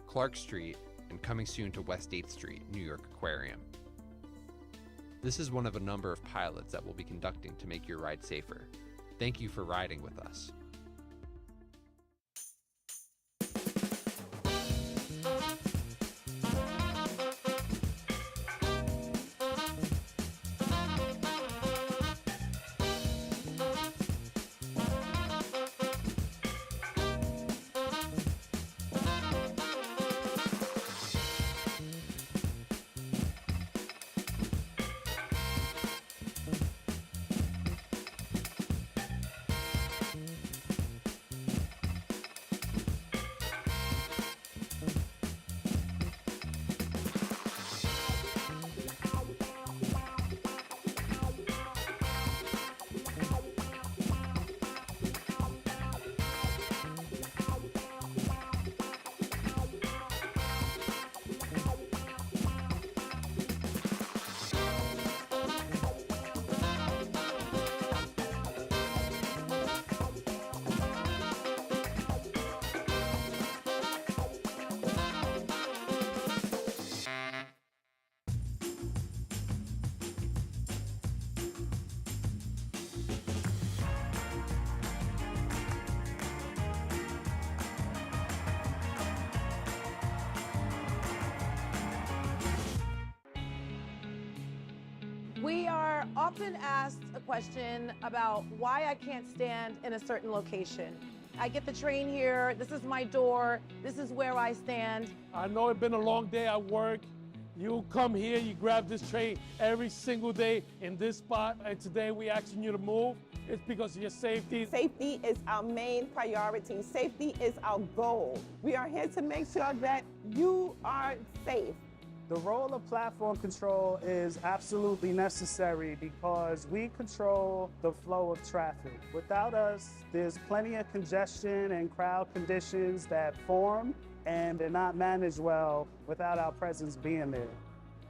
Clark Street, and coming soon to West 8th Street, New York Aquarium. This is one of a number of pilots that we'll be conducting to make your ride safer. Thank you for riding with us. We are often asked a question about why I can't stand in a certain location. I get the train here, this is my door, this is where I stand. I know it's been a long day at work. You come here, you grab this train every single day in this spot, and today we asking you to move. It's because of your safety. Safety is our main priority. Safety is our goal. We are here to make sure that you are safe. The role of platform control is absolutely necessary because we control the flow of traffic. Without us, there's plenty of congestion and crowd conditions that form, and they're not managed well without our presence being there.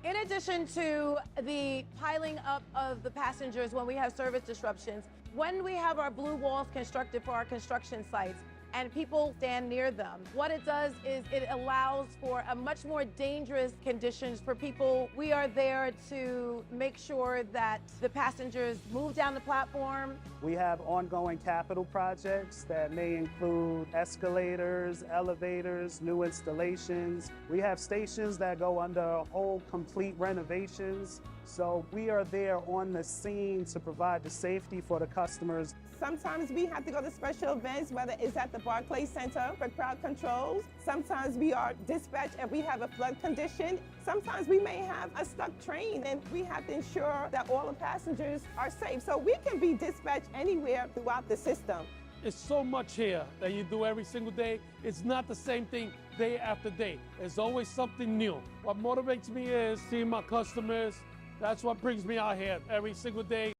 In addition to the piling up of the passengers when we have service disruptions, when we have our blue walls constructed for our construction sites, and people stand near them. What it does is it allows for a much more dangerous conditions for people. We are there to make sure that the passengers move down the platform. We have ongoing capital projects that may include escalators, elevators, new installations. We have stations that go under whole complete renovations. So we are there on the scene to provide the safety for the customers. Sometimes we have to go to special events, whether it's at the Barclays Center for crowd controls. Sometimes we are dispatched and we have a flood condition. Sometimes we may have a stuck train and we have to ensure that all the passengers are safe. So we can be dispatched anywhere throughout the system. It's so much here that you do every single day. It's not the same thing day after day. There's always something new. What motivates me is seeing my customers. That's what brings me out here every single day.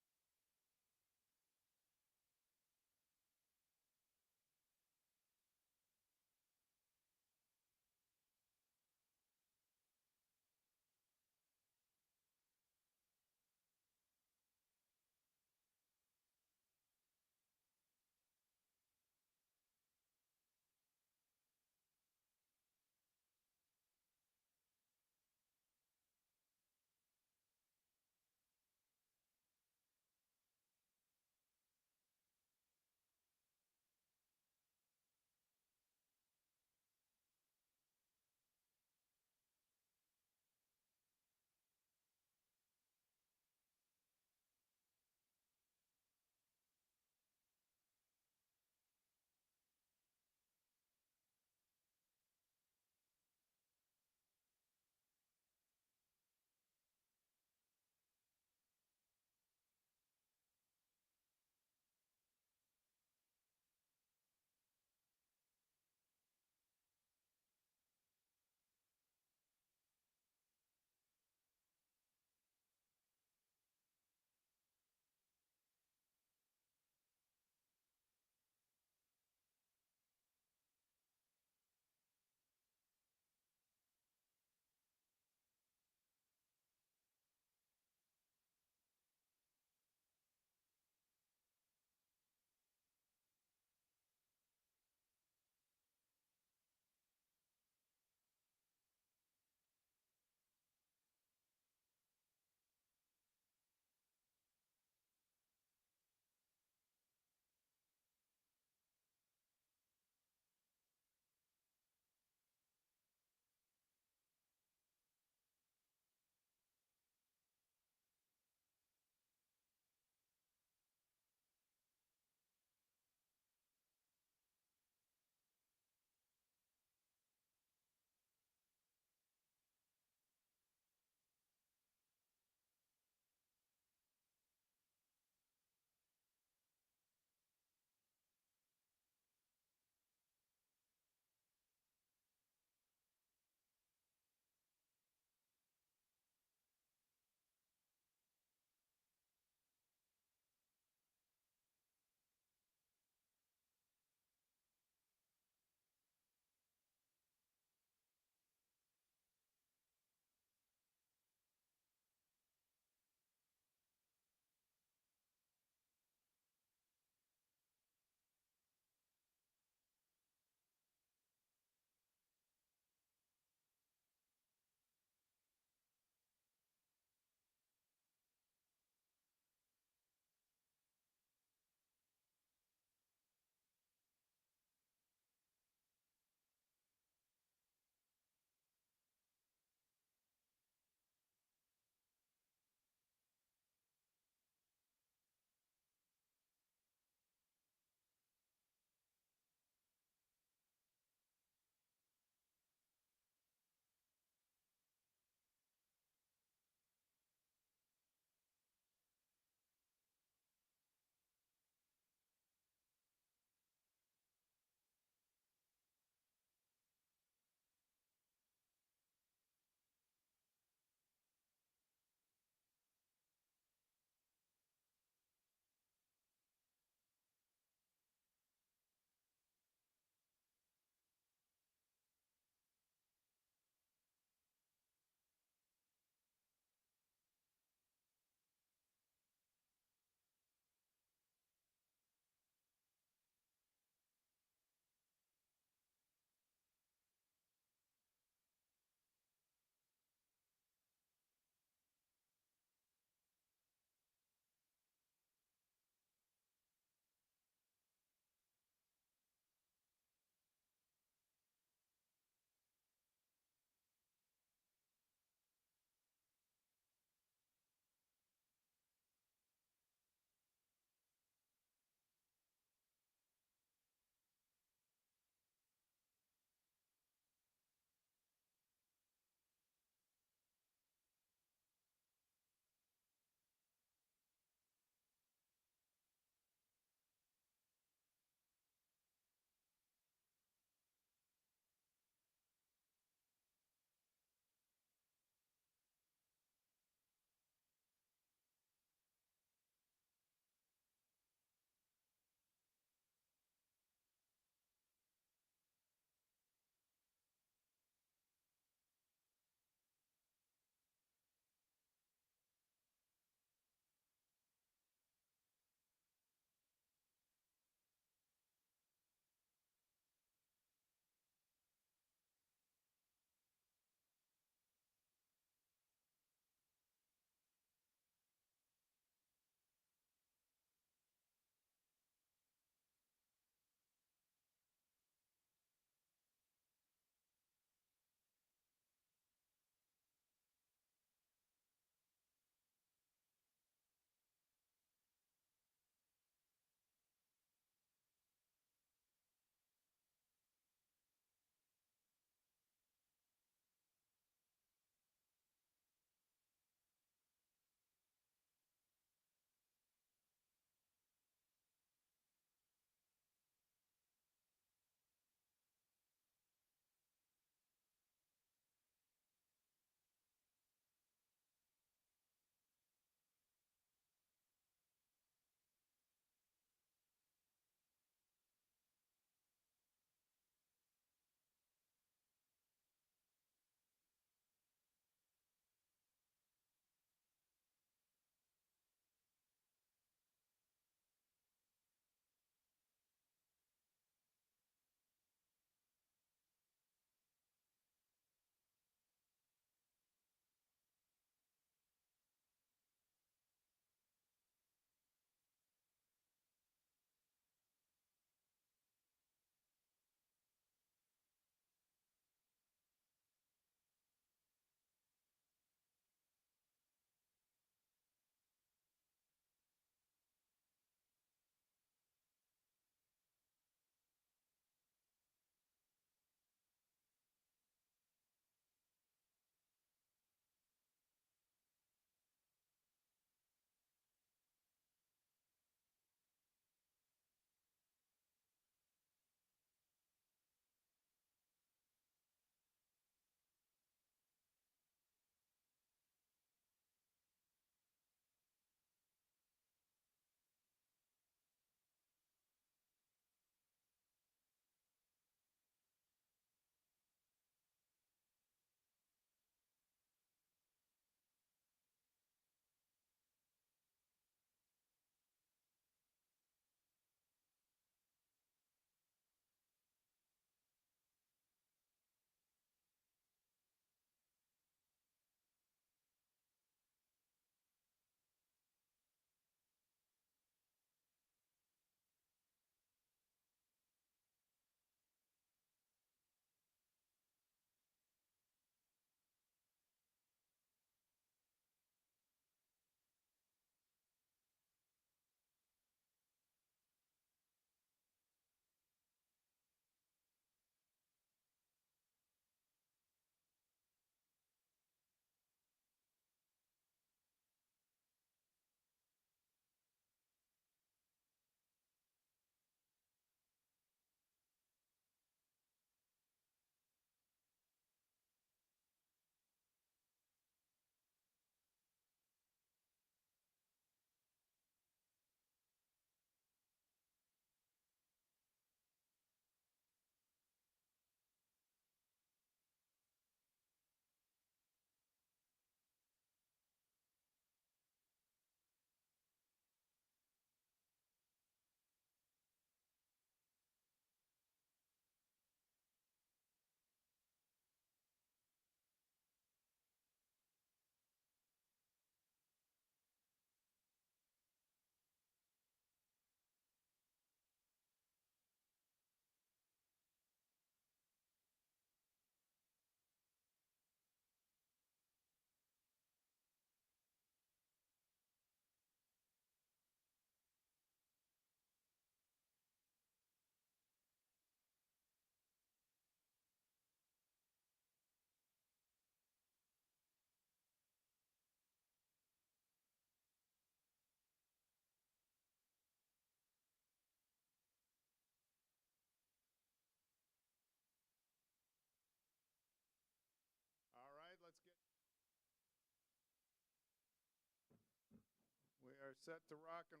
are set to rock and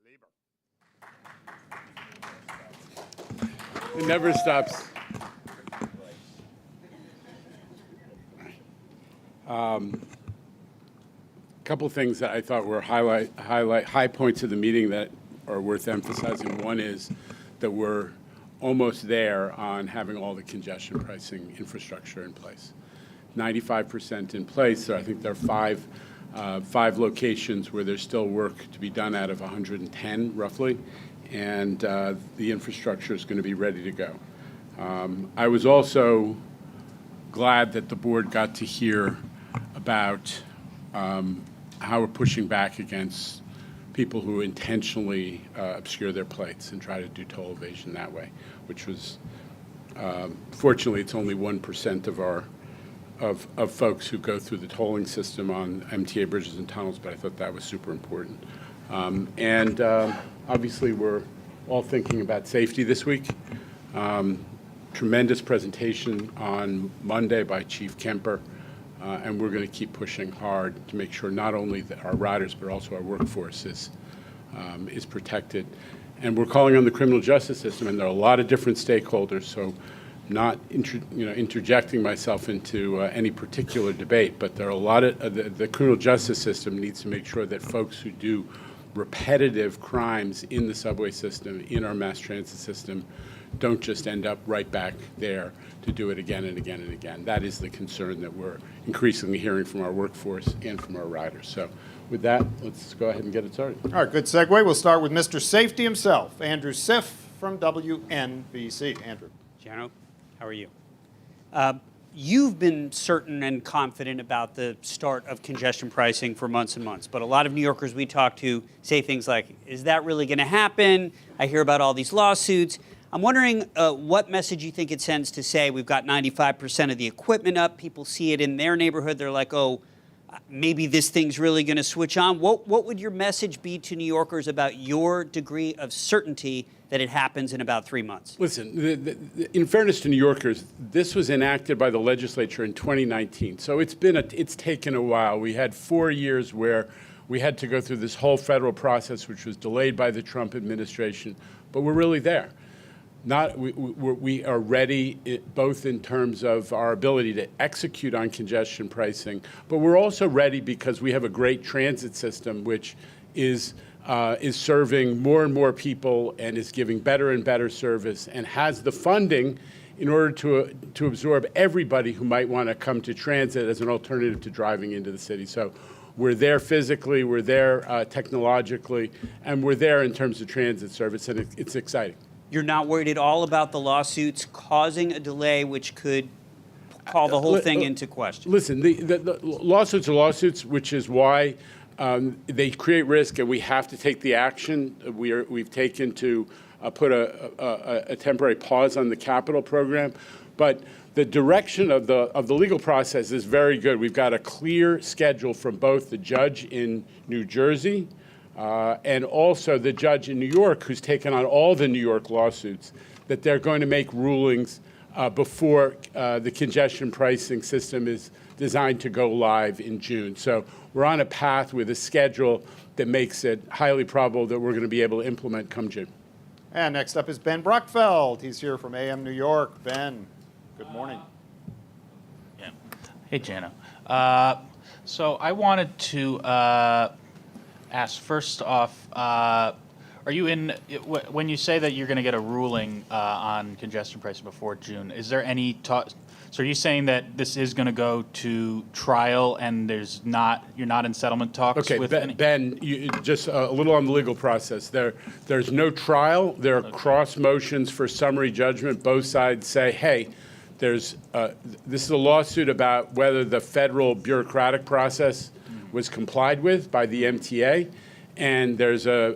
labor. It never stops. Couple things that I thought were high points of the meeting that are worth emphasizing. One is that we're almost there on having all the congestion pricing infrastructure in place. 95% in place. So I think there are five locations where there's still work to be done out of 110 roughly, and the infrastructure is going to be ready to go. I was also glad that the board got to hear about how we're pushing back against people who intentionally obscure their plates and try to do toll evasion that way, which was, fortunately, it's only 1% of our of folks who go through the tolling system on MTA bridges and tunnels, but I thought that was super important. Obviously, we're all thinking about safety this week. Tremendous presentation on Monday by Chief Kemper. And we're going to keep pushing hard to make sure not only that our riders but also our workforce is protected. And we're calling on the criminal justice system, and there are a lot of different stakeholders. So, not interjecting myself into any particular debate, but there are a lot of the criminal justice system needs to make sure that folks who do repetitive crimes in the subway system, in our mass transit system, don't just end up right back there to do it again and again and again. That is the concern that we're increasingly hearing from our workforce and from our riders. So with that, let's go ahead and get it started. All right, good segue. We'll start with Mr. Safety himself, Andrew Siff from WNBC. Andrew. Jano, how are you? You've been certain and confident about the start of congestion pricing for months and months, but a lot of New Yorkers we talk to say things like, is that really going to happen? I hear about all these lawsuits. I'm wondering what message you think it sends to say we've got 95% of the equipment up, people see it in their neighborhood, they're like, oh, maybe this thing's really going to switch on. What would your message be to New Yorkers about your degree of certainty that it happens in about 3 months? Listen, in fairness to New Yorkers, this was enacted by the legislature in 2019, so it's taken a while. We had 4 years where we had to go through this whole federal process, which was delayed by the Trump administration, but we're really there. We are ready, both in terms of our ability to execute on congestion pricing, but we're also ready because we have a great transit system which is serving more and more people and is giving better and better service and has the funding in order to absorb everybody who might want to come to transit as an alternative to driving into the city. So we're there physically, we're there technologically, and we're there in terms of transit service, and it's exciting. You're not worried at all about the lawsuits causing a delay which could call the whole thing into question? Listen, the lawsuits are lawsuits, which is why they create risk, and we have to take the action we've taken to put a temporary pause on the capital program. But the direction of the legal process is very good. We've got a clear schedule from both the judge in New Jersey and also the judge in New York, who's taken on all the New York lawsuits, that they're going to make rulings before the congestion pricing system is designed to go live in June. So we're on a path with a schedule that makes it highly probable that we're going to be able to implement come June. And next up is Ben Bruckfeld. He's here from AM New York. Ben, good morning. Yeah. Hey, Jano. So I wanted to ask first off, are you when you say that you're going to get a ruling on congestion pricing before June, is there any talk? So are you saying that this is going to go to trial and you're not in settlement talks? Okay, with Ben, just a little on the legal process. There's no trial. There are cross motions for summary judgment. Both sides say, hey, this is a lawsuit about whether the federal bureaucratic process was complied with by the MTA, and there's a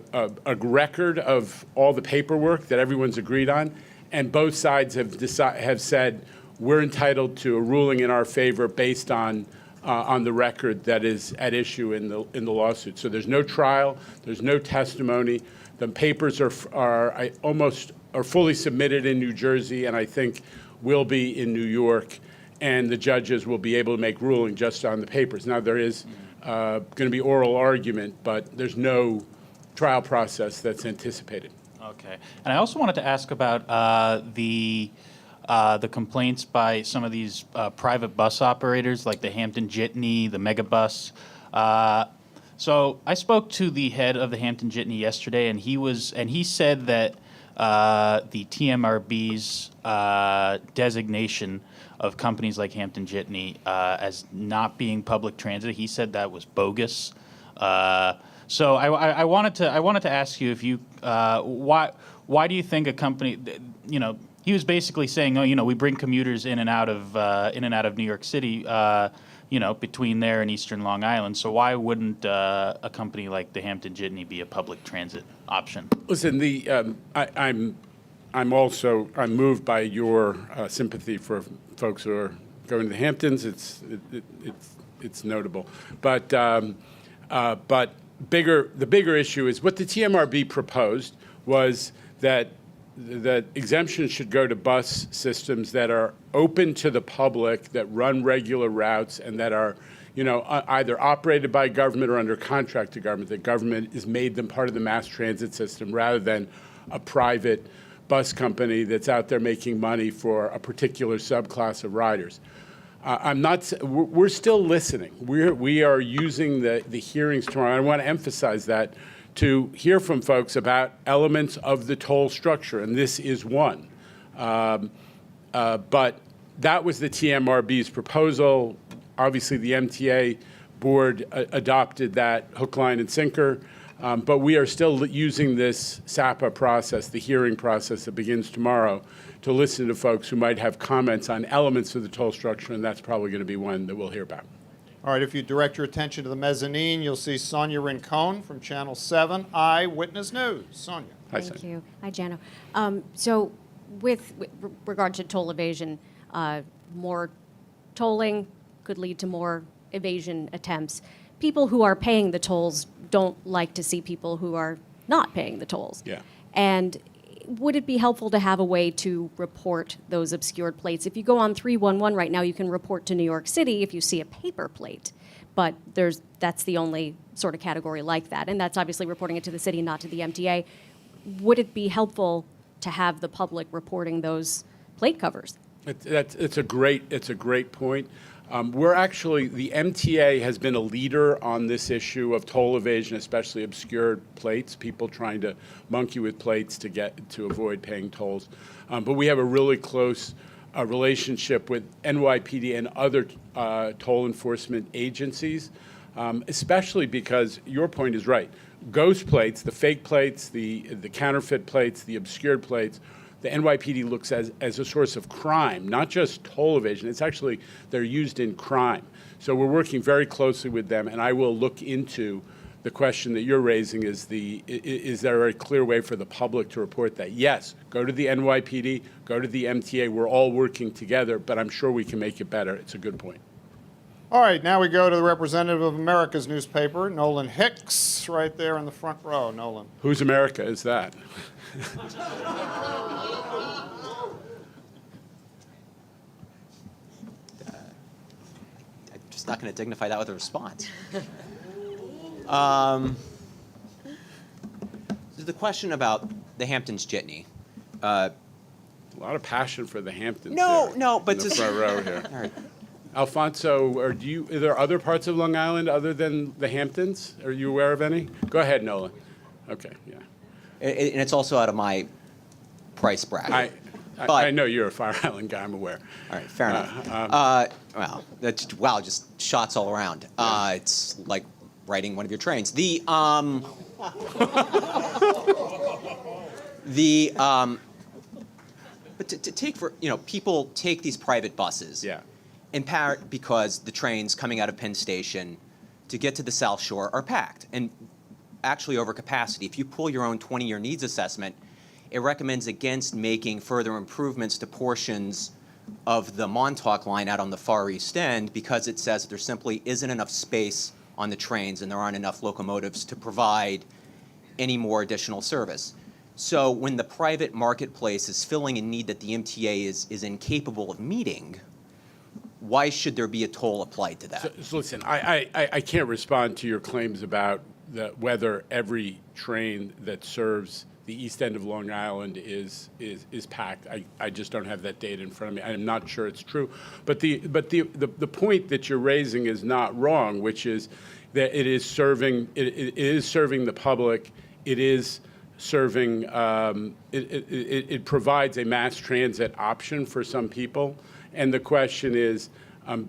record of all the paperwork that everyone's agreed on, and both sides have said we're entitled to a ruling in our favor based on the record that is at issue in the lawsuit. So there's no trial, there's no testimony. The papers are fully submitted in New Jersey, and I think will be in New York, and the judges will be able to make ruling just on the papers. Now there is going to be oral argument, but there's no trial process that's anticipated. Okay. And I also wanted to ask about the complaints by some of these private bus operators, like the Hampton Jitney, the Megabus. So I spoke to the head of the Hampton Jitney yesterday, and he said that the TMRB's designation of companies like Hampton Jitney as not being public transit, he said that was bogus. So I wanted to ask you if you why do you think a company, he was basically saying, oh, we bring commuters in and out of New York City, between there and Eastern Long Island. So why wouldn't a company like the Hampton Jitney be a public transit option? Listen, I'm moved by your sympathy for folks who are going to the Hamptons. It's notable, but the bigger issue is what the TMRB proposed was that exemptions should go to bus systems that are open to the public, that run regular routes, and that are, either operated by government or under contract to government. That government has made them part of the mass transit system rather than a private bus company that's out there making money for a particular subclass of riders. We're still listening. We are using the hearings tomorrow. I want to emphasize that to hear from folks about elements of the toll structure, and this is one. But that was the TMRB's proposal. Obviously, the MTA board adopted that hook, line, and sinker. But we are still using this SAPA process, the hearing process that begins tomorrow, to listen to folks who might have comments on elements of the toll structure, and that's probably going to be one that we'll hear about. All right, if you direct your attention to the mezzanine, you'll see Sonia Rincon from Channel 7 Eyewitness News. Sonia. Hi, Thank Sonia. you. Hi, Jano. So with regard to toll evasion, more tolling could lead to more evasion attempts. People who are paying the tolls don't like to see people who are not paying the tolls. Yeah. And would it be helpful to have a way to report those obscured plates? If you go on 311 right now, you can report to New York City if you see a paper plate, but that's the only sort of category like that, and that's obviously reporting it to the city, not to the MTA. Would it be helpful to have the public reporting those plate covers? It's a great point. The MTA has been a leader on this issue of toll evasion, especially obscured plates, people trying to monkey with plates to avoid paying tolls. But we have a really close relationship with NYPD and other toll enforcement agencies, especially because your point is right. Ghost plates, the fake plates, the counterfeit plates, the obscured plates, the NYPD looks as a source of crime, not just toll evasion. It's actually, they're used in crime. So we're working very closely with them, and I will look into the question that you're raising, is there a clear way for the public to report that? Yes, go to the NYPD, go to the MTA. We're all working together, but I'm sure we can make it better. It's a good point. All right, now we go to the representative of America's newspaper, Nolan Hicks, right there in the front row. Nolan. Whose America is that? I'm just not going to dignify that with a response. The question about the Hamptons Jitney. A lot of passion for the Hamptons. No, but in the front row here. All right. Alfonso, are there other parts of Long Island other than the Hamptons? Are you aware of any? Go ahead, Nolan. Okay, yeah. And it's also out of my price bracket. I know you're a Fire Island guy. I'm aware. All right, fair enough. Wow, just shots all around. It's like riding one of your trains. But to take people take these private buses. Yeah. In part because the trains coming out of Penn Station to get to the South Shore are packed and actually over capacity. If you pull your own 20-year needs assessment, it recommends against making further improvements to portions of the Montauk line out on the Far East End because it says there simply isn't enough space on the trains and there aren't enough locomotives to provide any more additional service. So when the private marketplace is filling a need that the MTA is incapable of meeting, why should there be a toll applied to that? So listen, I can't respond to your claims about whether every train that serves the east end of Long Island is packed. I just don't have that data in front of me. I'm not sure it's true. But the point that you're raising is not wrong, which is that it is serving the public. It is serving. It provides a mass transit option for some people, and the question is,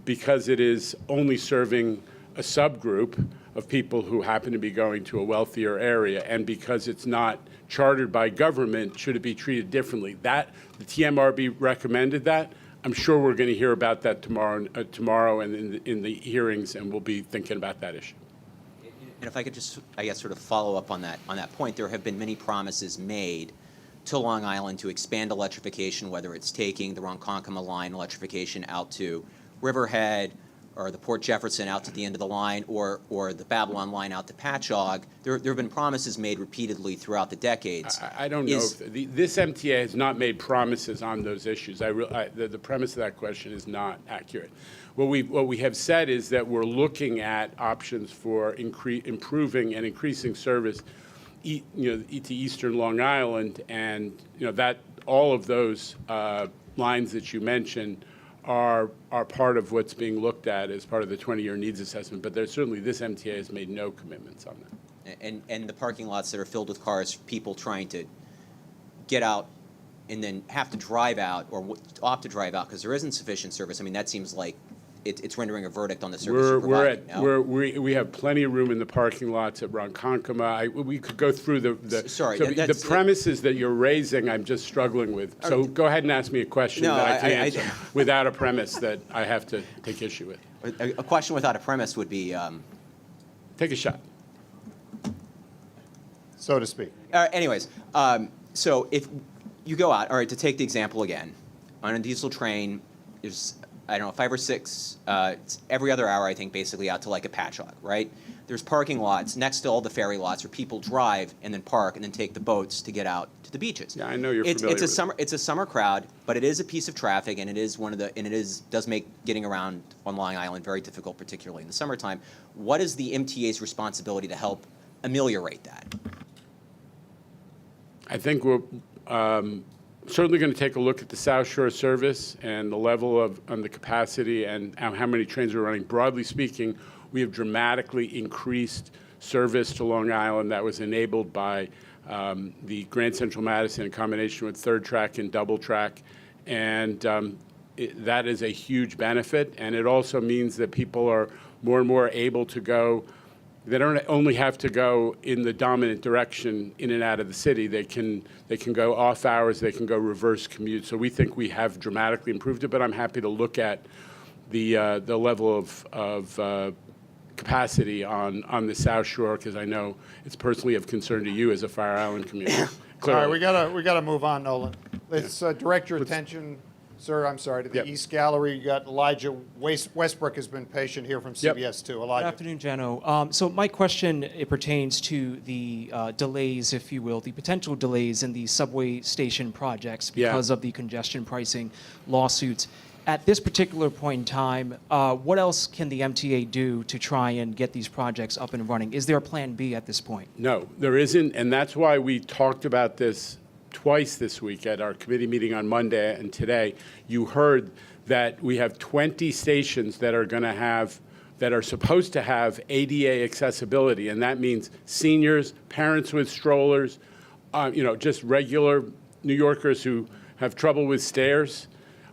because it is only serving a subgroup of people who happen to be going to a wealthier area, and because it's not chartered by government, should it be treated differently? That the TMRB recommended that. I'm sure we're going to hear about that tomorrow and in the hearings, and we'll be thinking about that issue. And if I could just, I guess, sort of follow up on that point, there have been many promises made to Long Island to expand electrification, whether it's taking the Ronkonkoma line electrification out to Riverhead, or the Port Jefferson out to the end of the line, or the Babylon line out to Patchogue. There have been promises made repeatedly throughout the decades. I don't know. This MTA has not made promises on those issues. The premise of that question is not accurate. What we have said is that we're looking at options for improving and increasing service, to eastern Long Island, and that all of those lines that you mentioned are part of what's being looked at as part of the 20-year needs assessment. But there's certainly, this MTA has made no commitments on that. And the parking lots that are filled with cars, people trying to get out and then have to drive out or opt to drive out because there isn't sufficient service. I mean, that seems like it's rendering a verdict on the service you're providing. We have plenty of room in the parking lots at Ronkonkoma. We could go through the premises that you're raising. I'm just struggling with. So go ahead and ask me a question that I can answer without a premise that I have to take issue with. A question without a premise would be... take a shot. So to speak. Anyways, so if you go out, all right, to take the example again, on a diesel train, there's, I don't know, 5 or 6, it's every other hour, I think, basically out to like a Patchogue, right? There's parking lots next to all the ferry lots where people drive and then park and then take the boats to get out to the beaches. Yeah, I know you're familiar with it. It's a summer crowd, but it is a piece of traffic, and it is does make getting around on Long Island very difficult, particularly in the summertime. What is the MTA's responsibility to help ameliorate that? I think we're certainly going to take a look at the South Shore service and the level of the capacity and how many trains are running. Broadly speaking, we have dramatically increased service to Long Island that was enabled by the Grand Central Madison in combination with third track and double track. And that is a huge benefit. And it also means that people are more and more able to go. They don't only have to go in the dominant direction in and out of the city. They can go off hours. They can go reverse commute. So we think we have dramatically improved it. But I'm happy to look at the level of capacity on the South Shore, because I know it's personally of concern to you as a Fire Island community. All right, we gotta move on, Nolan. Let's direct your attention. Sir, I'm sorry, to the East Gallery. You got Elijah Westbrook has been patient here from CBS 2. Elijah. Good afternoon, Jano. So my question, it pertains to the delays, if you will, the potential delays in the subway station projects because of the congestion pricing lawsuits. At this particular point in time, what else can the MTA do to try and get these projects up and running? Is there a plan B at this point? No, there isn't, and that's why we talked about this twice this week at our committee meeting on Monday and today. You heard that we have 20 stations that are supposed to have ADA accessibility, and that means seniors, parents with strollers, just regular New Yorkers who have trouble with stairs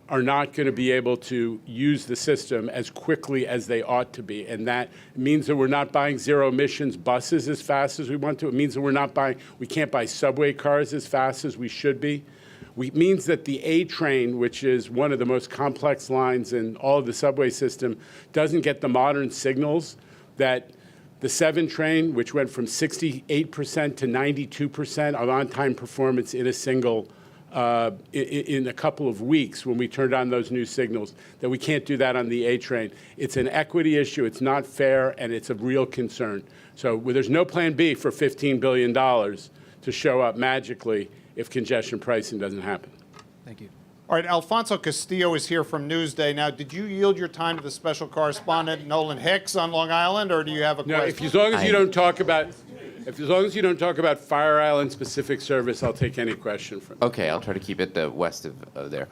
are not going to be able to use the system as quickly as they ought to be. And that means that we're not buying zero emissions buses as fast as we want to. It means that we can't buy subway cars as fast as we should be. It means that the A train, which is one of the most complex lines in all of the subway system, doesn't get the modern signals that the 7 train, which went from 68% to 92% of on-time performance in a single in a couple of weeks when we turned on those new signals, that we can't do that on the A train. It's an equity issue, it's not fair, and it's a real concern. So there's no plan B for $15 billion to show up magically if congestion pricing doesn't happen. Thank you. All right, Alfonso Castillo is here from Newsday. Now, did you yield your time to the special correspondent Nolan Hicks on Long Island, or do you have a No, question? as long as you don't talk about, as long as you don't talk about Fire Island specific service, I'll take any question from you. Okay, I'll try to keep it west of there.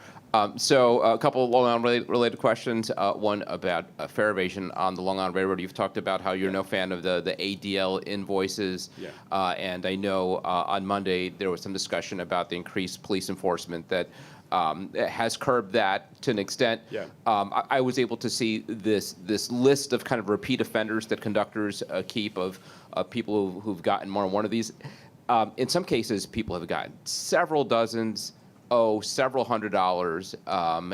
So a couple of Long Island related questions. One about fare evasion on the Long Island Railroad. You've talked about how you're no fan of the ADL invoices. Yeah. And I know on Monday there was some discussion about the increased police enforcement that has curbed that to an extent. Yeah. I was able to see this list of kind of repeat offenders that conductors keep of people who've gotten more than one of these. In some cases, people have gotten several dozens, several $100s,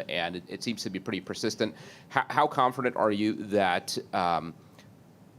and it seems to be pretty persistent. How confident are you that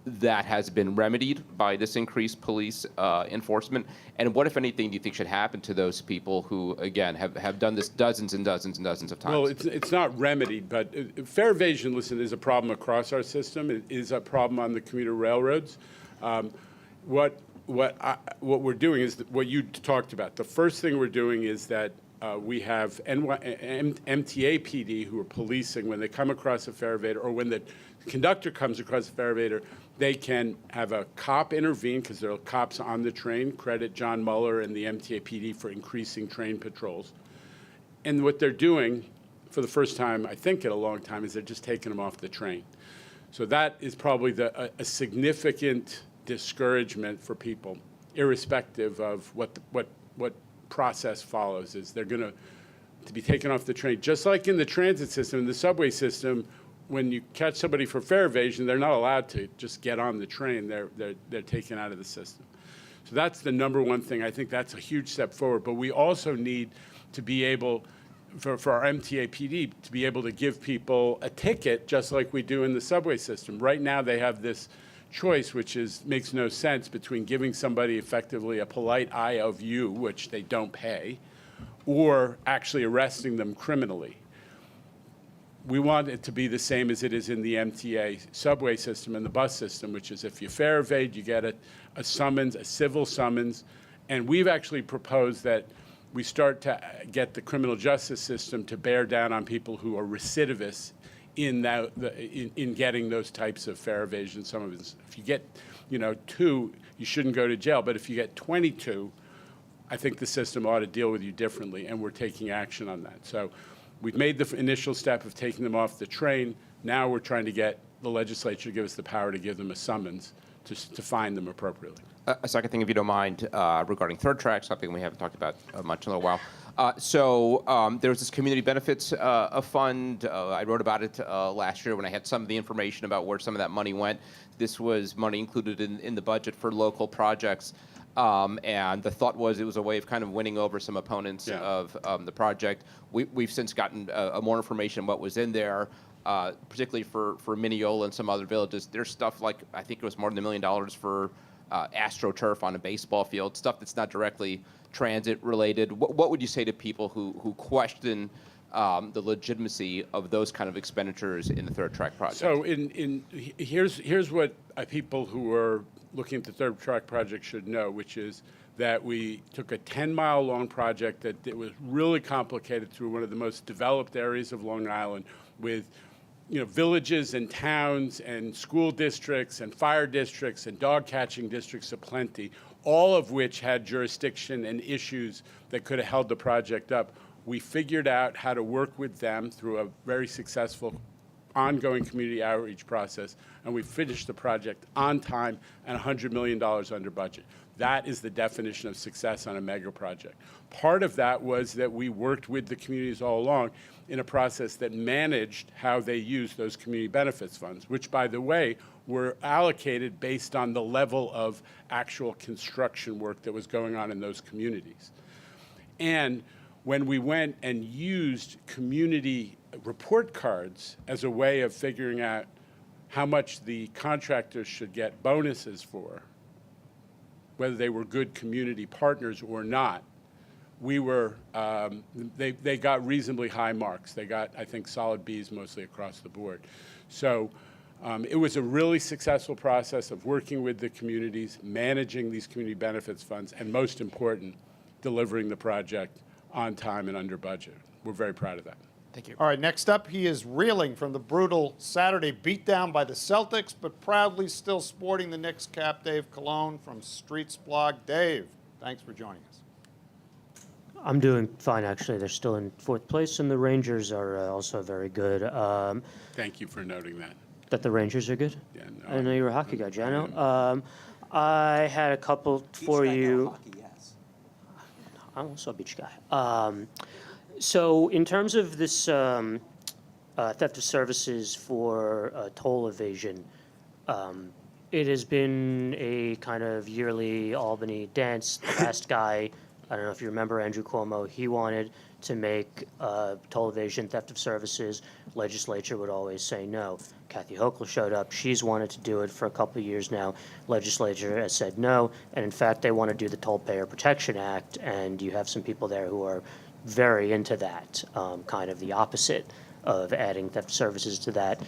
that has been remedied by this increased police enforcement? And what, if anything, do you think should happen to those people who, again, have done this dozens and dozens and dozens of times? Well, it's not remedied, but fare evasion, listen, is a problem across our system. It is a problem on the commuter railroads. What we're doing is what you talked about. The first thing we're doing is that we have MTA PD who are policing when they come across a fare evader, or when the conductor comes across a fare evader, they can have a cop intervene, because there are cops on the train. Credit John Mueller and the MTA PD for increasing train patrols. And what they're doing, for the first time, I think in a long time, is they're just taking them off the train. So that is probably a significant discouragement for people, irrespective of what process follows. Is they're going to be taken off the train, just like in the transit system, in the subway system. When you catch somebody for fare evasion, they're not allowed to just get on the train. They're taken out of the system. So that's the number one thing. I think that's a huge step forward. But we also need to be able, for our MTA PD, to be able to give people a ticket, just like we do in the subway system. Right now, they have this choice, which makes no sense, between giving somebody effectively a polite eye of you, which they don't pay, or actually arresting them criminally. We want it to be the same as it is in the MTA subway system and the bus system, which is if you fare evade, you get a summons, a civil summons. And we've actually proposed that we start to get the criminal justice system to bear down on people who are recidivists in getting those types of fare evasion summons. If you get 2, you shouldn't go to jail. But if you get 22, I think the system ought to deal with you differently, and we're taking action on that. So we've made the initial step of taking them off the train. Now we're trying to get the legislature to give us the power to give them a summons to fine them appropriately. A second thing, if you don't mind, regarding third track, something we haven't talked about much in a little while. So there was this community benefits fund. I wrote about it last year when I had some of the information about where some of that money went. This was money included in the budget for local projects. And the thought was it was a way of kind of winning over some opponents of the project. We've since gotten more information on what was in there, particularly for Mineola and some other villages. There's stuff like, I think it was more than $1 million for AstroTurf on a baseball field, stuff that's not directly transit related. What would you say to people who question the legitimacy of those kind of expenditures in the third track project? So here's what people who are looking at the third track project should know, which is that we took a 10-mile long project that it was really complicated through one of the most developed areas of Long Island, with villages and towns and school districts and fire districts and dog catching districts aplenty, all of which had jurisdiction and issues that could have held the project up. We figured out how to work with them through a very successful ongoing community outreach process, and we finished the project on time and $100 million under budget. That is the definition of success on a mega project. Part of that was that we worked with the communities all along in a process that managed how they use those community benefits funds, which, by the way, were allocated based on the level of actual construction work that was going on in those communities. And when we went and used community report cards as a way of figuring out how much the contractors should get bonuses for, whether they were good community partners or not, we were, they got reasonably high marks. They got, I think, solid Bs mostly across the board. So it was a really successful process of working with the communities, managing these community benefits funds, and most important, delivering the project on time and under budget. we're very proud of that. Thank you. All right, next up, he is reeling from the brutal Saturday beatdown by the Celtics, but proudly still sporting the Knicks cap. Dave Colon from Streets Blog. Dave, thanks for joining us. I'm doing fine, actually. They're still in fourth place, and the Rangers are also very good. Thank you for noting that. That the Rangers are good? Yeah, no, I know you're a hockey guy, Jano. I had a couple for you. I'm also a beach guy. So in terms of this theft of services for toll evasion, it has been a kind of yearly Albany dance. The last guy, I don't know if you remember Andrew Cuomo, he wanted to make toll evasion, theft of services. Legislature would always say no. Kathy Hochul showed up. She's wanted to do it for a couple of years now. Legislature has said no. And in fact, they want to do the Toll Payer Protection Act. And you have some people there who are very into that, kind of the opposite of adding theft of services to that.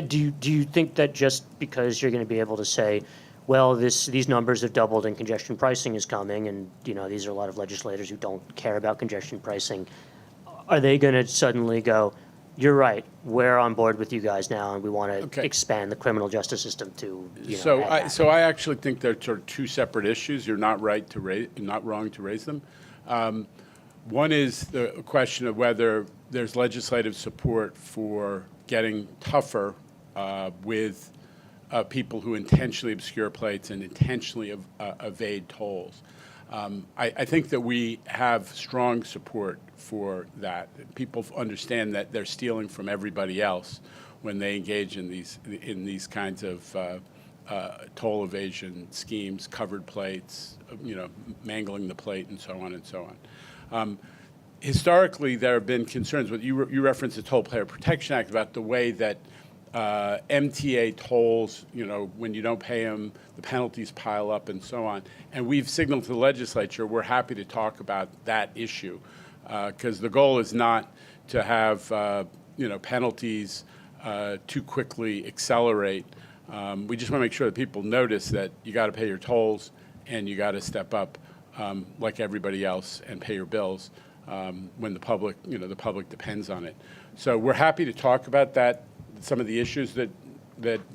Do you think that just because you're going to be able to say, well, these numbers have doubled and congestion pricing is coming, and these are a lot of legislators who don't care about congestion pricing, are they going to suddenly go, you're right, we're on board with you guys now, and we want to expand the criminal justice system to add that? I actually think they're sort of two separate issues. You're not wrong to raise them. One is the question of whether there's legislative support for getting tougher with people who intentionally obscure plates and intentionally evade tolls. I think that we have strong support for that. People understand that they're stealing from everybody else when they engage in these kinds of toll evasion schemes, covered plates, mangling the plate, and so on and so on. Historically, there have been concerns. You referenced the Toll Payer Protection Act about the way that MTA tolls, when you don't pay them, the penalties pile up and so on. And we've signaled to the legislature we're happy to talk about that issue because the goal is not to have penalties too quickly accelerate. We just want to make sure that people notice that you got to pay your tolls and you got to step up like everybody else and pay your bills when the public depends on it. So we're happy to talk about that. Some of the issues that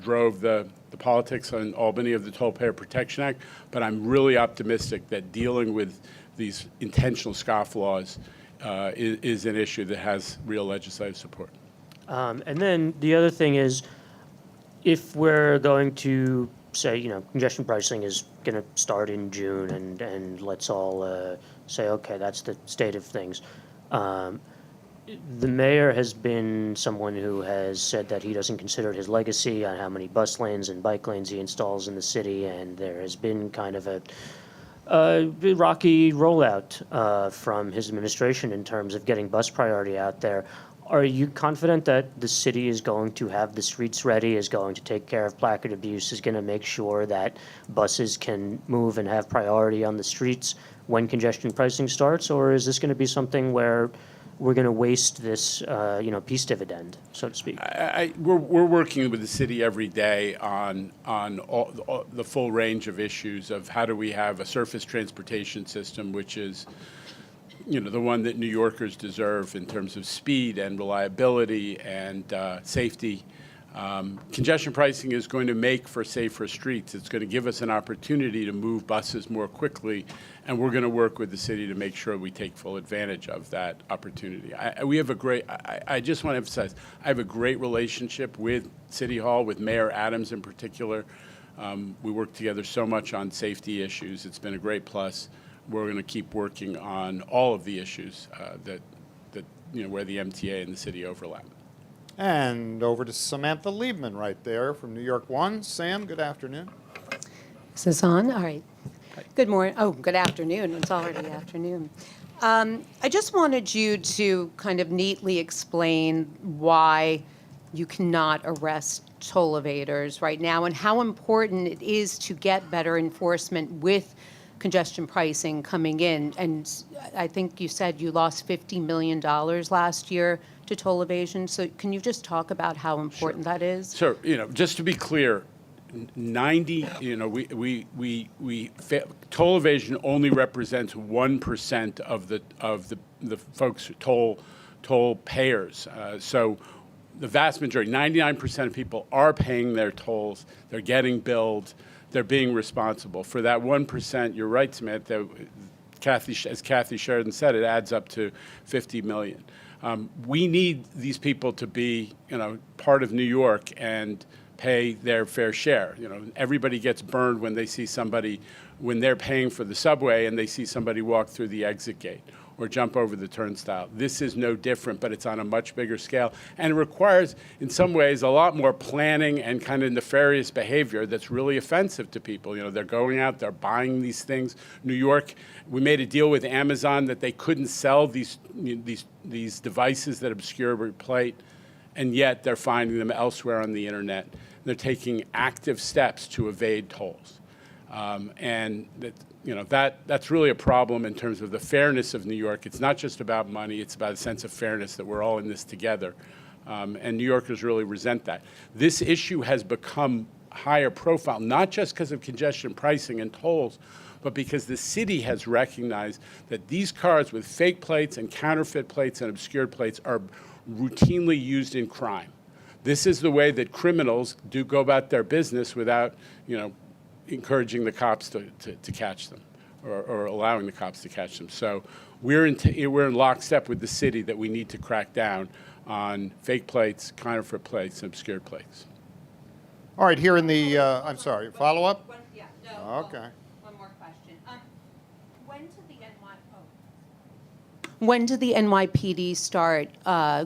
drove the politics in Albany of the Toll Payer Protection Act, but I'm really optimistic that dealing with these intentional scofflaws is an issue that has real legislative support. And then the other thing is, if we're going to say, congestion pricing is going to start in June, and let's all say, okay, that's the state of things. The mayor has been someone who has said that he doesn't consider it his legacy on how many bus lanes and bike lanes he installs in the city, and there has been kind of a rocky rollout from his administration in terms of getting bus priority out there. Are you confident that the city is going to have the streets ready, is going to take care of placard abuse, is going to make sure that buses can move and have priority on the streets when congestion pricing starts, or is this going to be something where we're going to waste this, peace dividend, so to speak? We're working with the city every day on all the full range of issues of how do we have a surface transportation system which is, the one that New Yorkers deserve in terms of speed and reliability and safety. Congestion pricing is going to make for safer streets. It's going to give us an opportunity to move buses more quickly, and we're going to work with the city to make sure we take full advantage of that opportunity. I just want to emphasize, I have a great relationship with City Hall, with Mayor Adams in particular. We work together so much on safety issues. It's been a great plus. We're going to keep working on all of the issues that where the MTA and the city overlap. And over to Samantha Liebman right there from New York One. Sam, good afternoon. Is this on? All right. Good morning. Oh, good afternoon. It's already afternoon. I just wanted you to kind of neatly explain why you cannot arrest toll evaders right now and how important it is to get better enforcement with congestion pricing coming in. And I think you said you lost $50 million last year to toll evasion. So can you just talk about how important that is? So, just to be clear, 90, toll evasion only represents 1% of the folks, toll payers. So the vast majority, 99% of people are paying their tolls. They're getting billed. They're being responsible. For that 1%, you're right, Samantha, as Kathy Sheridan said, it adds up to 50 million. We need these people to be, part of New York and pay their fair share. Everybody gets burned when they see somebody, when they're paying for the subway and they see somebody walk through the exit gate or jump over the turnstile. This is no different, but it's on a much bigger scale. And it requires, in some ways, a lot more planning and kind of nefarious behavior that's really offensive to people. They're going out, they're buying these things. New York, we made a deal with Amazon that they couldn't sell these devices that obscure your plate, and yet they're finding them elsewhere on the internet. They're taking active steps to evade tolls. And that's really a problem in terms of the fairness of New York. It's not just about money, it's about a sense of fairness that we're all in this together. And New Yorkers really resent that. This issue has become higher profile, not just because of congestion pricing and tolls, but because the city has recognized that these cars with fake plates and counterfeit plates and obscured plates are routinely used in crime. This is the way that criminals do go about their business without, encouraging the cops to catch them or allowing the cops to catch them. So we're in lockstep with the city that we need to crack down on fake plates, counterfeit plates, and obscured plates. All right, here in the, I'm sorry, follow-up? Yeah, no. Okay. One more question. When did the NYPD start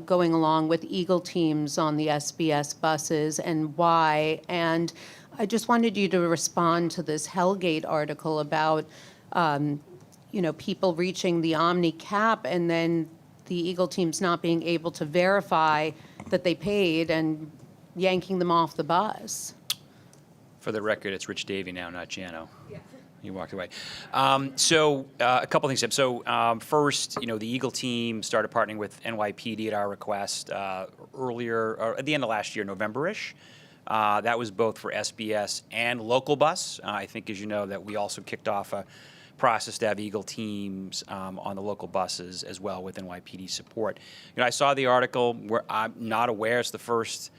going along with Eagle teams on the SBS buses, and why? And I just wanted you to respond to this Hellgate article about, people reaching the Omni cap and then the Eagle teams not being able to verify that they paid and yanking them off the bus. For the record, it's Rich Davey now, not Jano. Yeah. He walked away. So a couple things. So first, the Eagle team started partnering with NYPD at our request earlier, or at the end of last year, November-ish. That was both for SBS and local bus. I think, as you know, that we also kicked off a process to have Eagle teams on the local buses as well with NYPD support. I saw the article. Where I'm not aware. It's the first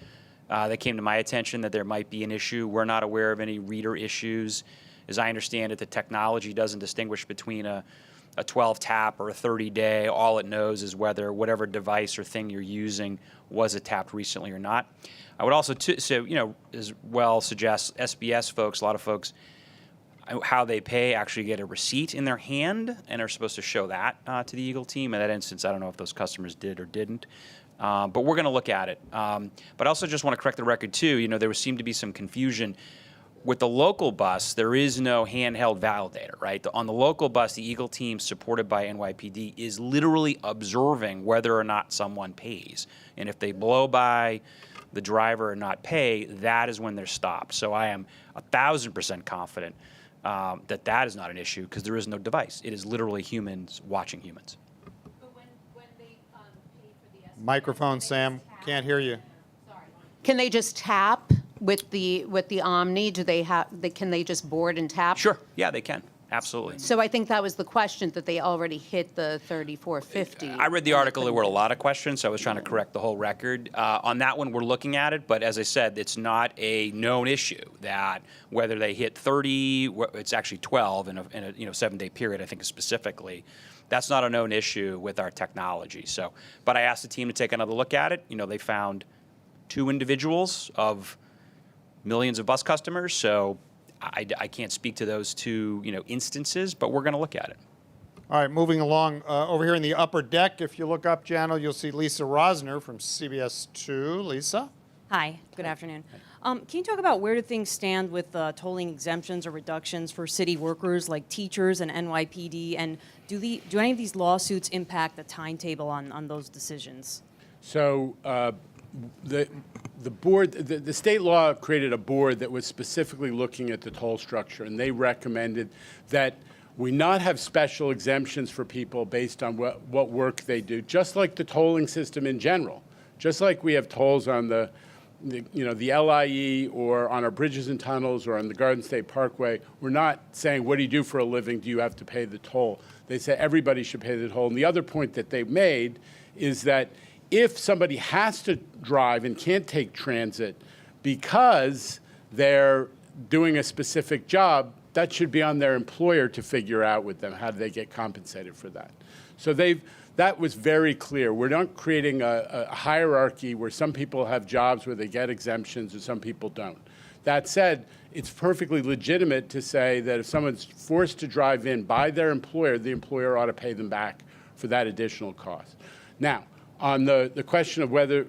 that came to my attention that there might be an issue. We're not aware of any reader issues. As I understand it, the technology doesn't distinguish between a 12-tap or a 30-day. All it knows is whether whatever device or thing you're using was it tapped recently or not. I would also, as well suggest SBS folks, a lot of folks, how they pay actually get a receipt in their hand and are supposed to show that to the Eagle team. In that instance, I don't know if those customers did or didn't. But we're going to look at it. But I also just want to correct the record, too. There seemed to be some confusion. With the local bus, there is no handheld validator, right? On the local bus, the Eagle team, supported by NYPD, is literally observing whether or not someone pays. And if they blow by the driver and not pay, that is when they're stopped. So I am 1,000% confident that is not an issue because there is no device. It is literally humans watching humans. But when they pay for the SBS, Microphone, Sam. Can't hear you. can they just tap with the Omni? Can they just board and tap? Sure. Yeah, they can. Absolutely. So I think that was the question, that they already hit the 3450. I read the article. There were a lot of questions, so I was trying to correct the whole record. On that one, we're looking at it, but as I said, it's not a known issue that whether they hit 30, it's actually 12 in a 7-day period, I think specifically. That's not a known issue with our technology. So, but I asked the team to take another look at it. They found 2 individuals of millions of bus customers, so I can't speak to those 2, instances, but we're going to look at it. All right, moving along. Over here in the upper deck, if you look up, Jano, you'll see Lisa Rosner from CBS 2. Lisa? Hi, good afternoon. Can you talk about where do things stand with tolling exemptions or reductions for city workers like teachers and NYPD, and do any of these lawsuits impact the timetable on those decisions? So the board, the state law created a board that was specifically looking at the toll structure, and they recommended that we not have special exemptions for people based on what work they do, just like the tolling system in general. Just like we have tolls on the the LIE or on our bridges and tunnels or on the Garden State Parkway, we're not saying, what do you do for a living? Do you have to pay the toll? They say everybody should pay the toll. And the other point that they've made is that if somebody has to drive and can't take transit because they're doing a specific job, that should be on their employer to figure out with them how do they get compensated for that. So that was very clear. We're not creating a hierarchy where some people have jobs where they get exemptions and some people don't. That said, it's perfectly legitimate to say that if someone's forced to drive in by their employer, the employer ought to pay them back for that additional cost. Now, on the question of whether,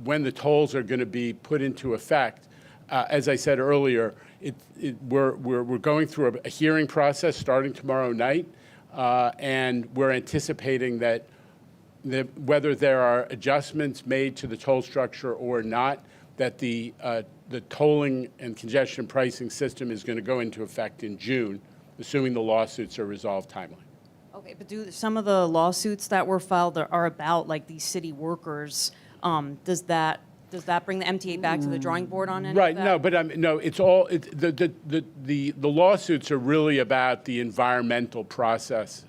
when the tolls are going to be put into effect, as I said earlier, we're going through a hearing process starting tomorrow night. And we're anticipating that whether there are adjustments made to the toll structure or not, that the tolling and congestion pricing system is going to go into effect in June, assuming the lawsuits are resolved timely. Okay, but do some of the lawsuits that were filed are about like these city workers? Does that bring the MTA back to the drawing board on any Right. of that? No, but no. It's all the lawsuits are really about the environmental process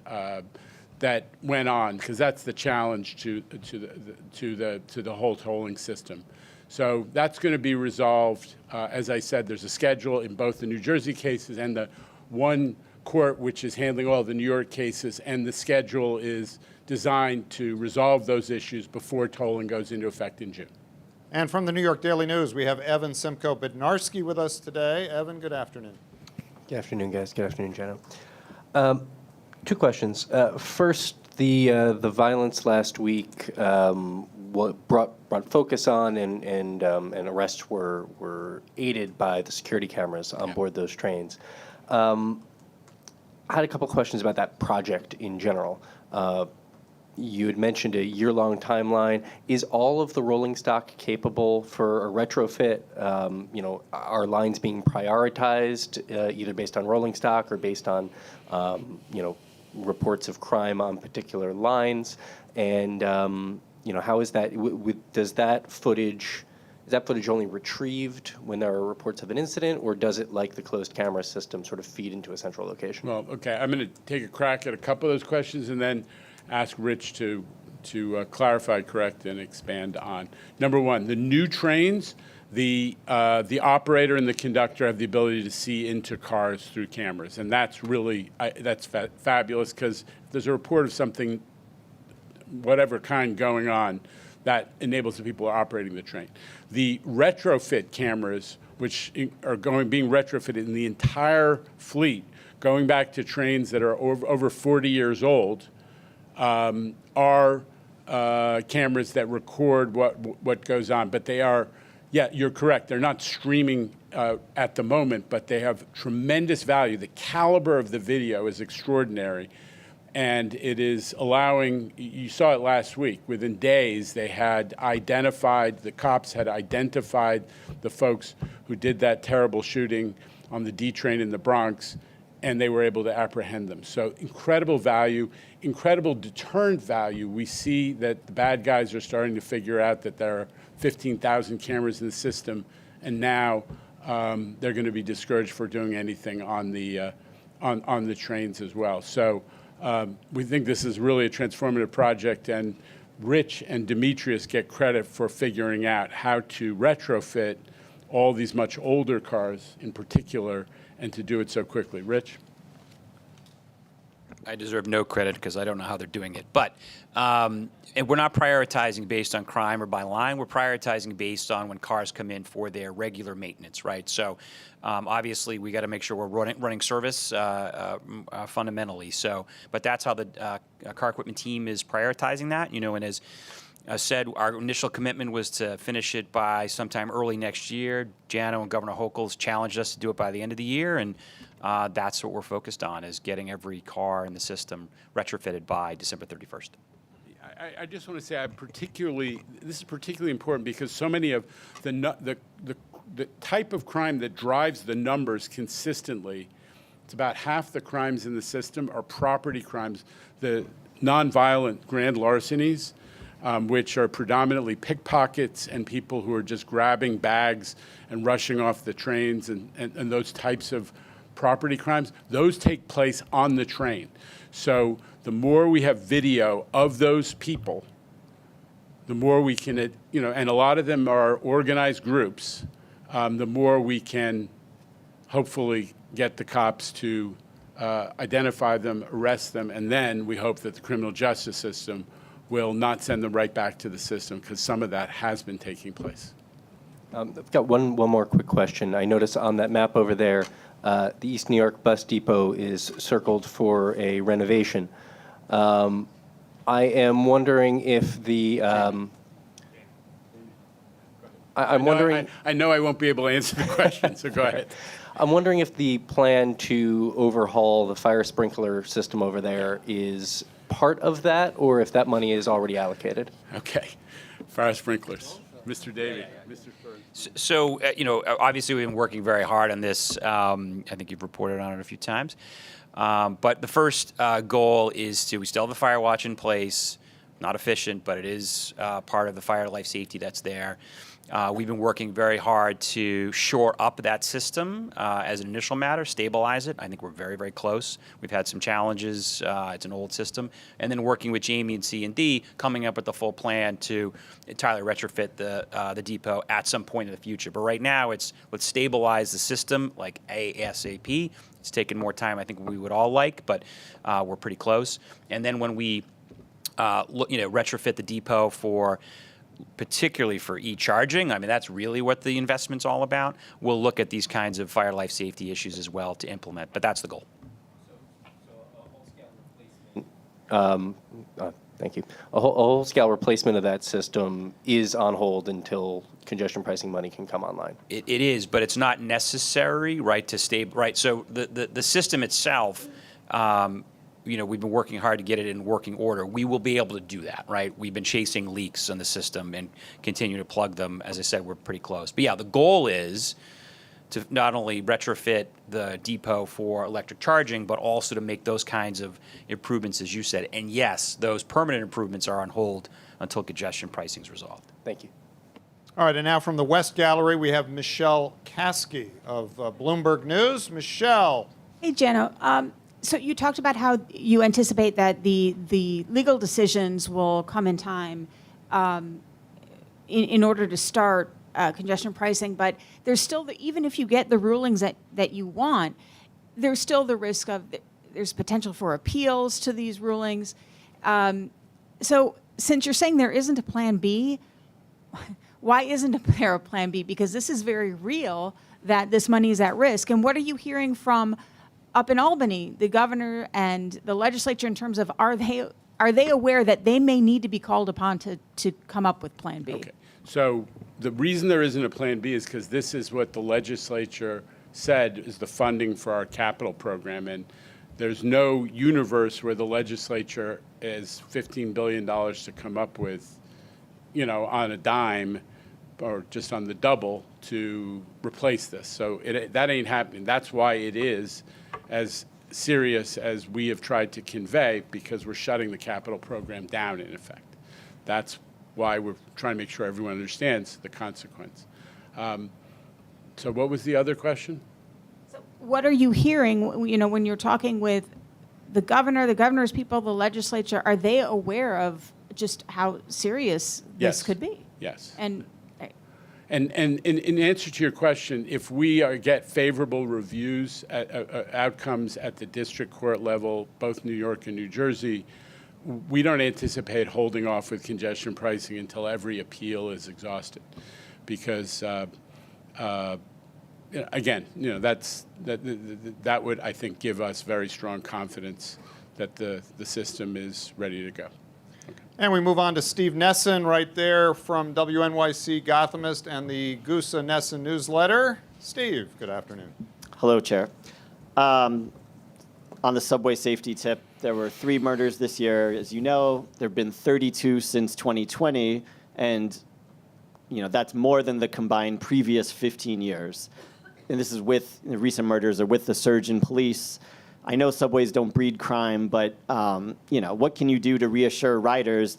that went on, because that's the challenge to the whole tolling system. So that's going to be resolved. As I said, there's a schedule in both the New Jersey cases and the one court which is handling all the New York cases, and the schedule is designed to resolve those issues before tolling goes into effect in June. And from the New York Daily News, we have Evan Simko-Bednarski with us today. Evan, good afternoon. Good afternoon, guys. Good afternoon, Jenna. Two questions. First, the violence last week brought focus on, and arrests were aided by the security cameras on board those trains. I had a couple questions about that project in general. You had mentioned a year-long timeline. Is all of the rolling stock capable for a retrofit? Are lines being prioritized either based on rolling stock or based on, reports of crime on particular lines? And how is that? Is that footage only retrieved when there are reports of an incident, or does it, like the closed camera system, sort of feed into a central location? Well, okay. I'm going to take a crack at a couple of those questions and then ask Rich to clarify, correct, and expand on. Number one, the new trains, the operator and the conductor have the ability to see into cars through cameras, and that's really fabulous, because if there's a report of something, whatever kind going on, that enables the people operating the train. The retrofit cameras, which are being retrofitted in the entire fleet, going back to trains that are over 40 years old, are cameras that record what goes on. But they are, you're correct, they're not streaming at the moment, but they have tremendous value. The caliber of the video is extraordinary, and it is allowing, you saw it last week, within days they had identified, the cops had identified the folks who did that terrible shooting on the D train in the Bronx, and they were able to apprehend them. So incredible value, incredible deterrent value. We see that the bad guys are starting to figure out that there are 15,000 cameras in the system, and now they're going to be discouraged for doing anything on the trains as well. So we think this is really a transformative project, and Rich and Demetrius get credit for figuring out how to retrofit all these much older cars in particular, and to do it so quickly. Rich? I deserve no credit because I don't know how they're doing it. But and we're not prioritizing based on crime or by line. We're prioritizing based on when cars come in for their regular maintenance, right? So obviously we got to make sure we're running service fundamentally. So, but that's how the car equipment team is prioritizing that. And as said, our initial commitment was to finish it by sometime early next year. Jano and Governor Hochul's challenged us to do it by the end of the year, and that's what we're focused on, is getting every car in the system retrofitted by December 31st. I just want to say this is particularly important because so many of the type of crime that drives the numbers consistently, it's about half the crimes in the system are property crimes. The nonviolent grand larcenies which are predominantly pickpockets and people who are just grabbing bags and rushing off the trains and those types of property crimes, those take place on the train. So the more we have video of those people, the more we can, and a lot of them are organized groups, the more we can hopefully get the cops to identify them, arrest them, and then we hope that the criminal justice system will not send them right back to the system, because some of that has been taking place. I've got one more quick question. I notice on that map over there, the East New York Bus Depot is circled for a renovation. I am wondering if the I'm wondering. I know I won't be able to answer the question, so go ahead. I'm wondering if the plan to overhaul the fire sprinkler system over there is part of that, or if that money is already allocated. Okay. Fire sprinklers. Mr. Davey. Mr. Fern. So, obviously we've been working very hard on this. I think you've reported on it a few times. But the first goal is we still have the fire watch in place. Not efficient, but it is part of the fire life safety that's there. We've been working very hard to shore up that system as an initial matter, stabilize it. I think we're very, very close. We've had some challenges. It's an old system. And then working with Jamie and C&D, coming up with the full plan to entirely retrofit the depot at some point in the future. But right now, let's stabilize the system like ASAP. It's taken more time, I think, we would all like, but we're pretty close. And then when we retrofit the depot particularly for e-charging, I mean, that's really what the investment's all about. We'll look at these kinds of fire life safety issues as well to implement, but that's the goal. Thank you. A whole-scale replacement of that system is on hold until congestion pricing money can come online. It is, but it's not necessary, right, to stay, right? So the system itself, we've been working hard to get it in working order. We will be able to do that, right? We've been chasing leaks on the system and continue to plug them. As I said, we're pretty close. But yeah, the goal is to not only retrofit the depot for electric charging, but also to make those kinds of improvements, as you said. And yes, those permanent improvements are on hold until congestion pricing is resolved. Thank you. All right, and now from the West Gallery, we have Michelle Kasky of Bloomberg News. Michelle. Hey, Jano. So you talked about how you anticipate that the legal decisions will come in time in order to start congestion pricing, but there's still, even if you get the rulings that you want, there's still the risk of, there's potential for appeals to these rulings. So since you're saying there isn't a plan B, why isn't there a plan B? Because this is very real that this money is at risk. And what are you hearing from up in Albany, the governor and the legislature, in terms of are they aware that they may need to be called upon to come up with Plan B? Okay. So the reason there isn't a Plan B is because this is what the legislature said is the funding for our capital program, and there's no universe where the legislature has $15 billion to come up with, on a dime or just on the double to replace this. So that ain't happening. That's why it is as serious as we have tried to convey, because we're shutting the capital program down in effect. That's why we're trying to make sure everyone understands the consequence. So what was the other question? What are you hearing, when you're talking with the governor, the governor's people, the legislature, are they aware of just how serious this could be? Yes. And in answer to your question, if we get favorable reviews, outcomes at the district court level, both New York and New Jersey, we don't anticipate holding off with congestion pricing until every appeal is exhausted, because again, that would, I think, give us very strong confidence that the system is ready to go. And we move on to Steve Nesson right there from WNYC Gothamist and the Gusa Nesson newsletter. Steve, good afternoon. Hello, Chair. On the subway safety tip, there were 3 murders this year. As you know, there have been 32 since 2020, and that's more than the combined previous 15 years. And this is with the recent murders are with the surge in police. I know subways don't breed crime, but what can you do to reassure riders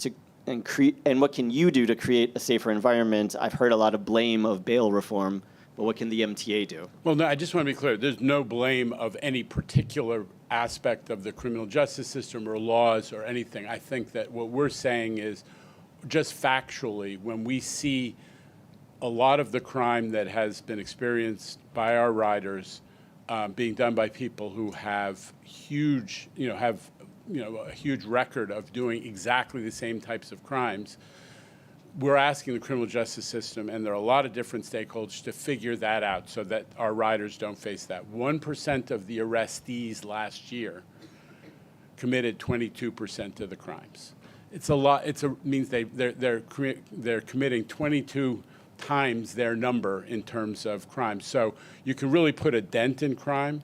and what can you do to create a safer environment? I've heard a lot of blame of bail reform, but what can the MTA do? Well, no, I just want to be clear. There's no blame of any particular aspect of the criminal justice system or laws or anything. I think that what we're saying is just factually, when we see a lot of the crime that has been experienced by our riders being done by people who have huge, a huge record of doing exactly the same types of crimes, we're asking the criminal justice system, and there are a lot of different stakeholders, to figure that out so that our riders don't face that. 1% of the arrestees last year committed 22% of the crimes. It's a lot. Means they're committing 22 times their number in terms of crime. So you can really put a dent in crime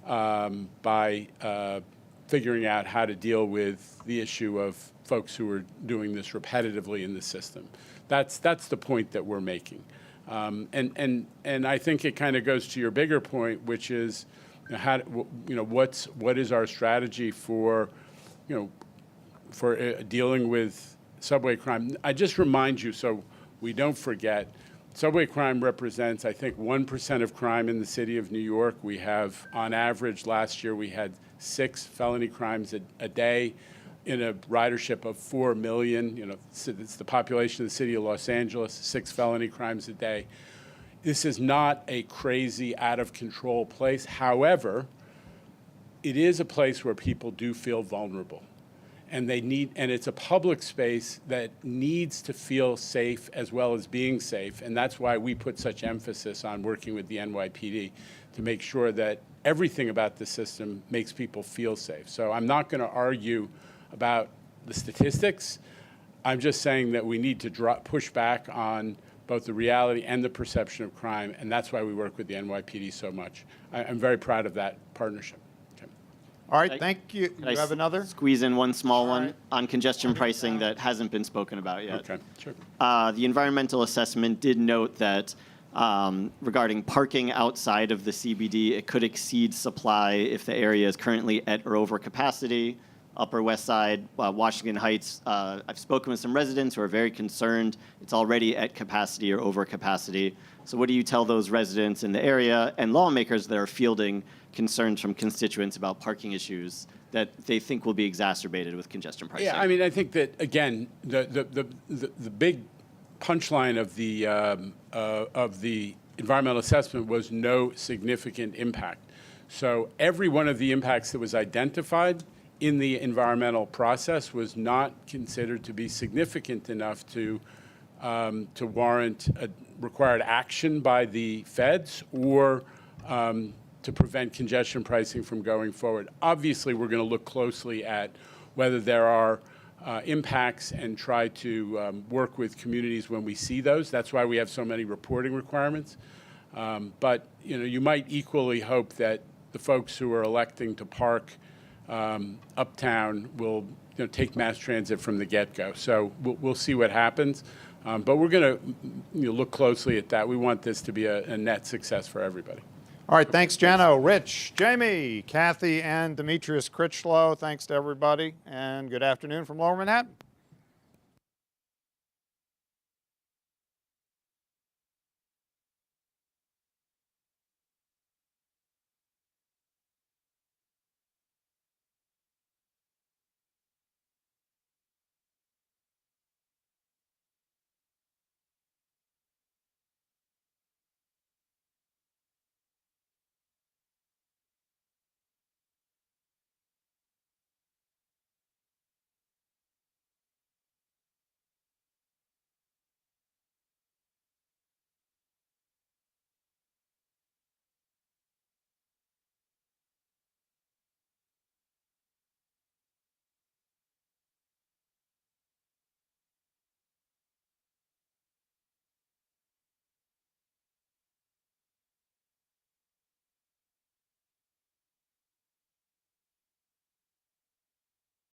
by figuring out how to deal with the issue of folks who are doing this repetitively in the system. That's the point that we're making. And I think it kind of goes to your bigger point, which is what is our strategy for dealing with subway crime. I just remind you, so we don't forget, subway crime represents, I think, 1% of crime in the city of New York. We have, on average, last year we had 6 felony crimes a day in a ridership of 4 million. It's the population of the city of Los Angeles, 6 felony crimes a day. This is not a crazy, out-of-control place. However, it is a place where people do feel vulnerable. And it's a public space that needs to feel safe as well as being safe. And that's why we put such emphasis on working with the NYPD to make sure that everything about the system makes people feel safe. So I'm not going to argue about the statistics. I'm just saying that we need to push back on both the reality and the perception of crime, and that's why we work with the NYPD so much. I'm very proud of that partnership. All right, thank you. You have another? Squeeze in one small one on congestion pricing that hasn't been spoken about yet. Okay, sure. The environmental assessment did note that regarding parking outside of the CBD, it could exceed supply if the area is currently at or over capacity. Upper West Side, Washington Heights, I've spoken with some residents who are very concerned it's already at capacity or over capacity. So what do you tell those residents in the area and lawmakers that are fielding concerns from constituents about parking issues that they think will be exacerbated with congestion pricing? Yeah, I mean, I think that, again, the big punchline of the environmental assessment was no significant impact. So every one of the impacts that was identified in the environmental process was not considered to be significant enough to warrant a required action by the feds or to prevent congestion pricing from going forward. Obviously, we're going to look closely at whether there are impacts and try to work with communities when we see those. That's why we have so many reporting requirements. But you might equally hope that the folks who are electing to park uptown will take mass transit from the get-go. So we'll see what happens. But we're going to look closely at that. We want this to be a net success for everybody. All right, thanks, Jano, Rich, Jamie, Kathy, and Demetrius Critchlow. Thanks to everybody, and good afternoon from Lower Manhattan.